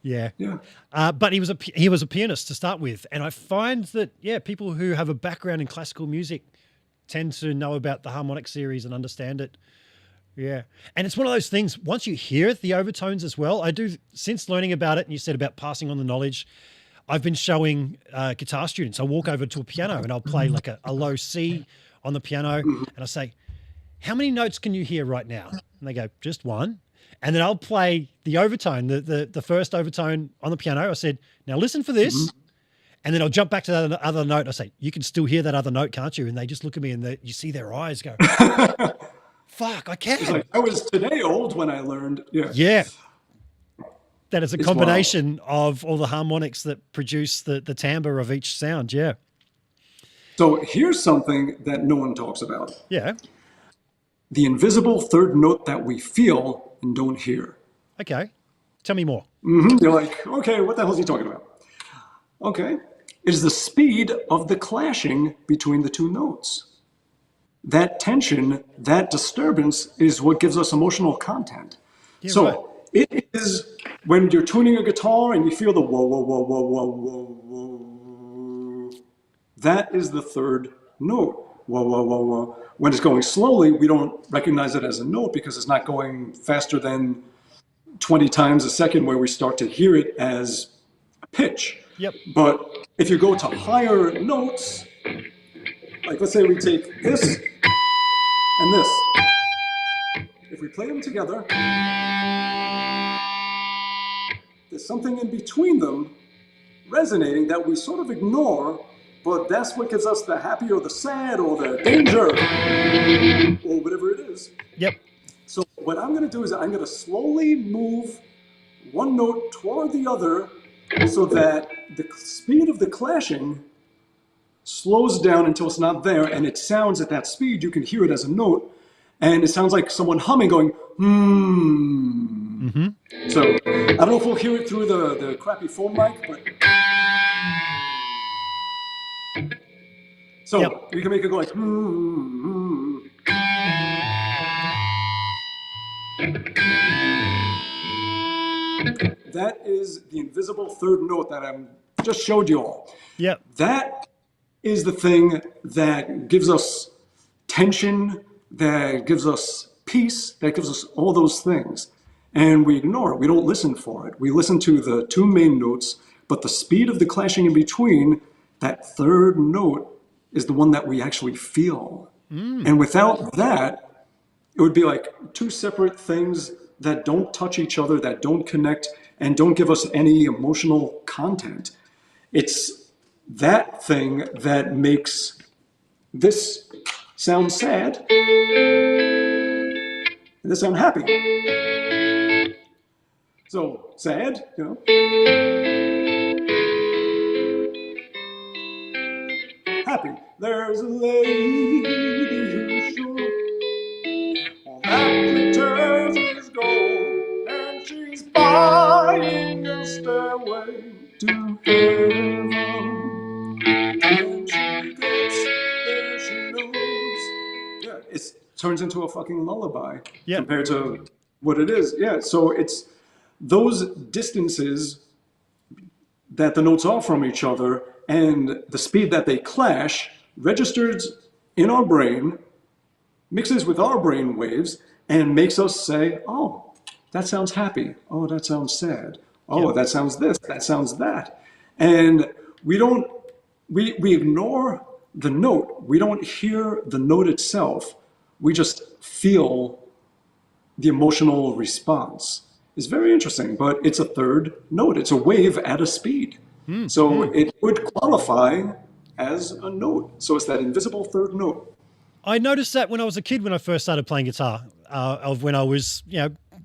Yeah. Yeah. But he was a pianist to start with. And I find that, people who have a background in classical music tend to know about the Harmonic series and understand it. Yeah. And it's one of those things, once you hear it, the overtones as well, I do, since learning about it, and you said about passing on the knowledge, I've been showing guitar students. I walk over to a piano and I'll play like a low C on the piano, and I say, how many notes can you hear right now? And they go, just one. And then I'll play the overtone, the first overtone on the piano. I said, now listen for this. And then I'll jump back to that other note. I say, you can still hear that other note, can't you? And they just look at me and you see their eyes go, fuck, I can. It's like, I was today old when I learned. Yeah. Yeah. That is a combination of all the harmonics that produce the timbre of each sound. Yeah. So here's something that no one talks about. Yeah. The invisible third note that we feel and don't hear. Okay. Tell me more. You're like, okay, what the hell is he talking about? Okay. It is the speed of the clashing between the two notes. That tension, that disturbance is what gives us emotional content. Yeah, so right. It is when you're tuning a guitar and you feel the whoa, whoa, whoa, whoa, whoa, whoa, whoa. That is the third note. Whoa, whoa, whoa, whoa. When it's going slowly, we don't recognize it as a note because it's not going faster than 20 times a second where we start to hear it as a pitch. Yep. But if you go to higher notes, like let's say we take this and this. If we play them together, there's something in between them resonating that we sort of ignore, but that's what gives us the happy or the sad or the danger or whatever it is. Yep. So what I'm going to do is I'm going to slowly move one note toward the other so that the speed of the clashing slows down until it's not there, and it sounds at that speed. You can hear it as a note, and it sounds like someone humming, going, So I don't know if we'll hear it through the crappy phone mic, but so we can make it go like, That is the invisible third note that I just showed you all. Yep. That is the thing that gives us tension, that gives us peace, that gives us all those things. And we ignore it. We don't listen for it. We listen to the two main notes, but the speed of the clashing in between, that third note is the one that we actually feel. And without that, it would be like two separate things that don't touch each other, that don't connect, and don't give us any emotional content. It's that thing that makes this sound sad and this sound happy. So sad, you know. Happy. There's a lady who's sure all that returns is gold, and she's buying a stairway to heaven. And she gets there, she knows. Yeah, it turns into a fucking lullaby compared to what it is. Yeah, so it's those distances that the notes are from each other and the speed that they clash registers in our brain, mixes with our brain waves, and makes us say, oh, that sounds happy. Oh, that sounds sad. Oh, that sounds this, that sounds that. And we ignore the note. We don't hear the note itself. We just feel the emotional response. It's very interesting, but it's a third note. It's a wave at a speed. So it would qualify as a note. So it's that invisible third note. I noticed that when I was a kid, when I first started playing guitar, of when I was,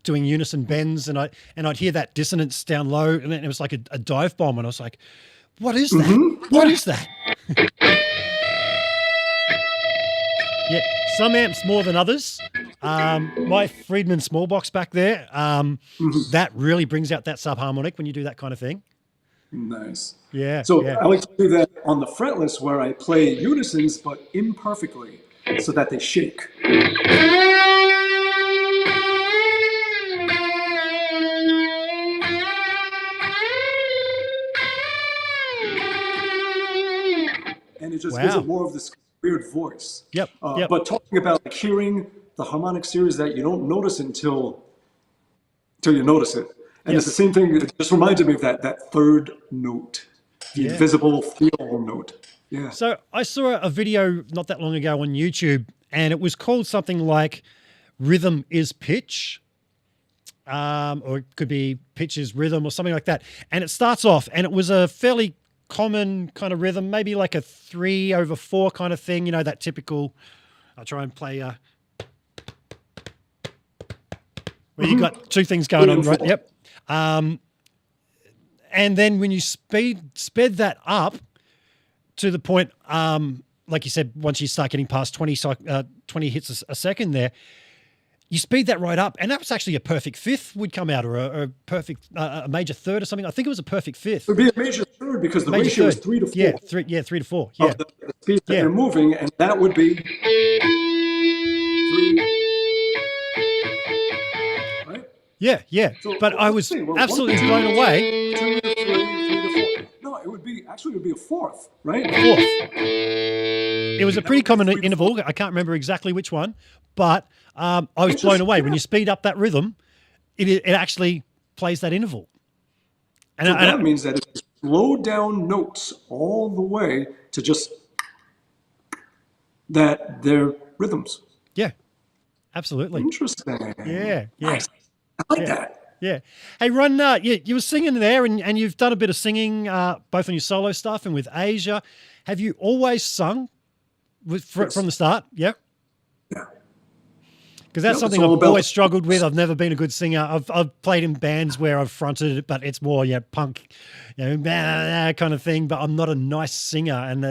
doing unison bends, and I'd hear that dissonance down low, and then it was like a dive bomb, and I was like, what is that? What is that? Yeah, some amps more than others. My Friedman small box back there, that really brings out that subharmonic when you do that kind of thing. Nice. Yeah. So I like to do that on the fretless, where I play unisons, but imperfectly, so that they shake. And it just gives it more of this weird voice. Yep. But talking about like hearing the harmonic series that you don't notice until you notice it. And it's the same thing. It just reminded me of that third note, the invisible feel note. Yeah. So I saw a video not that long ago on YouTube, and it was called something like "Rhythm is Pitch," or it could be "Pitch is Rhythm" or something like that. And it starts off, and it was a fairly common kind of rhythm, maybe like a 3/4 kind of thing. That typical. I'll try and play. Where you got two things going on, right? Yep. And then when you sped that up to the point, like you said, once you start getting past 20 hits a second there, you speed that right up. And that was actually a perfect fifth would come out, or a perfect, a major third or something. I think it was a perfect fifth. It would be a major third because the ratio is 3 to 4. Yeah, 3 to 4. Yeah. Of the speed that you're moving, and that would be 3. Yeah. So, but I was absolutely blown away. 2 to 3 to 4. No, it would be a fourth, right? Fourth. It was a pretty common interval. I can't remember exactly which one, but I was blown away. When you speed up that rhythm, it actually plays that interval. And that means that it slowed down notes all the way to just that they're rhythms. Yeah, absolutely. Interesting. Yeah. Nice. I like that. Yeah. Hey, Ron, you were singing there, and you've done a bit of singing, both on your solo stuff and with Asia. Have you always sung from the start? Yeah. Yeah. Because that's something I've always struggled with. I've never been a good singer. I've played in bands where I've fronted it, but it's more punk, kind of thing. But I'm not a nice singer, and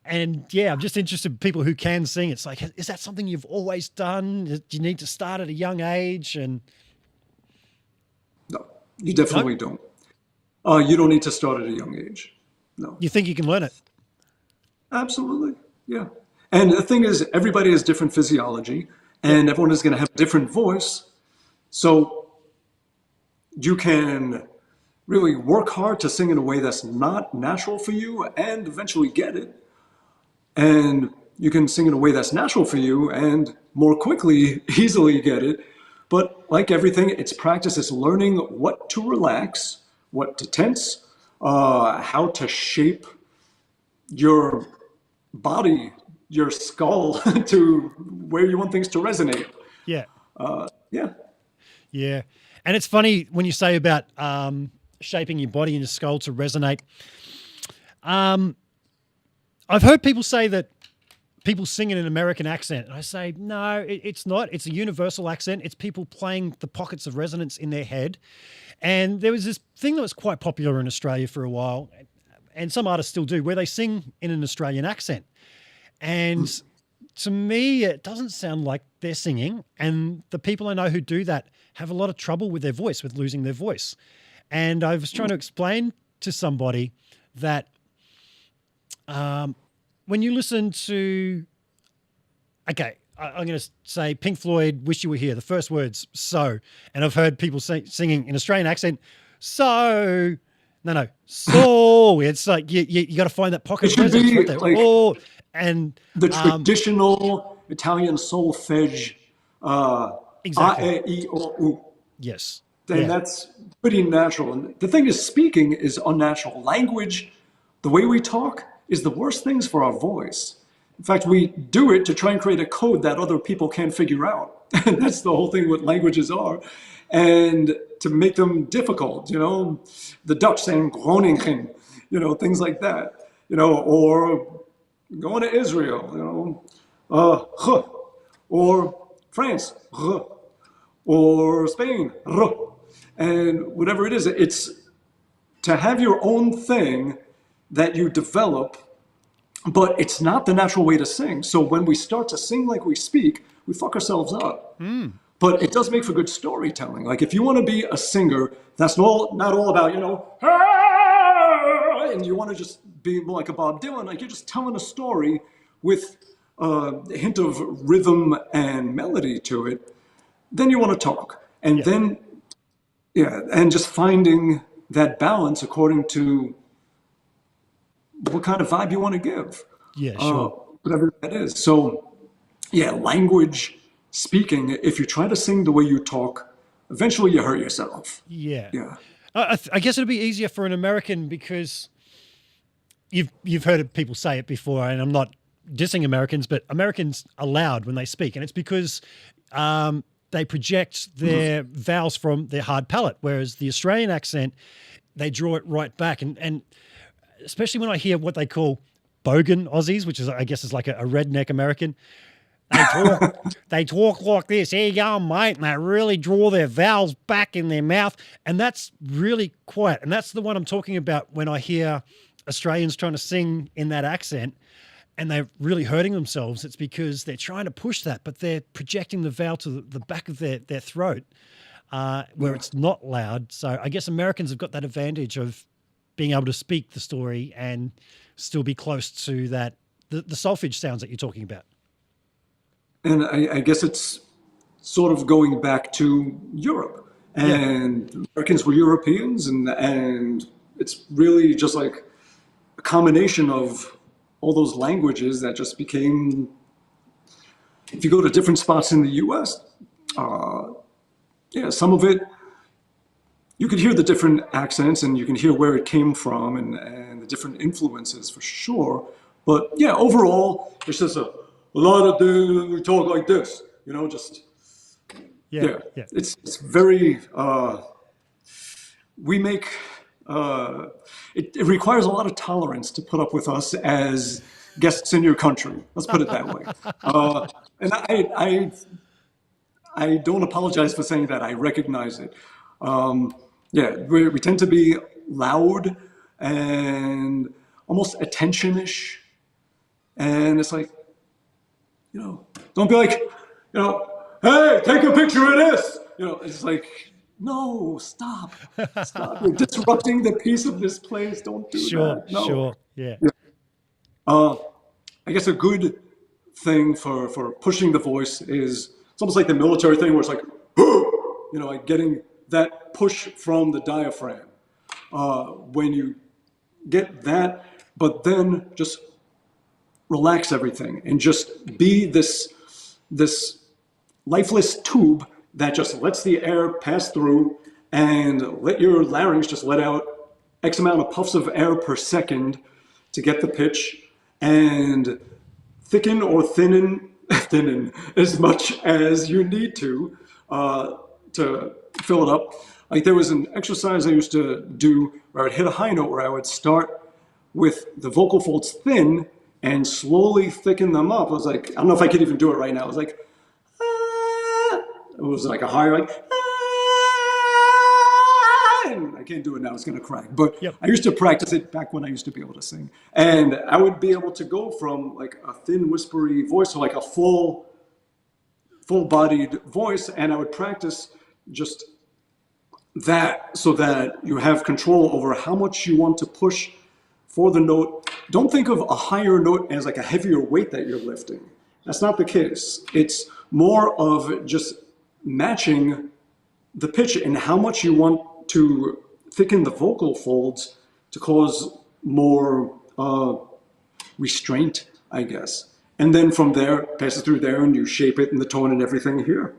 I'm just interested in people who can sing. It's like, is that something you've always done? Do you need to start at a young age? And no, you definitely don't. You don't need to start at a young age. No. You think you can learn it? Absolutely. Yeah. And the thing is, everybody has different physiology, and everyone is going to have a different voice. So you can really work hard to sing in a way that's not natural for you and eventually get it. And you can sing in a way that's natural for you and more quickly, easily get it. But like everything, it's practice. It's learning what to relax, what to tense, how to shape your body, your skull to where you want things to resonate. Yeah. Yeah. And it's funny when you say about shaping your body and your skull to resonate. I've heard people say that people sing in an American accent. And I say, no, it's not. It's a universal accent. It's people playing the pockets of resonance in their head. And there was this thing that was quite popular in Australia for a while, and some artists still do, where they sing in an Australian accent. And to me, it doesn't sound like they're singing. And the people I know who do that have a lot of trouble with their voice, with losing their voice. And I was trying to explain to somebody that when you listen to, I'm going to say Pink Floyd, Wish You Were Here, the first words, so. And I've heard people singing in Australian accent, so. No. So. It's like you got to find that pocket of resonance right there. Like and the traditional Italian solfege, exactly. A, E, O, U. Yes. Then that's pretty natural. And the thing is, speaking is unnatural. Language, the way we talk, is the worst things for our voice. In fact, we do it to try and create a code that other people can't figure out. And that's the whole thing what languages are. And to make them difficult, you know, the Dutch saying Groningen, you know, things like that, you know, or going to Israel, you know, or France, or Spain, and whatever it is, it's to have your own thing that you develop, but it's not the natural way to sing. So when we start to sing like we speak, we fuck ourselves up. But it does make for good storytelling. Like if you want to be a singer, that's not all about, you know, and you want to just be more like a Bob Dylan, like you're just telling a story with a hint of rhythm and melody to it, then you want to talk. And then, and just finding that balance according to what kind of vibe you want to give. Yeah, sure. Whatever that is. So, yeah, language speaking, if you try to sing the way you talk, eventually you hurt yourself. Yeah. Yeah. I guess it'd be easier for an American because you've heard people say it before, and I'm not dissing Americans, but Americans are loud when they speak, and it's because they project their vowels from their hard palate, whereas the Australian accent, they draw it right back. And especially when I hear what they call bogan Aussies, which is, I guess, is like a redneck American, they talk like this, here you go, mate, and they really draw their vowels back in their mouth, and that's really quiet. And that's the one I'm talking about when I hear Australians trying to sing in that accent and they're really hurting themselves. It's because they're trying to push that, but they're projecting the vowel to the back of their throat where it's not loud. So I guess Americans have got that advantage of being able to speak the story and still be close to that, the solfege sounds that you're talking about. And I guess it's sort of going back to Europe, and Americans were Europeans, and it's really just like a combination of all those languages that just became, if you go to different spots in the US, some of it, you could hear the different accents and you can hear where it came from and the different influences for sure. But yeah, overall, it's just a lot of we talk like this, you know, just, It's very, we make, it requires a lot of tolerance to put up with us as guests in your country. Let's put it that way. And I don't apologize for saying that. I recognize it. We tend to be loud and almost attention-ish. And it's like, you know, don't be like, you know, hey, take a picture of this. You know, it's like, no, stop. You're disrupting the peace of this place. Don't do that. No. Sure, yeah. I guess a good thing for pushing the voice is, it's almost like the military thing where it's like, you know, like getting that push from the diaphragm. When you get that, but then just relax everything and just be this lifeless tube that just lets the air pass through and let your larynx just let out X amount of puffs of air per second to get the pitch, and thicken or thin as much as you need to fill it up. Like there was an exercise I used to do where I'd hit a high note where I would start with the vocal folds thin and slowly thicken them up. I was like, I don't know if I could even do it right now. I was like, it was like a higher, like, and I can't do it now, it's gonna crack. But I used to practice it back when I used to be able to sing. And I would be able to go from like a thin whispery voice to like a full-bodied voice, and I would practice just that so that you have control over how much you want to push for the note. Don't think of a higher note as like a heavier weight that you're lifting. That's not the case. It's more of just matching the pitch and how much you want to thicken the vocal folds to cause more restraint, I guess. And then from there, pass it through there and you shape it and the tone and everything here.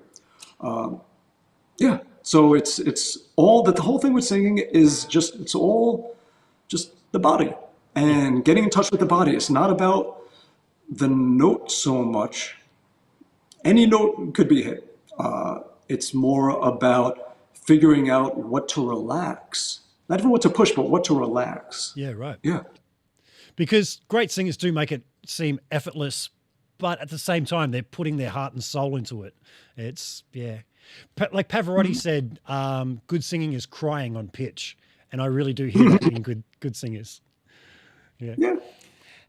So it's all that the whole thing with singing is just, it's all just the body. and getting in touch with the body. It's not about the note so much. Any note could be hit. It's more about figuring out what to relax. Not even what to push, but what to relax. Yeah, right. Yeah. Because great singers do make it seem effortless, but at the same time, they're putting their heart and soul into it. It's, yeah. Like Pavarotti said, good singing is crying on pitch. And I really do hear that in good singers. Yeah. Yeah.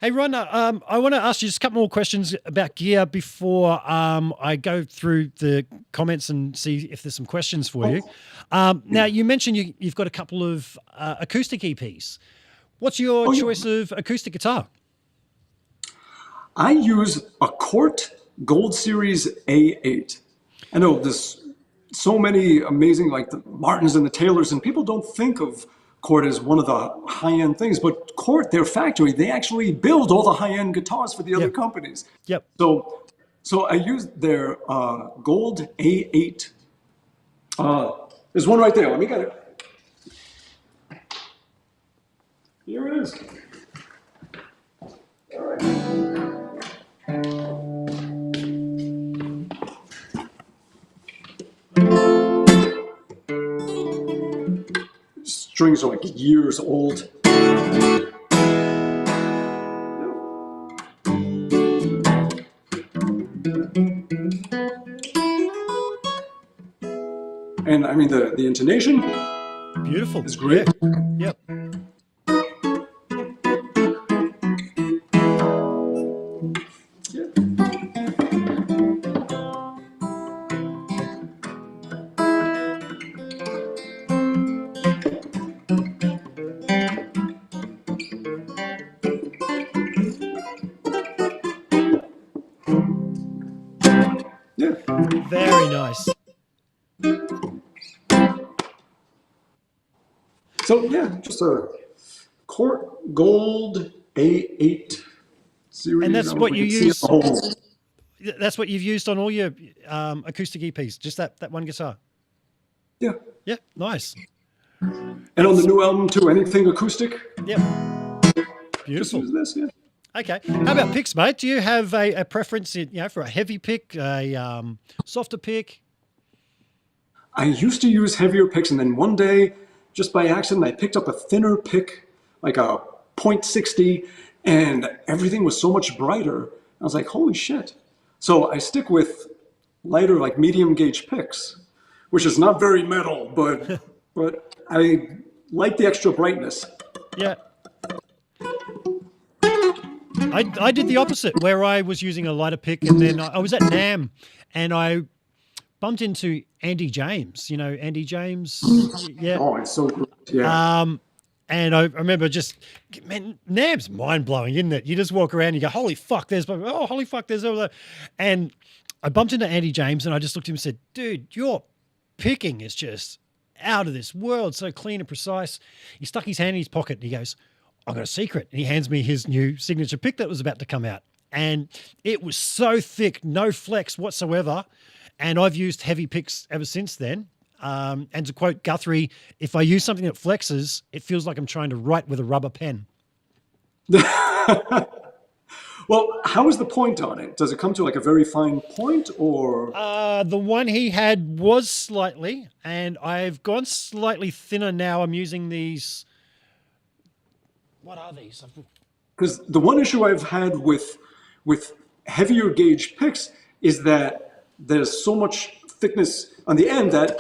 Hey, Ron, I want to ask you just a couple more questions about gear before I go through the comments and see if there's some questions for you. Now, you mentioned you've got a couple of acoustic EPs. What's your choice of acoustic guitar? I use a Cort Gold Series A8. I know there's so many amazing, like the Martins and the Taylors, and people don't think of Cort is one of the high-end things, but Cort, their factory, they actually build all the high-end guitars for the other companies. Yep. So I used their gold A8. There's one right there. Let me get it. Here it is. All right. Strings are like years old. And I mean the intonation. Beautiful. Is great. Yeah. Yep. Very nice. So yeah, just a Cort Gold A8 series. And that's what you use. use. That's what you've used on all your acoustic EPs. Just that one guitar. Yeah. Yeah. Nice. And on the new album too, anything acoustic? Yep. Just Beautiful. use this, yeah. Okay. How about picks, mate? Do you have a preference, for a heavy pick, a softer pick? I used to use heavier picks, and then one day, just by accident, I picked up a thinner pick, like a .60, and everything was so much brighter. I was like, holy shit. So I stick with lighter, like medium gauge picks, which is not very metal, but I like the extra brightness. Yeah. I did the opposite, where I was using a lighter pick, and then I was at NAMM, and I bumped into Andy James. You know Andy James? Yeah. Oh, it's so good. Yeah. And I remember man, NAMM's mind-blowing, isn't it? You just walk around and you go, holy fuck, there's all that. And I bumped into Andy James, and I just looked at him and said, dude, your picking is just out of this world, so clean and precise. He stuck his hand in his pocket, and he goes, I've got a secret. And he hands me his new signature pick that was about to come out. And it was so thick, no flex whatsoever. And I've used heavy picks ever since then. And to quote Guthrie, if I use something that flexes, it feels like I'm trying to write with a rubber pen. Well, how is the point on it? Does it come to like a very fine point, or? The one he had was slightly, and I've gone slightly thinner now. I'm using these. What are these? Because the one issue I've had with heavier gauge picks is that there's so much thickness on the end that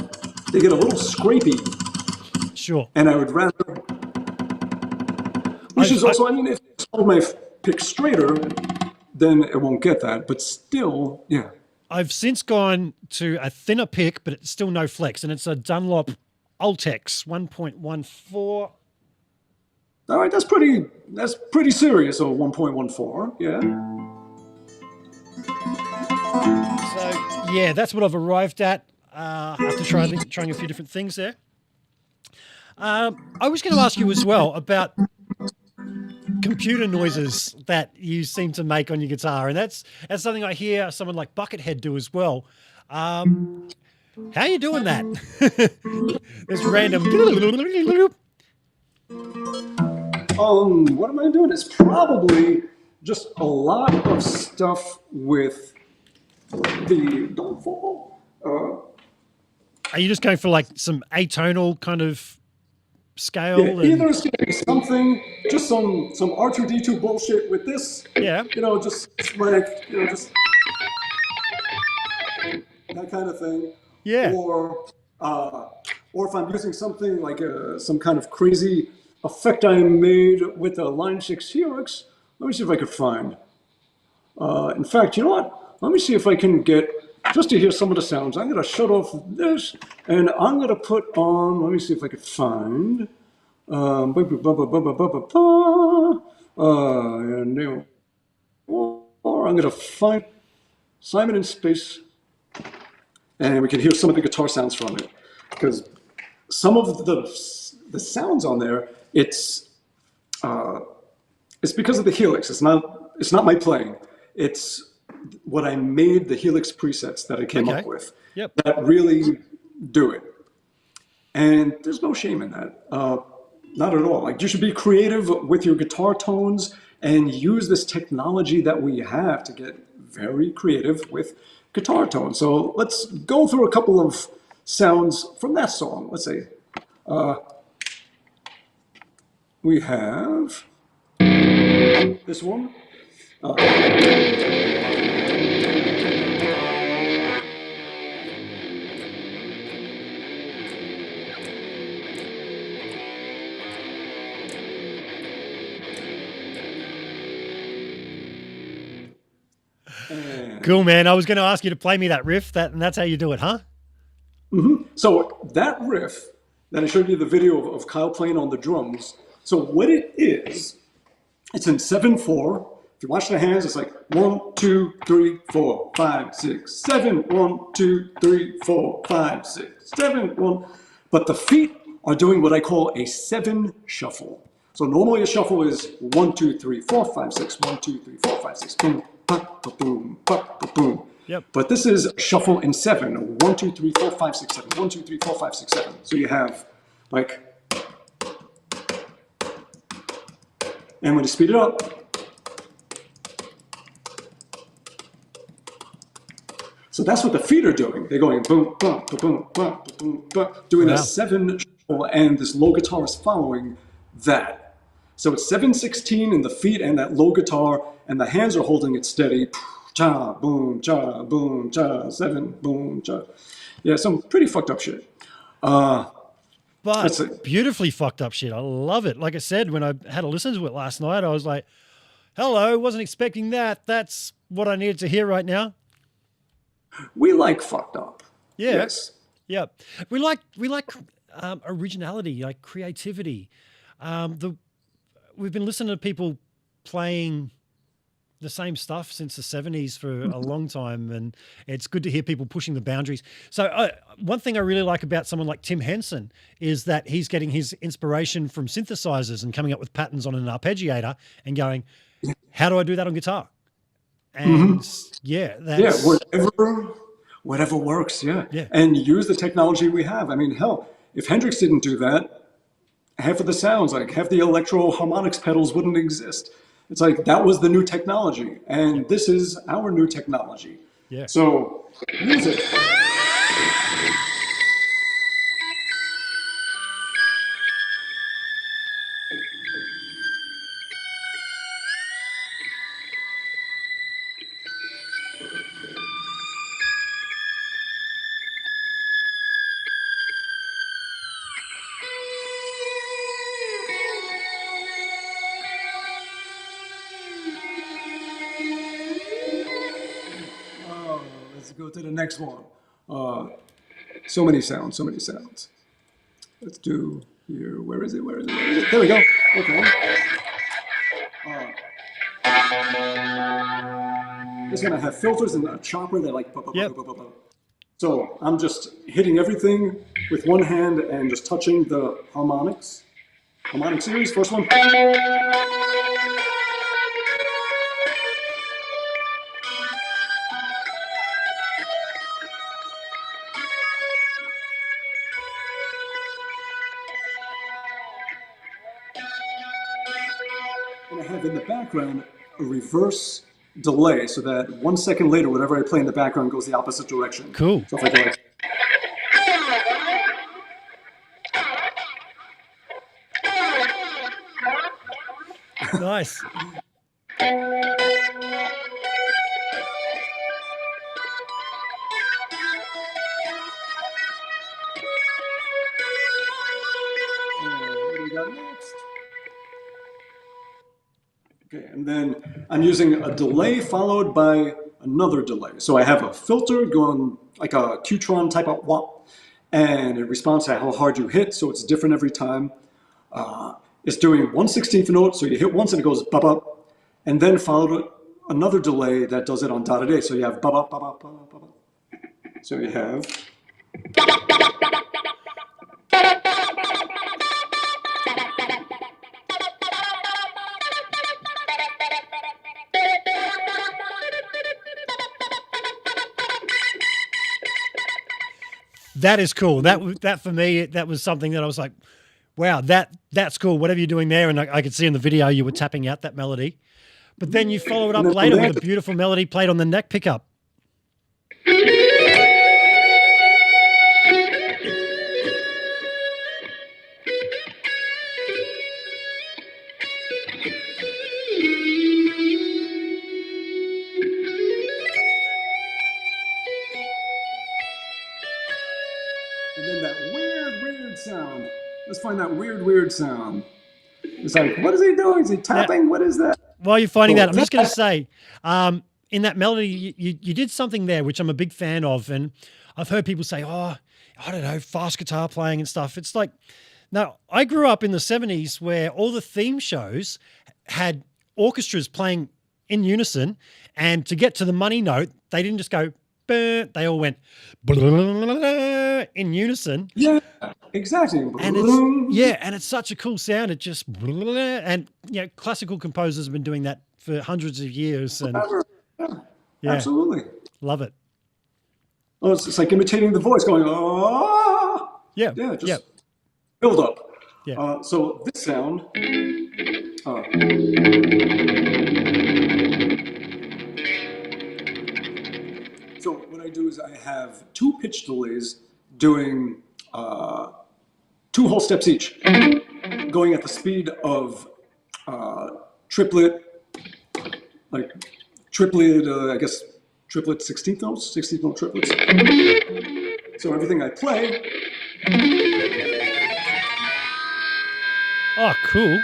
they get a little scrapey. Sure. And I would rather, which is also, I mean, if I hold my pick straighter, then it won't get that. But still, yeah. I've since gone to a thinner pick, but it's still no flex, and it's a Dunlop Ultex 1.14. All right, that's pretty serious. So 1.14, yeah. So yeah, that's what I've arrived at after trying a few different things there. I was going to ask you as well about computer noises that you seem to make on your guitar, and that's something I hear someone like Buckethead do as well. How are you doing that? There's random. What am I doing? It's probably just a lot of stuff with the don't fall. Are you just going for like some atonal kind of scale? Yeah, either something, just some R2D2 bullshit with this. Yeah. Just like just that kind of thing. Yeah. Or if I'm using something like some kind of crazy effect I made with a Line 6 Helix, let me see if I could find. In fact, you know what? Let me see if I can get, just to hear some of the sounds, I'm going to shut off this, and I'm going to put on, let me see if I could find, or I'm going to find Simon in Space, and we can hear some of the guitar sounds from it. Because some of the sounds on there, it's because of the Helix. It's not my playing. It's what I made, the Helix presets that I came up with that really do it. And there's no shame in that. Not at all. Like, you should be creative with your guitar tones and use this technology that we have to get very creative with guitar tones. So let's go through a couple of sounds from that song. Let's see. We have this one. Cool, man. I was going to ask you to play me that riff, and that's how you do it, huh? Mm-hmm. So that riff that I showed you the video of Kyle playing on the drums. So what it is, it's in 7/4. If you watch the hands, it's like 1, 2, 3, 4, 5, 6, 7. 1, 2, 3, 4, 5, 6, 7. 1. But the feet are doing what I call a 7 shuffle. So normally a shuffle is 1, 2, 3, 4, 5, 6. 1, 2, 3, 4, 5, 6. Boom, ba, ba, boom, ba, ba, boom. Yep. But this is a shuffle in 7. 1, 2, 3, 4, 5, 6, 7. 1, 2, 3, 4, 5, 6, 7. So you have like, and when you speed it up, so that's what the feet are doing. They're going boom, boom, boom, boom, boom, boom, doing a 7 shuffle, and this low guitar is following that. So it's 7/16 in the feet and that low guitar, and the hands are holding it steady. Cha, boom, cha, boom, cha, 7, boom, cha. Yeah, some pretty fucked up shit. But beautifully fucked up shit. I love it. Like I said, when I had a listen to it last night, I was like, hello, wasn't expecting that. That's what I needed to hear right now. We like fucked up. Yeah. Yes. Yeah. We like originality, like creativity. We've been listening to people playing the same stuff since the 70s for a long time, and it's good to hear people pushing the boundaries. So one thing I really like about someone like Tim Henson is that he's getting his inspiration from synthesizers and coming up with patterns on an arpeggiator and going, how do I do that on guitar? And that's... whatever works, yeah. Yeah. And use the technology we have. I mean, hell, if Hendrix didn't do that, half of the sounds, like half the electro harmonics pedals wouldn't exist. It's like, that was the new technology, and this is our new technology. Yeah. So use it. Let's go to the next one. So many sounds, so many sounds. Let's do here. Where is it? Where is it? Where is it? There we go. Okay. It's gonna have filters and a chopper that like. So I'm just hitting everything with one hand and just touching the harmonics. Harmonic series, first one. I have in the background a reverse delay so that 1 second later, whatever I play in the background goes the opposite direction. Cool. So if I go like, Nice. what do we got next? Okay, and then I'm using a delay followed by another delay. So I have a filter going like a Qtron type of wah, and it responds to how hard you hit, so it's different every time. It's doing 1/16th note, so you hit once and it goes ba-ba, and then followed another delay that does it on dotted A. So you have ba-ba, ba-ba, ba-ba, ba-ba. So you have. That is cool. That for me, that was something that I was like, wow, that's cool. Whatever you're doing there, and I could see in the video you were tapping out that melody, but then you follow it up later with a beautiful melody played on the neck pickup. And then that weird sound. Let's find that weird sound. It's like, what is he doing? Is he tapping? What is that? While you're finding that, I'm just going to say, in that melody, you did something there, which I'm a big fan of. And I've heard people say, oh, I don't know, fast guitar playing and stuff. It's like, no, I grew up in the 70s where all the theme shows had orchestras playing in unison. And to get to the money note, they didn't just go, burr, they all went in unison. Yeah, exactly. And it's such a cool sound. It just, and classical composers have been doing that for hundreds of years. And yeah, absolutely. Love it. Oh, it's like imitating the voice going, oh. Yeah. Yeah, just build up. Yeah. So this sound. So what I do is I have 2 pitch delays doing 2 whole steps each, going at the speed of triplet, I guess triplet 16th notes, 16th note triplets. So everything I play. Oh, cool.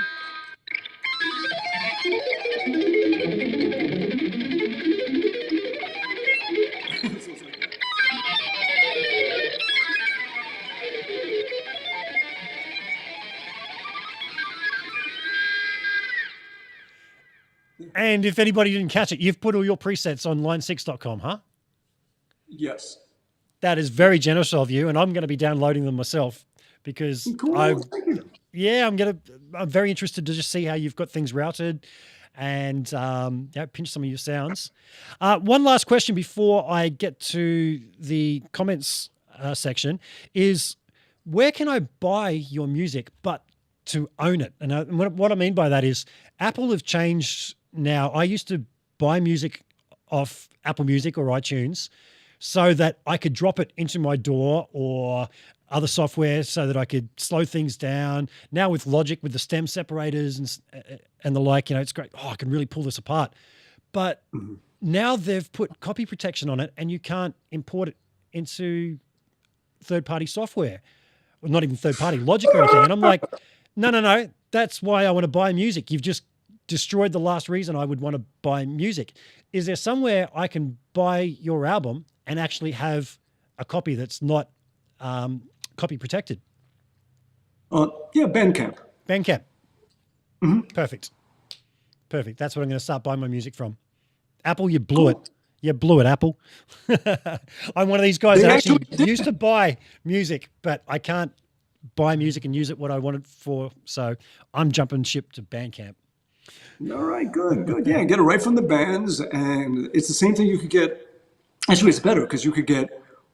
And if anybody didn't catch it, you've put all your presets on line6.com, huh? Yes. That is very generous of you, and I'm going to be downloading them myself because cool. I'm very interested to just see how you've got things routed and pinch some of your sounds. One last question before I get to the comments section is, where can I buy your music but to own it? And what I mean by that is Apple have changed now. I used to buy music off Apple Music or iTunes so that I could drop it into my DAW or other software so that I could slow things down. Now with Logic, with the stem separators and the like, it's great. Oh, I can really pull this apart. But now they've put copy protection on it and you can't import it into third-party software. Well, not even third-party, Logic or anything. And I'm like, no. That's why I want to buy music. You've just destroyed the last reason I would want to buy music. Is there somewhere I can buy your album and actually have a copy that's not copy protected? Bandcamp. Bandcamp. Mm-hmm. Perfect. That's what I'm going to start buying my music from. Apple, you blew it. You blew it, Apple. I'm one of these guys that actually used to buy music, but I can't buy music and use it what I wanted for. So I'm jumping ship to Bandcamp. All right, good. Yeah, get it right from the bands. And it's the same thing you could get. Actually, it's better because you could get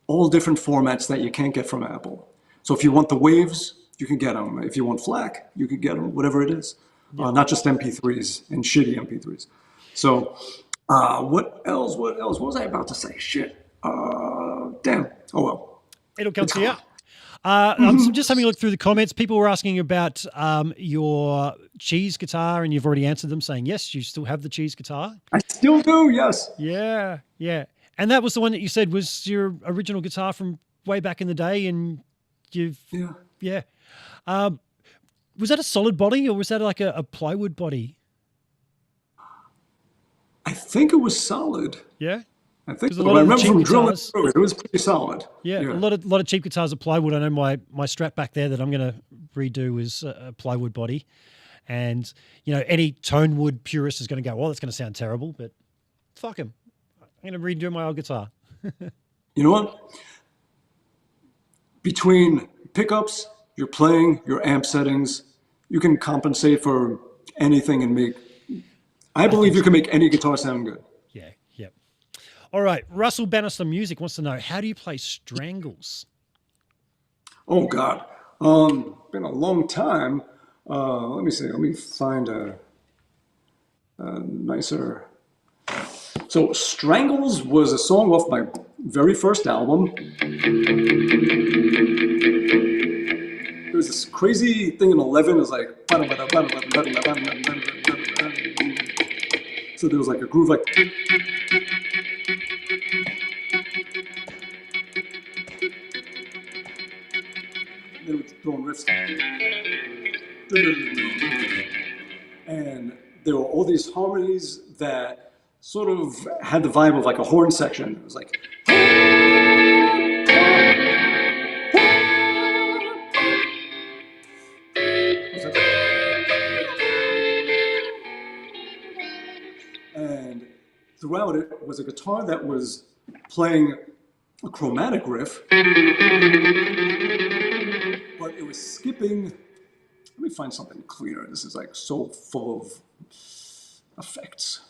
all different formats that you can't get from Apple. So if you want the waves, you can get them. If you want FLAC, you can get them, whatever it is. not just MP3s and shitty MP3s. So what else? What was I about to say? Shit. Damn. Oh, well. It'll come to you. I'm just having a look through the comments. People were asking about your cheese guitar, and you've already answered them saying, yes, you still have the cheese guitar. I still do, yes. Yeah. And that was the one that you said was your original guitar from way back in the day, and you've... Yeah. Was that a solid body, or was that like a plywood body? I think it was solid. Yeah? I think so. I remember from drilling through it. It was pretty solid. Yeah. A lot of cheap guitars are plywood. I know my Strat back there that I'm going to redo is a plywood body. And, any tone wood purist is going to go, well, that's going to sound terrible, but fuck him. I'm going to redo my old guitar. You know what? Between pickups, your playing, your amp settings, you can compensate for anything and I believe you can make any guitar sound good. Yeah. All right. Russell Bannister Music wants to know, how do you play strangles? Oh, God. Been a long time. Let me see. Let me find a nicer... So Strangles was a song off my very first album. There was this crazy thing in 11. It was like... So there was like a groove like... They were throwing riffs. And there were all these harmonies that sort of had the vibe of like a horn section. It was like... And throughout it was a guitar that was playing a chromatic riff, but it was skipping. Let me find something cleaner. This is like so full of effects.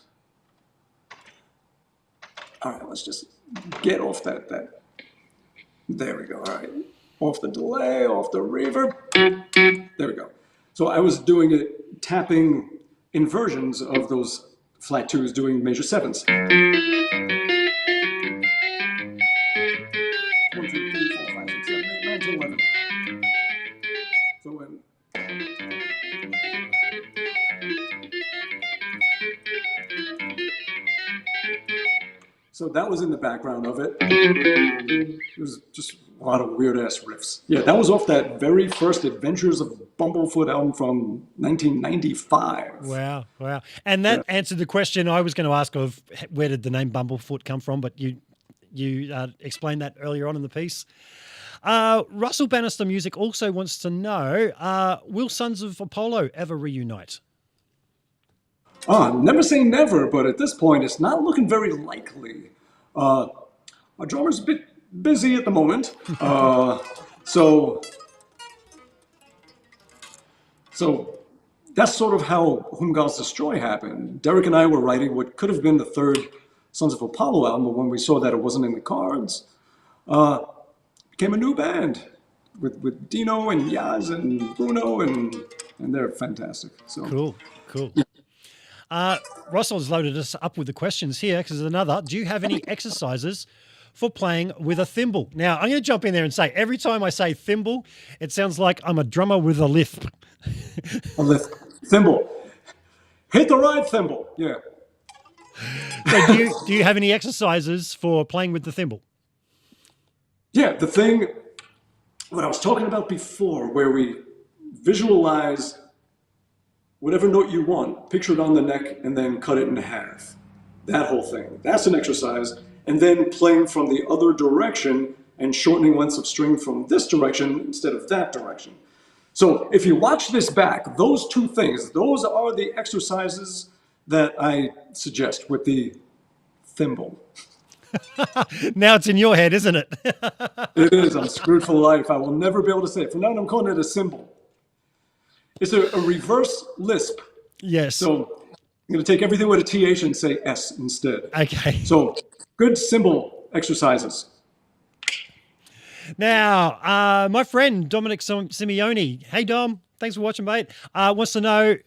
All right, let's just get off that. There we go. All right, off the delay, off the reverb. There we go. So I was doing it, tapping inversions of those flat twos, doing major sevens. 1, 2, 3, 4, 5, 6, 7, 8, 9, 10, 11. So when So that was in the background of it. It was just a lot of weird-ass riffs. Yeah, that was off that very first Adventures of Bumblefoot album from 1995. Wow. And that answered the question I was going to ask of where did the name Bumblefoot come from, but you explained that earlier on in the piece. Russell Bannister Music also wants to know, will Sons of Apollo ever reunite? Never say never, but at this point, it's not looking very likely. Our drummer's a bit busy at the moment, so that's sort of how Whom Gods Destroy happened. Derek and I were writing what could have been the third Sons of Apollo album, but when we saw that it wasn't in the cards, became a new band with Dino and Yaz and Bruno, and they're fantastic. So cool. Russell's loaded us up with the questions here because there's another. Do you have any exercises for playing with a thimble? Now, I'm going to jump in there and say, every time I say thimble, it sounds like I'm a drummer with a lisp. A lisp. Thimble. Hit the right thimble. Yeah. So do you have any exercises for playing with the thimble? Yeah, the thing, what I was talking about before, where we visualize whatever note you want, picture it on the neck, and then cut it in half. That whole thing. That's an exercise. And then playing from the other direction and shortening lengths of string from this direction instead of that direction. So if you watch this back, those two things, those are the exercises that I suggest with the thimble. Now it's in your head, isn't it? It is. I'm screwed for life. I will never be able to say it. From now on, I'm calling it a cymbal. It's a reverse lisp. Yes. So I'm going to take everything with a TH and say S instead. Okay. So good cymbal exercises. Now, my friend Dominic Simeone, hey Dom, thanks for watching, mate, wants to know,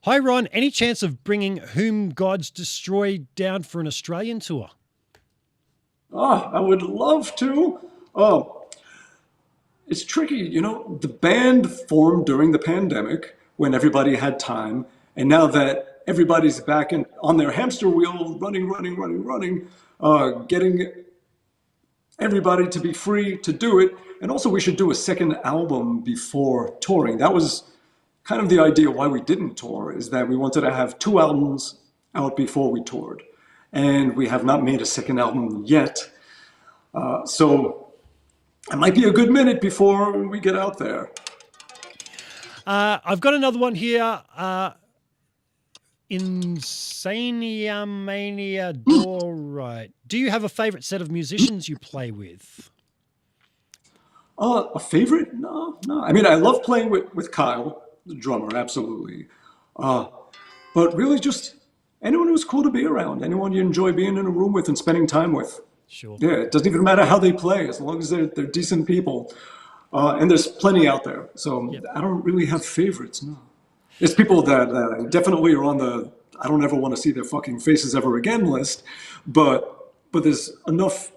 Hi, Ron. Any chance of bringing Whom Gods Destroy down for an Australian tour? I would love to. Oh, it's tricky. You know, the band formed during the pandemic when everybody had time. And now that everybody's back on their hamster wheel, running, getting everybody to be free to do it. And also we should do a second album before touring. That was kind of the idea why we didn't tour, is that we wanted to have 2 albums out before we toured. And we have not made a second album yet. So it might be a good minute before we get out there. I've got another one here. Insania Mania Dorite. Do you have a favorite set of musicians you play with? A favorite? No. I mean, I love playing with Kyle, the drummer, absolutely. But really just anyone who's cool to be around, anyone you enjoy being in a room with and spending time with. Sure. Yeah, it doesn't even matter how they play, as long as they're decent people. And there's plenty out there. So yep. I don't really have favorites, no. It's people that definitely are on the I don't ever want to see their fucking faces ever again list, but there's enough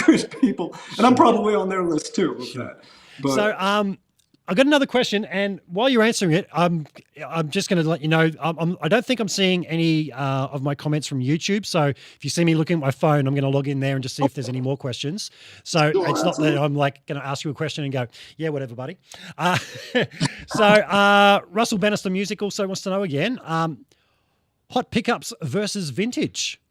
good people, and I'm probably on their list too with that. But, so I've got another question, and while you're answering it, I'm just going to let you know I don't think I'm seeing any of my comments from YouTube. So if you see me looking at my phone, I'm going to log in there and just see if there's any more questions. So sure, it's not that I'm like going to ask you a question and go, yeah, whatever, buddy. So Russell Bannister Music also wants to know again, hot pickups versus vintage.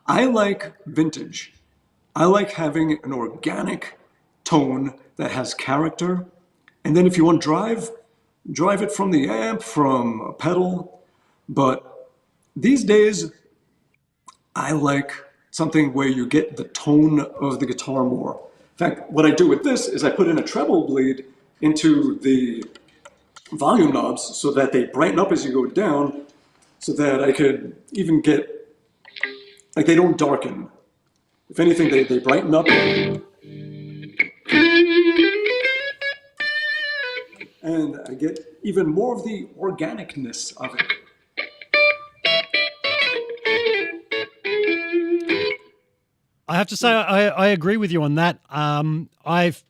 I like vintage. I like having an organic tone that has character, and then if you want to drive it from the amp, from a pedal. But these days I like something where you get the tone of the guitar more. In fact, what I do with this is I put in a treble bleed into the volume knobs so that they brighten up as you go down, so that I could even get, like, they don't darken. If anything, they brighten up. And I get even more of the organicness of it. I have to say I agree with you on that. I've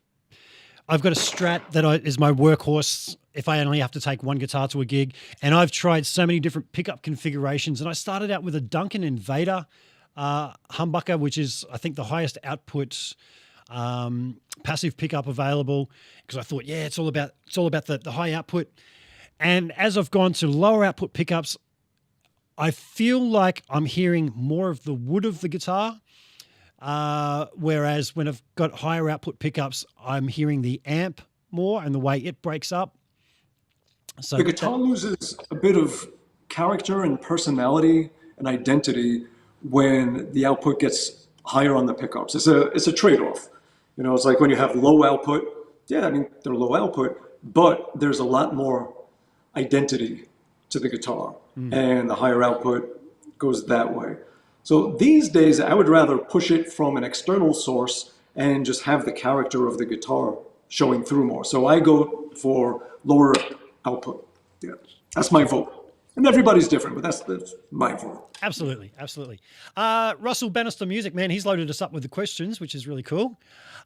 got a Strat that is my workhorse if I only have to take one guitar to a gig, and I've tried so many different pickup configurations. And I started out with a Duncan Invader humbucker, which is I think the highest output passive pickup available, because I thought, yeah, it's all about the high output. And as I've gone to lower output pickups, I feel like I'm hearing more of the wood of the guitar. Whereas when I've got higher output pickups, I'm hearing the amp more and the way it breaks up. So the guitar loses a bit of character and personality and identity when the output gets higher on the pickups. It's a trade-off. You know, it's like when you have low output. Yeah, I mean, they're low output, but there's a lot more identity to the guitar, and the higher output goes that way. So these days, I would rather push it from an external source and just have the character of the guitar showing through more. So I go for lower output. Yeah, that's my vote. And everybody's different, but that's my vote. Absolutely. Russell Bannister Music, man, he's loaded us up with the questions, which is really cool.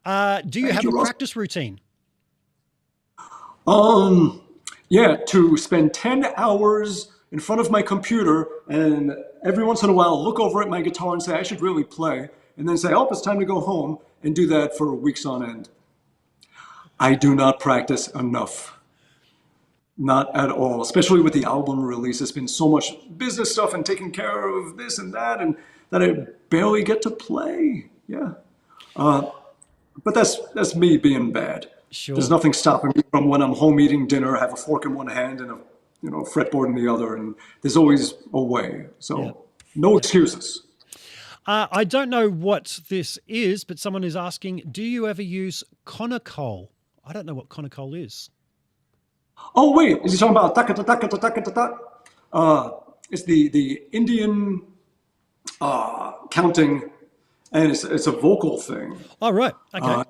Do you have a practice routine? Yeah, to spend 10 hours in front of my computer and every once in a while look over at my guitar and say, I should really play, and then say, oh, it's time to go home, and do that for weeks on end. I do not practice enough. Not at all, especially with the album release. It's been so much business stuff and taking care of this and that I barely get to play. Yeah. But that's me being bad. Sure. There's nothing stopping me from when I'm home eating dinner, have a fork in one hand and a fretboard in the other, and there's always a way. So no excuses. I don't know what this is, but someone is asking, do you ever use Conacol? I don't know what Conacol is. Oh, wait, is he talking about ta-ka-ta-ta-ka-ta-ta-ta? It's the Indian counting, and it's a vocal thing. Oh, right. Okay.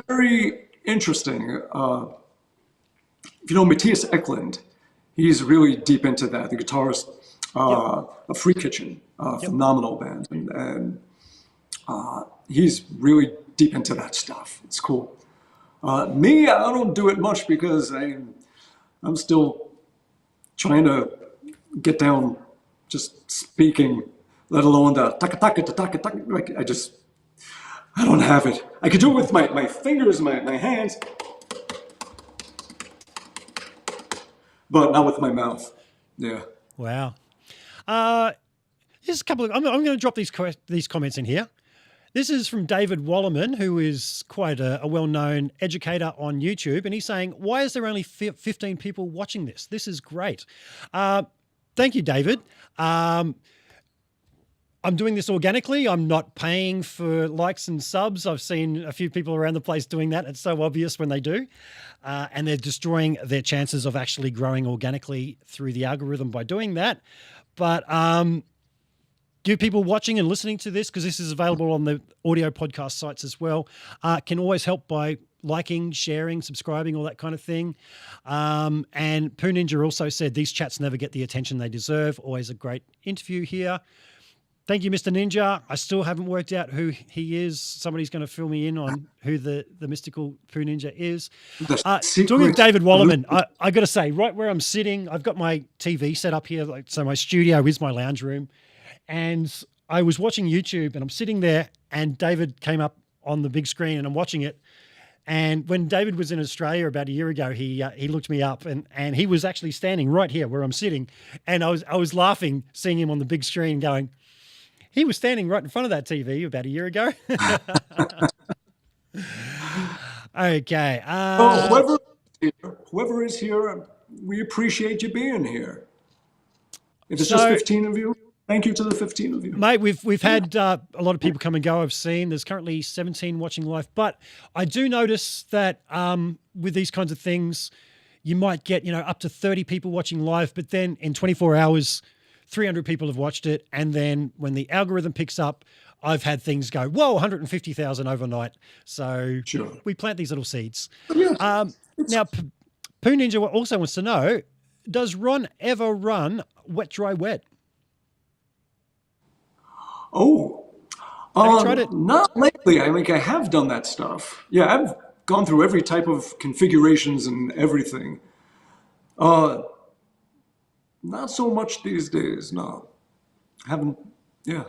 Very interesting. if you know Matthias Eklund, he's really deep into that. The guitarist of Free Kitchen, phenomenal band, and he's really deep into that stuff. It's cool. Me, I don't do it much because I'm still trying to get down just speaking, let alone the taka taka taka taka. Like I don't have it. I could do it with my fingers, my hands, but not with my mouth. Yeah. Wow. Here's a couple of. I'm going to drop these comments in here. This is from David Wallerman, who is quite a well-known educator on YouTube, and he's saying, "Why is there only 15 people watching this? This is great." Thank you, David. I'm doing this organically. I'm not paying for likes and subs. I've seen a few people around the place doing that. It's so obvious when they do. And they're destroying their chances of actually growing organically through the algorithm by doing that. But do people watching and listening to this, because this is available on the audio podcast sites as well, can always help by liking, sharing, subscribing, all that kind of thing. And Poo Ninja also said, these chats never get the attention they deserve. Always a great interview here. Thank you, Mr. Ninja. I still haven't worked out who he is. Somebody's going to fill me in on who the mystical Poo Ninja is. Talking of David Wallerman, I got to say, right where I'm sitting, I've got my TV set up here. So my studio is my lounge room. And I was watching YouTube and I'm sitting there and David came up on the big screen and I'm watching it. And when David was in Australia about a year ago, he looked me up and he was actually standing right here where I'm sitting. And I was laughing, seeing him on the big screen going, he was standing right in front of that TV about a year ago. Okay. Whoever is here, we appreciate you being here. If it's just 15 of you, thank you to the 15 of you. Mate, we've had a lot of people come and go, I've seen. There's currently 17 watching live. But I do notice that with these kinds of things, you might get, up to 30 people watching live, but then in 24 hours, 300 people have watched it. And then when the algorithm picks up, I've had things go, whoa, 150,000 overnight. So we plant these little seeds. Now, Poo Ninja also wants to know, does Ron ever run wet, dry, wet? Oh, have you tried it? Not lately. I have done that stuff. Yeah, I've gone through every type of configurations and everything. Not so much these days, no. Haven't, yeah.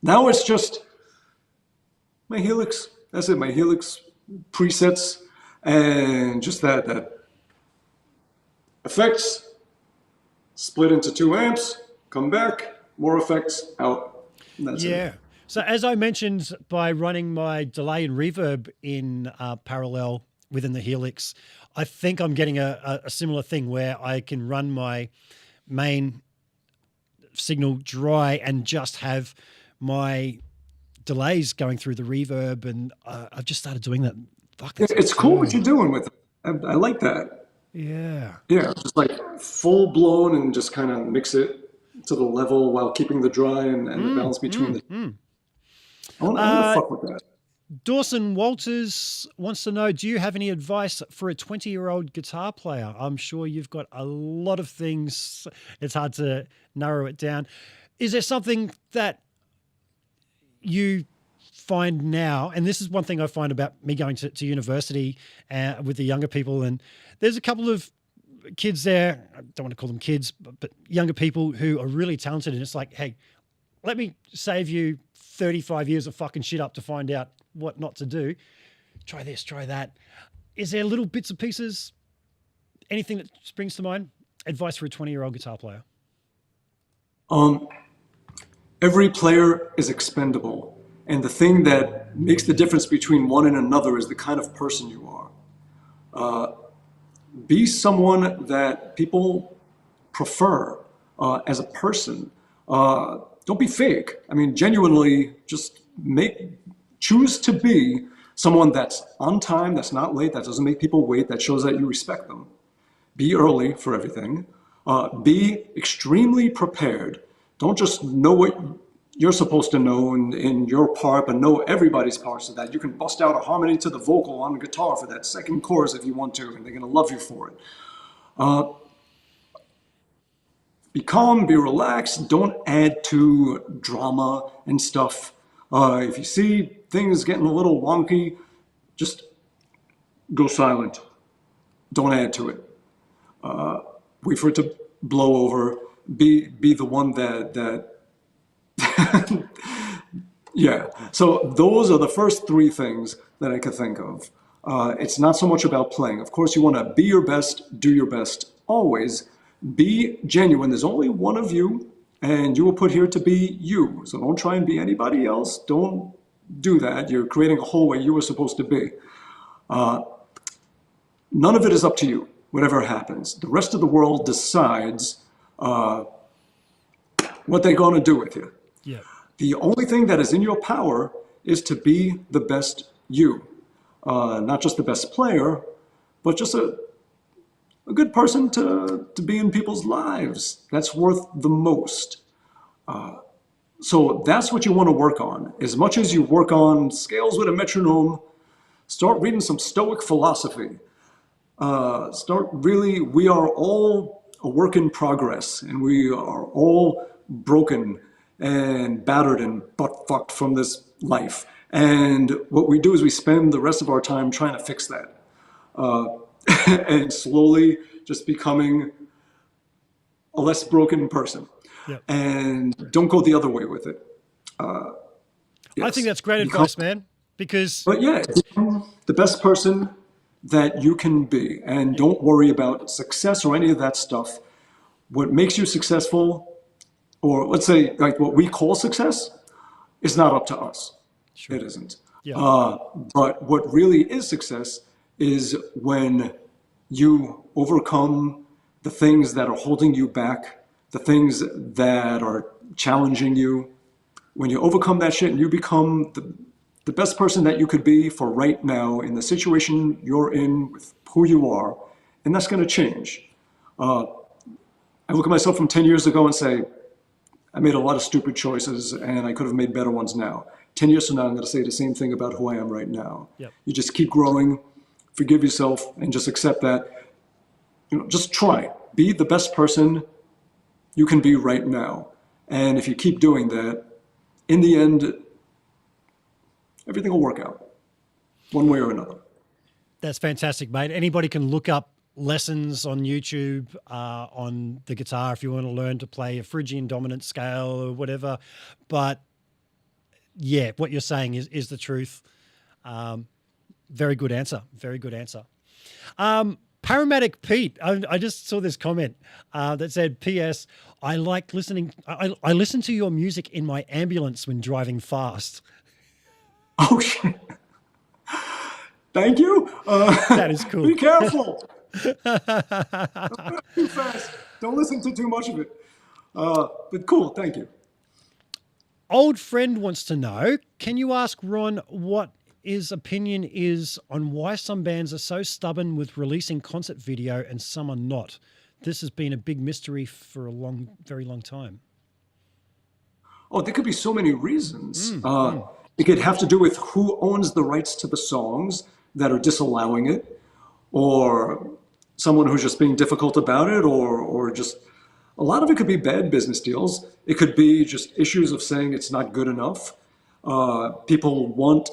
Now it's just my Helix. That's it, my Helix presets and just that effects, split into 2 amps, come back, more effects, out. That's it. So as I mentioned, by running my delay and reverb in parallel within the Helix, I think I'm getting a similar thing where I can run my main signal dry and just have my delays going through the reverb, and I've just started doing that. Fuck, it's cool what you're doing with it. I like that. Yeah, just like full blown and just kind of mix it to the level while keeping the dry and the balance between the. I want to fuck with that. Dawson Walters wants to know, do you have any advice for a 20-year-old guitar player? I'm sure you've got a lot of things. It's hard to narrow it down. Is there something that you find now, and this is one thing I find about me going to university with the younger people, and there's a couple of kids there, I don't want to call them kids, but younger people who are really talented, and it's like, hey, let me save you 35 years of fucking shit up to find out what not to do. Try this, try that. Is there little bits and pieces, anything that springs to mind? Advice for a 20-year-old guitar player? Every player is expendable. And the thing that makes the difference between one and another is the kind of person you are. Be someone that people prefer as a person. Don't be fake. I mean, genuinely just choose to be someone that's on time, that's not late, that doesn't make people wait, that shows that you respect them. Be early for everything. Be extremely prepared. Don't just know what you're supposed to know in your part, but know everybody's parts, so that you can bust out a harmony to the vocal on the guitar for that second chorus if you want to, and they're going to love you for it. Be calm, be relaxed, don't add to drama and stuff. If you see things getting a little wonky, just go silent. Don't add to it. Wait for it to blow over. Be the one that yeah. So those are the first three things that I could think of. It's not so much about playing. Of course, you want to be your best, do your best always. Be genuine. There's only one of you, and you were put here to be you. So don't try and be anybody else. Don't do that. You're creating a hole where you were supposed to be. None of it is up to you, whatever happens. The rest of the world decides what they're going to do with you. Yeah. The only thing that is in your power is to be the best you. Not just the best player, but just a good person to be in people's lives. That's worth the most. So that's what you want to work on. As much as you work on scales with a metronome, start reading some Stoic philosophy. We are all a work in progress, and we are all broken and battered and butt-fucked from this life. And what we do is we spend the rest of our time trying to fix that. And slowly just becoming a less broken person. Yep. And don't go the other way with it. Yes. I think that's great advice, man, because... But yeah, become the best person that you can be, and don't worry about success or any of that stuff. What makes you successful, or let's say like what we call success, is not up to us. Sure. It isn't. Yeah. But what really is success is when you overcome the things that are holding you back, the things that are challenging you. When you overcome that shit and you become the best person that you could be for right now in the situation you're in with who you are, and that's going to change. I look at myself from 10 years ago and say, I made a lot of stupid choices and I could have made better ones now. 10 years from now, I'm going to say the same thing about who I am right now. Yep. You just keep growing, forgive yourself, and just accept that. Just try. Be the best person you can be right now. And if you keep doing that, in the end, everything will work out one way or another. That's fantastic, mate. Anybody can look up lessons on YouTube on the guitar if you want to learn to play a Phrygian dominant scale or whatever. But yeah, what you're saying is the truth. Very good answer. Very good answer. Paramedic Pete, I just saw this comment that said, P.S. I like listening. I listen to your music in my ambulance when driving fast. Oh, shit. Thank you. That is cool. Be careful. Don't too fast. Don't listen to too much of it. But cool. Thank you. Old friend wants to know, can you ask Ron what his opinion is on why some bands are so stubborn with releasing concert video and some are not? This has been a big mystery for a very long time. Oh, there could be so many reasons. It could have to do with who owns the rights to the songs that are disallowing it, or someone who's just being difficult about it, or just a lot of it could be bad business deals. It could be just issues of saying it's not good enough. People want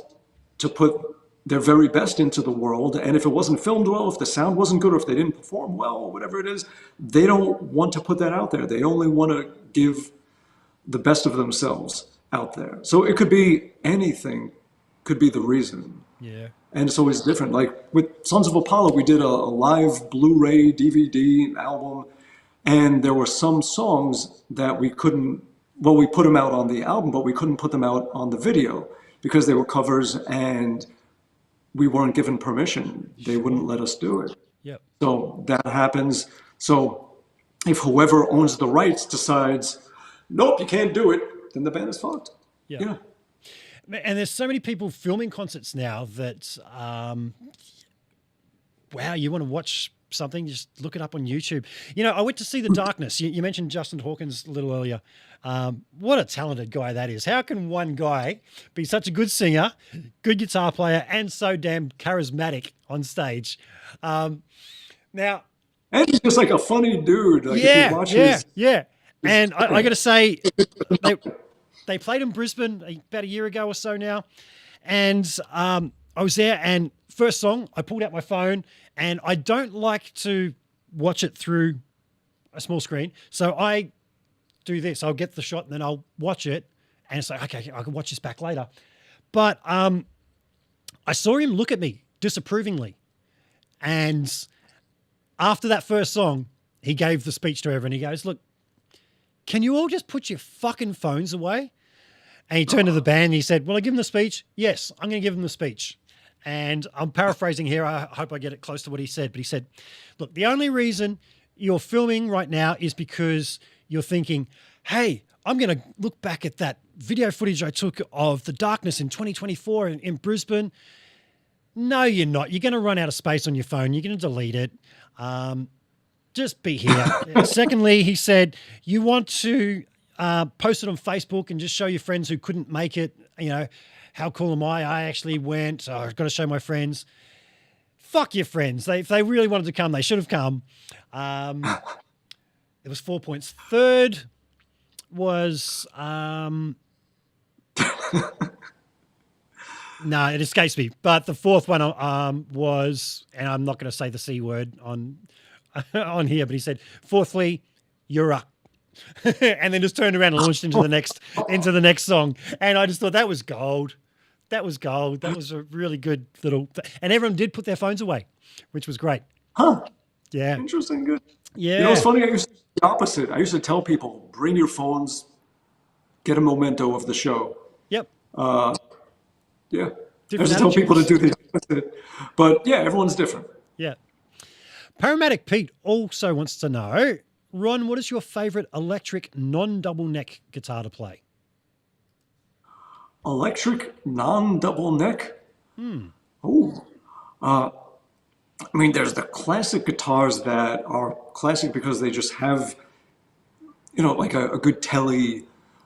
to put their very best into the world, and if it wasn't filmed well, if the sound wasn't good, or if they didn't perform well, or whatever it is, they don't want to put that out there. They only want to give the best of themselves out there. So it could be anything, could be the reason. Yeah. And it's always different. Like with Sons of Apollo, we did a live Blu-ray, DVD, album, and there were some songs that we couldn't, well, we put them out on the album, but we couldn't put them out on the video because they were covers and we weren't given permission. They wouldn't let us do it. Yep. So that happens. So if whoever owns the rights decides, nope, you can't do it, then the band is fucked. Yeah. And there's so many people filming concerts now that, wow, you want to watch something, just look it up on YouTube. You know, I went to see The Darkness. You mentioned Justin Hawkins a little earlier. What a talented guy that is. How can one guy be such a good singer, good guitar player, and so damn charismatic on stage? Now, and he's just like a funny dude. Like if you watch his, And I got to say, they played in Brisbane about a year ago or so now, and I was there. And first song, I pulled out my phone, and I don't like to watch it through a small screen, so I do this. I'll get the shot, and then I'll watch it, and it's like, okay, I can watch this back later. But I saw him look at me disapprovingly, and after that first song, he gave the speech to everyone. He goes, look, can you all just put your fucking phones away? And he turned to the band and he said, will I give him the speech? Yes, I'm going to give him the speech. And I'm paraphrasing here. I hope I get it close to what he said. But he said, look, the only reason you're filming right now is because you're thinking, hey, I'm going to look back at that video footage I took of The Darkness in 2024 in Brisbane. No, you're not. You're going to run out of space on your phone. You're going to delete it. Just be here. Secondly, he said, you want to post it on Facebook and just show your friends who couldn't make it, you know, how cool am I? I actually went. I've got to show my friends. Fuck your friends. If they really wanted to come, they should have come. It was 4 points. Third was... No, it escapes me. But the fourth one was, and I'm not going to say the C word on here, but he said, fourthly, you're up. And then just turned around and launched into the next song. And I just thought that was gold. That was gold. That was a really good little, and everyone did put their phones away, which was great. Huh. Yeah. Interesting. Good. Yeah. You know, it's funny. I used to do the opposite. I used to tell people, bring your phones, get a memento of the show. Yep. Yeah. Different I just tell people to attitudes. do the opposite. But yeah, everyone's different. Yeah. Paramedic Pete also wants to know, Ron, what is your favorite electric non-double neck guitar to play? Electric non-double neck? I mean, there's the classic guitars that are classic because they just have, you know, like a good telly,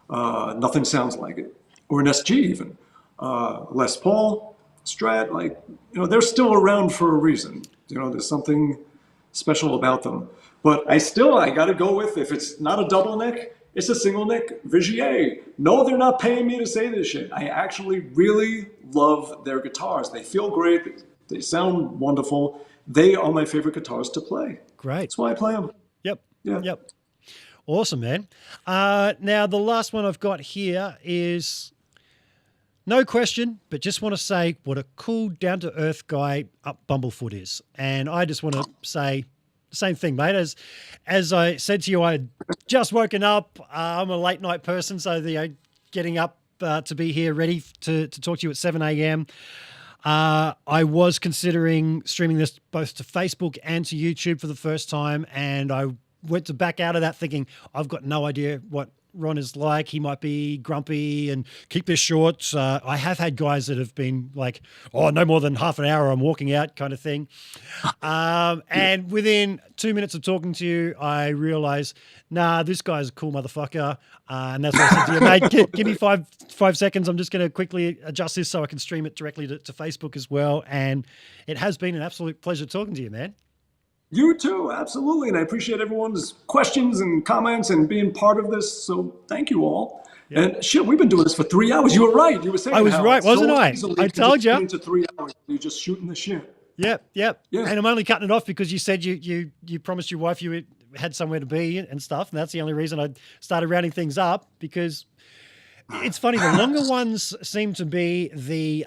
nothing sounds like it. Or an SG even. Les Paul, Strat, like, you know, they're still around for a reason. You know, there's something special about them. But I got to go with, if it's not a double neck, it's a single neck Vigier. No, they're not paying me to say this shit. I actually really love their guitars. They feel great. They sound wonderful. They are my favorite guitars to play. Great. That's why I play them. Yep. Yeah. Yep. Awesome, man. Now, the last one I've got here is no question, but just want to say what a cool, down-to-earth guy up Bumblefoot is. And I just want to say the same thing, mate. As I said to you, I had just woken up. I'm a late-night person, so getting up to be here ready to talk to you at 7 a.m., I was considering streaming this both to Facebook and to YouTube for the first time, and I went to back out of that thinking, I've got no idea what Ron is like. He might be grumpy and keep this short. I have had guys that have been like, oh, no more than half an hour, I'm walking out kind of thing. And within 2 minutes of talking to you, I realized, nah, this guy's a cool motherfucker. And that's what I said to you, mate, give me five seconds. I'm just going to quickly adjust this so I can stream it directly to Facebook as well. And it has been an absolute pleasure talking to you, man. You too, absolutely. And I appreciate everyone's questions and comments and being part of this. So thank you all. Yeah. And shit, we've been doing this for 3 hours. You were right. You were saying I was right, wasn't I? I told you. Into 3 hours, you're just shooting the shit. Yep. Yeah. And I'm only cutting it off because you said you promised your wife you had somewhere to be and stuff. And that's the only reason I started rounding things up, because it's funny. The longer ones seem to be the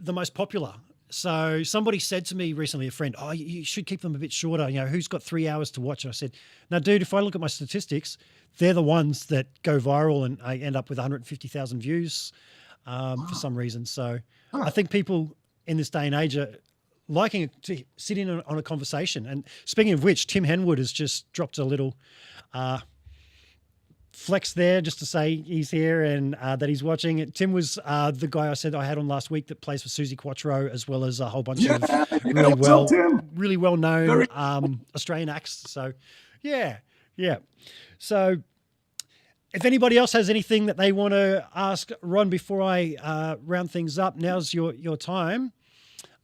most popular. So somebody said to me recently, a friend, oh, you should keep them a bit shorter. You know, who's got 3 hours to watch? And I said, no, dude, if I look at my statistics, they're the ones that go viral and I end up with 150,000 views for some reason. So I think people in this day and age are liking to sit in on a conversation. And speaking of which, Tim Henwood has just dropped a little flex there just to say he's here and that he's watching. Tim was the guy I said I had on last week that plays for Susie Quattro, as well as a whole bunch of really well known Australian acts. So yeah. So if anybody else has anything that they want to ask Ron before I round things up, now's your time.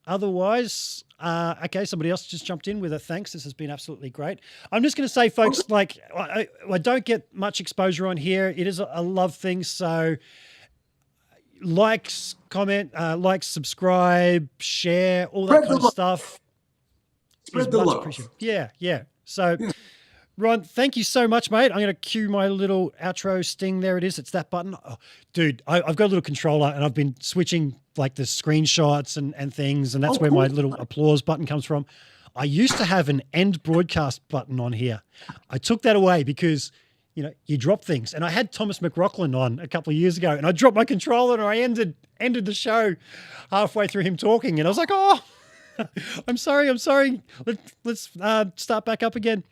Otherwise, okay, somebody else just jumped in with a thanks. This has been absolutely great. I'm just going to say, folks, like I don't get much exposure on here. It is a love thing. So likes, comment, subscribe, share, all that kind of stuff. Spread the love. Yeah. So Ron, thank you so much, mate. I'm going to cue my little outro sting. There it is. It's that button. Oh, dude, I've got a little controller and I've been switching like the screenshots and things. And that's where my little applause button comes from. I used to have an end broadcast button on here. I took that away because, you know, you drop things. And I had Thomas McRockland on a couple of years ago and I dropped my controller and I ended the show halfway through him talking. And I was like, oh, I'm sorry. Let's start back up again.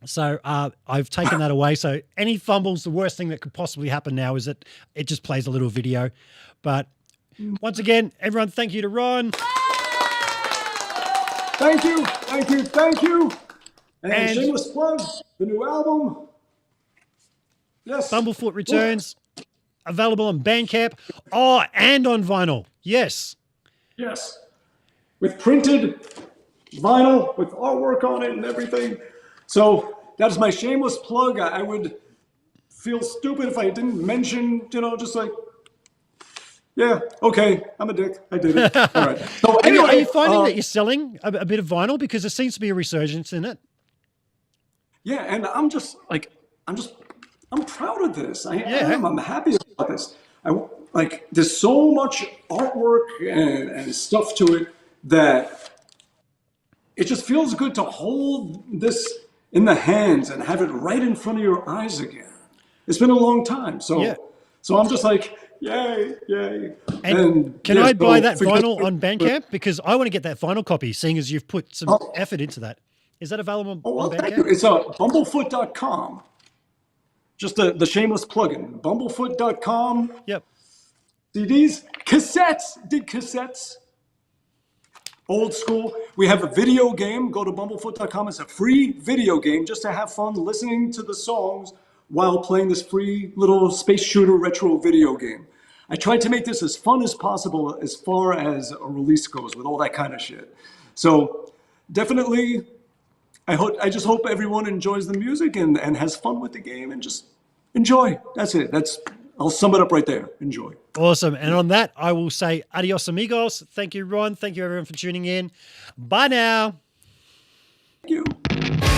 So I've taken that away. So any fumbles, the worst thing that could possibly happen now is that it just plays a little video. But once again, everyone, thank you to Ron. Thank you. And shameless plug, the new album. Yes. Bumblefoot Returns, available on Bandcamp. Oh, and on vinyl. Yes. With printed vinyl, with artwork on it and everything. So that's my shameless plug. I would feel stupid if I didn't mention, just like, yeah, okay, I'm a dick. I did it. All right. So anyway, are you finding that you're selling a bit of vinyl? Because there seems to be a resurgence in it. Yeah, and I'm proud of this. I am. I'm happy about this. There's so much artwork and stuff to it that it just feels good to hold this in the hands and have it right in front of your eyes again. It's been a long time. So I'm just like, yay. And can I buy that vinyl on Bandcamp? Because I want to get that vinyl copy, seeing as you've put some effort into that. Is that available on Bandcamp? It's bumblefoot.com. Just the shameless plugin. Bumblefoot.com. Yep. CDs, cassettes. Old school. We have a video game. Go to bumblefoot.com. It's a free video game just to have fun listening to the songs while playing this free little space shooter retro video game. I tried to make this as fun as possible as far as a release goes with all that kind of shit. So definitely, I just hope everyone enjoys the music and has fun with the game and just enjoy. That's it. I'll sum it up right there. Enjoy. Awesome. And on that, I will say adios, amigos. Thank you, Ron. Thank you, everyone, for tuning in. Bye now. Thank you.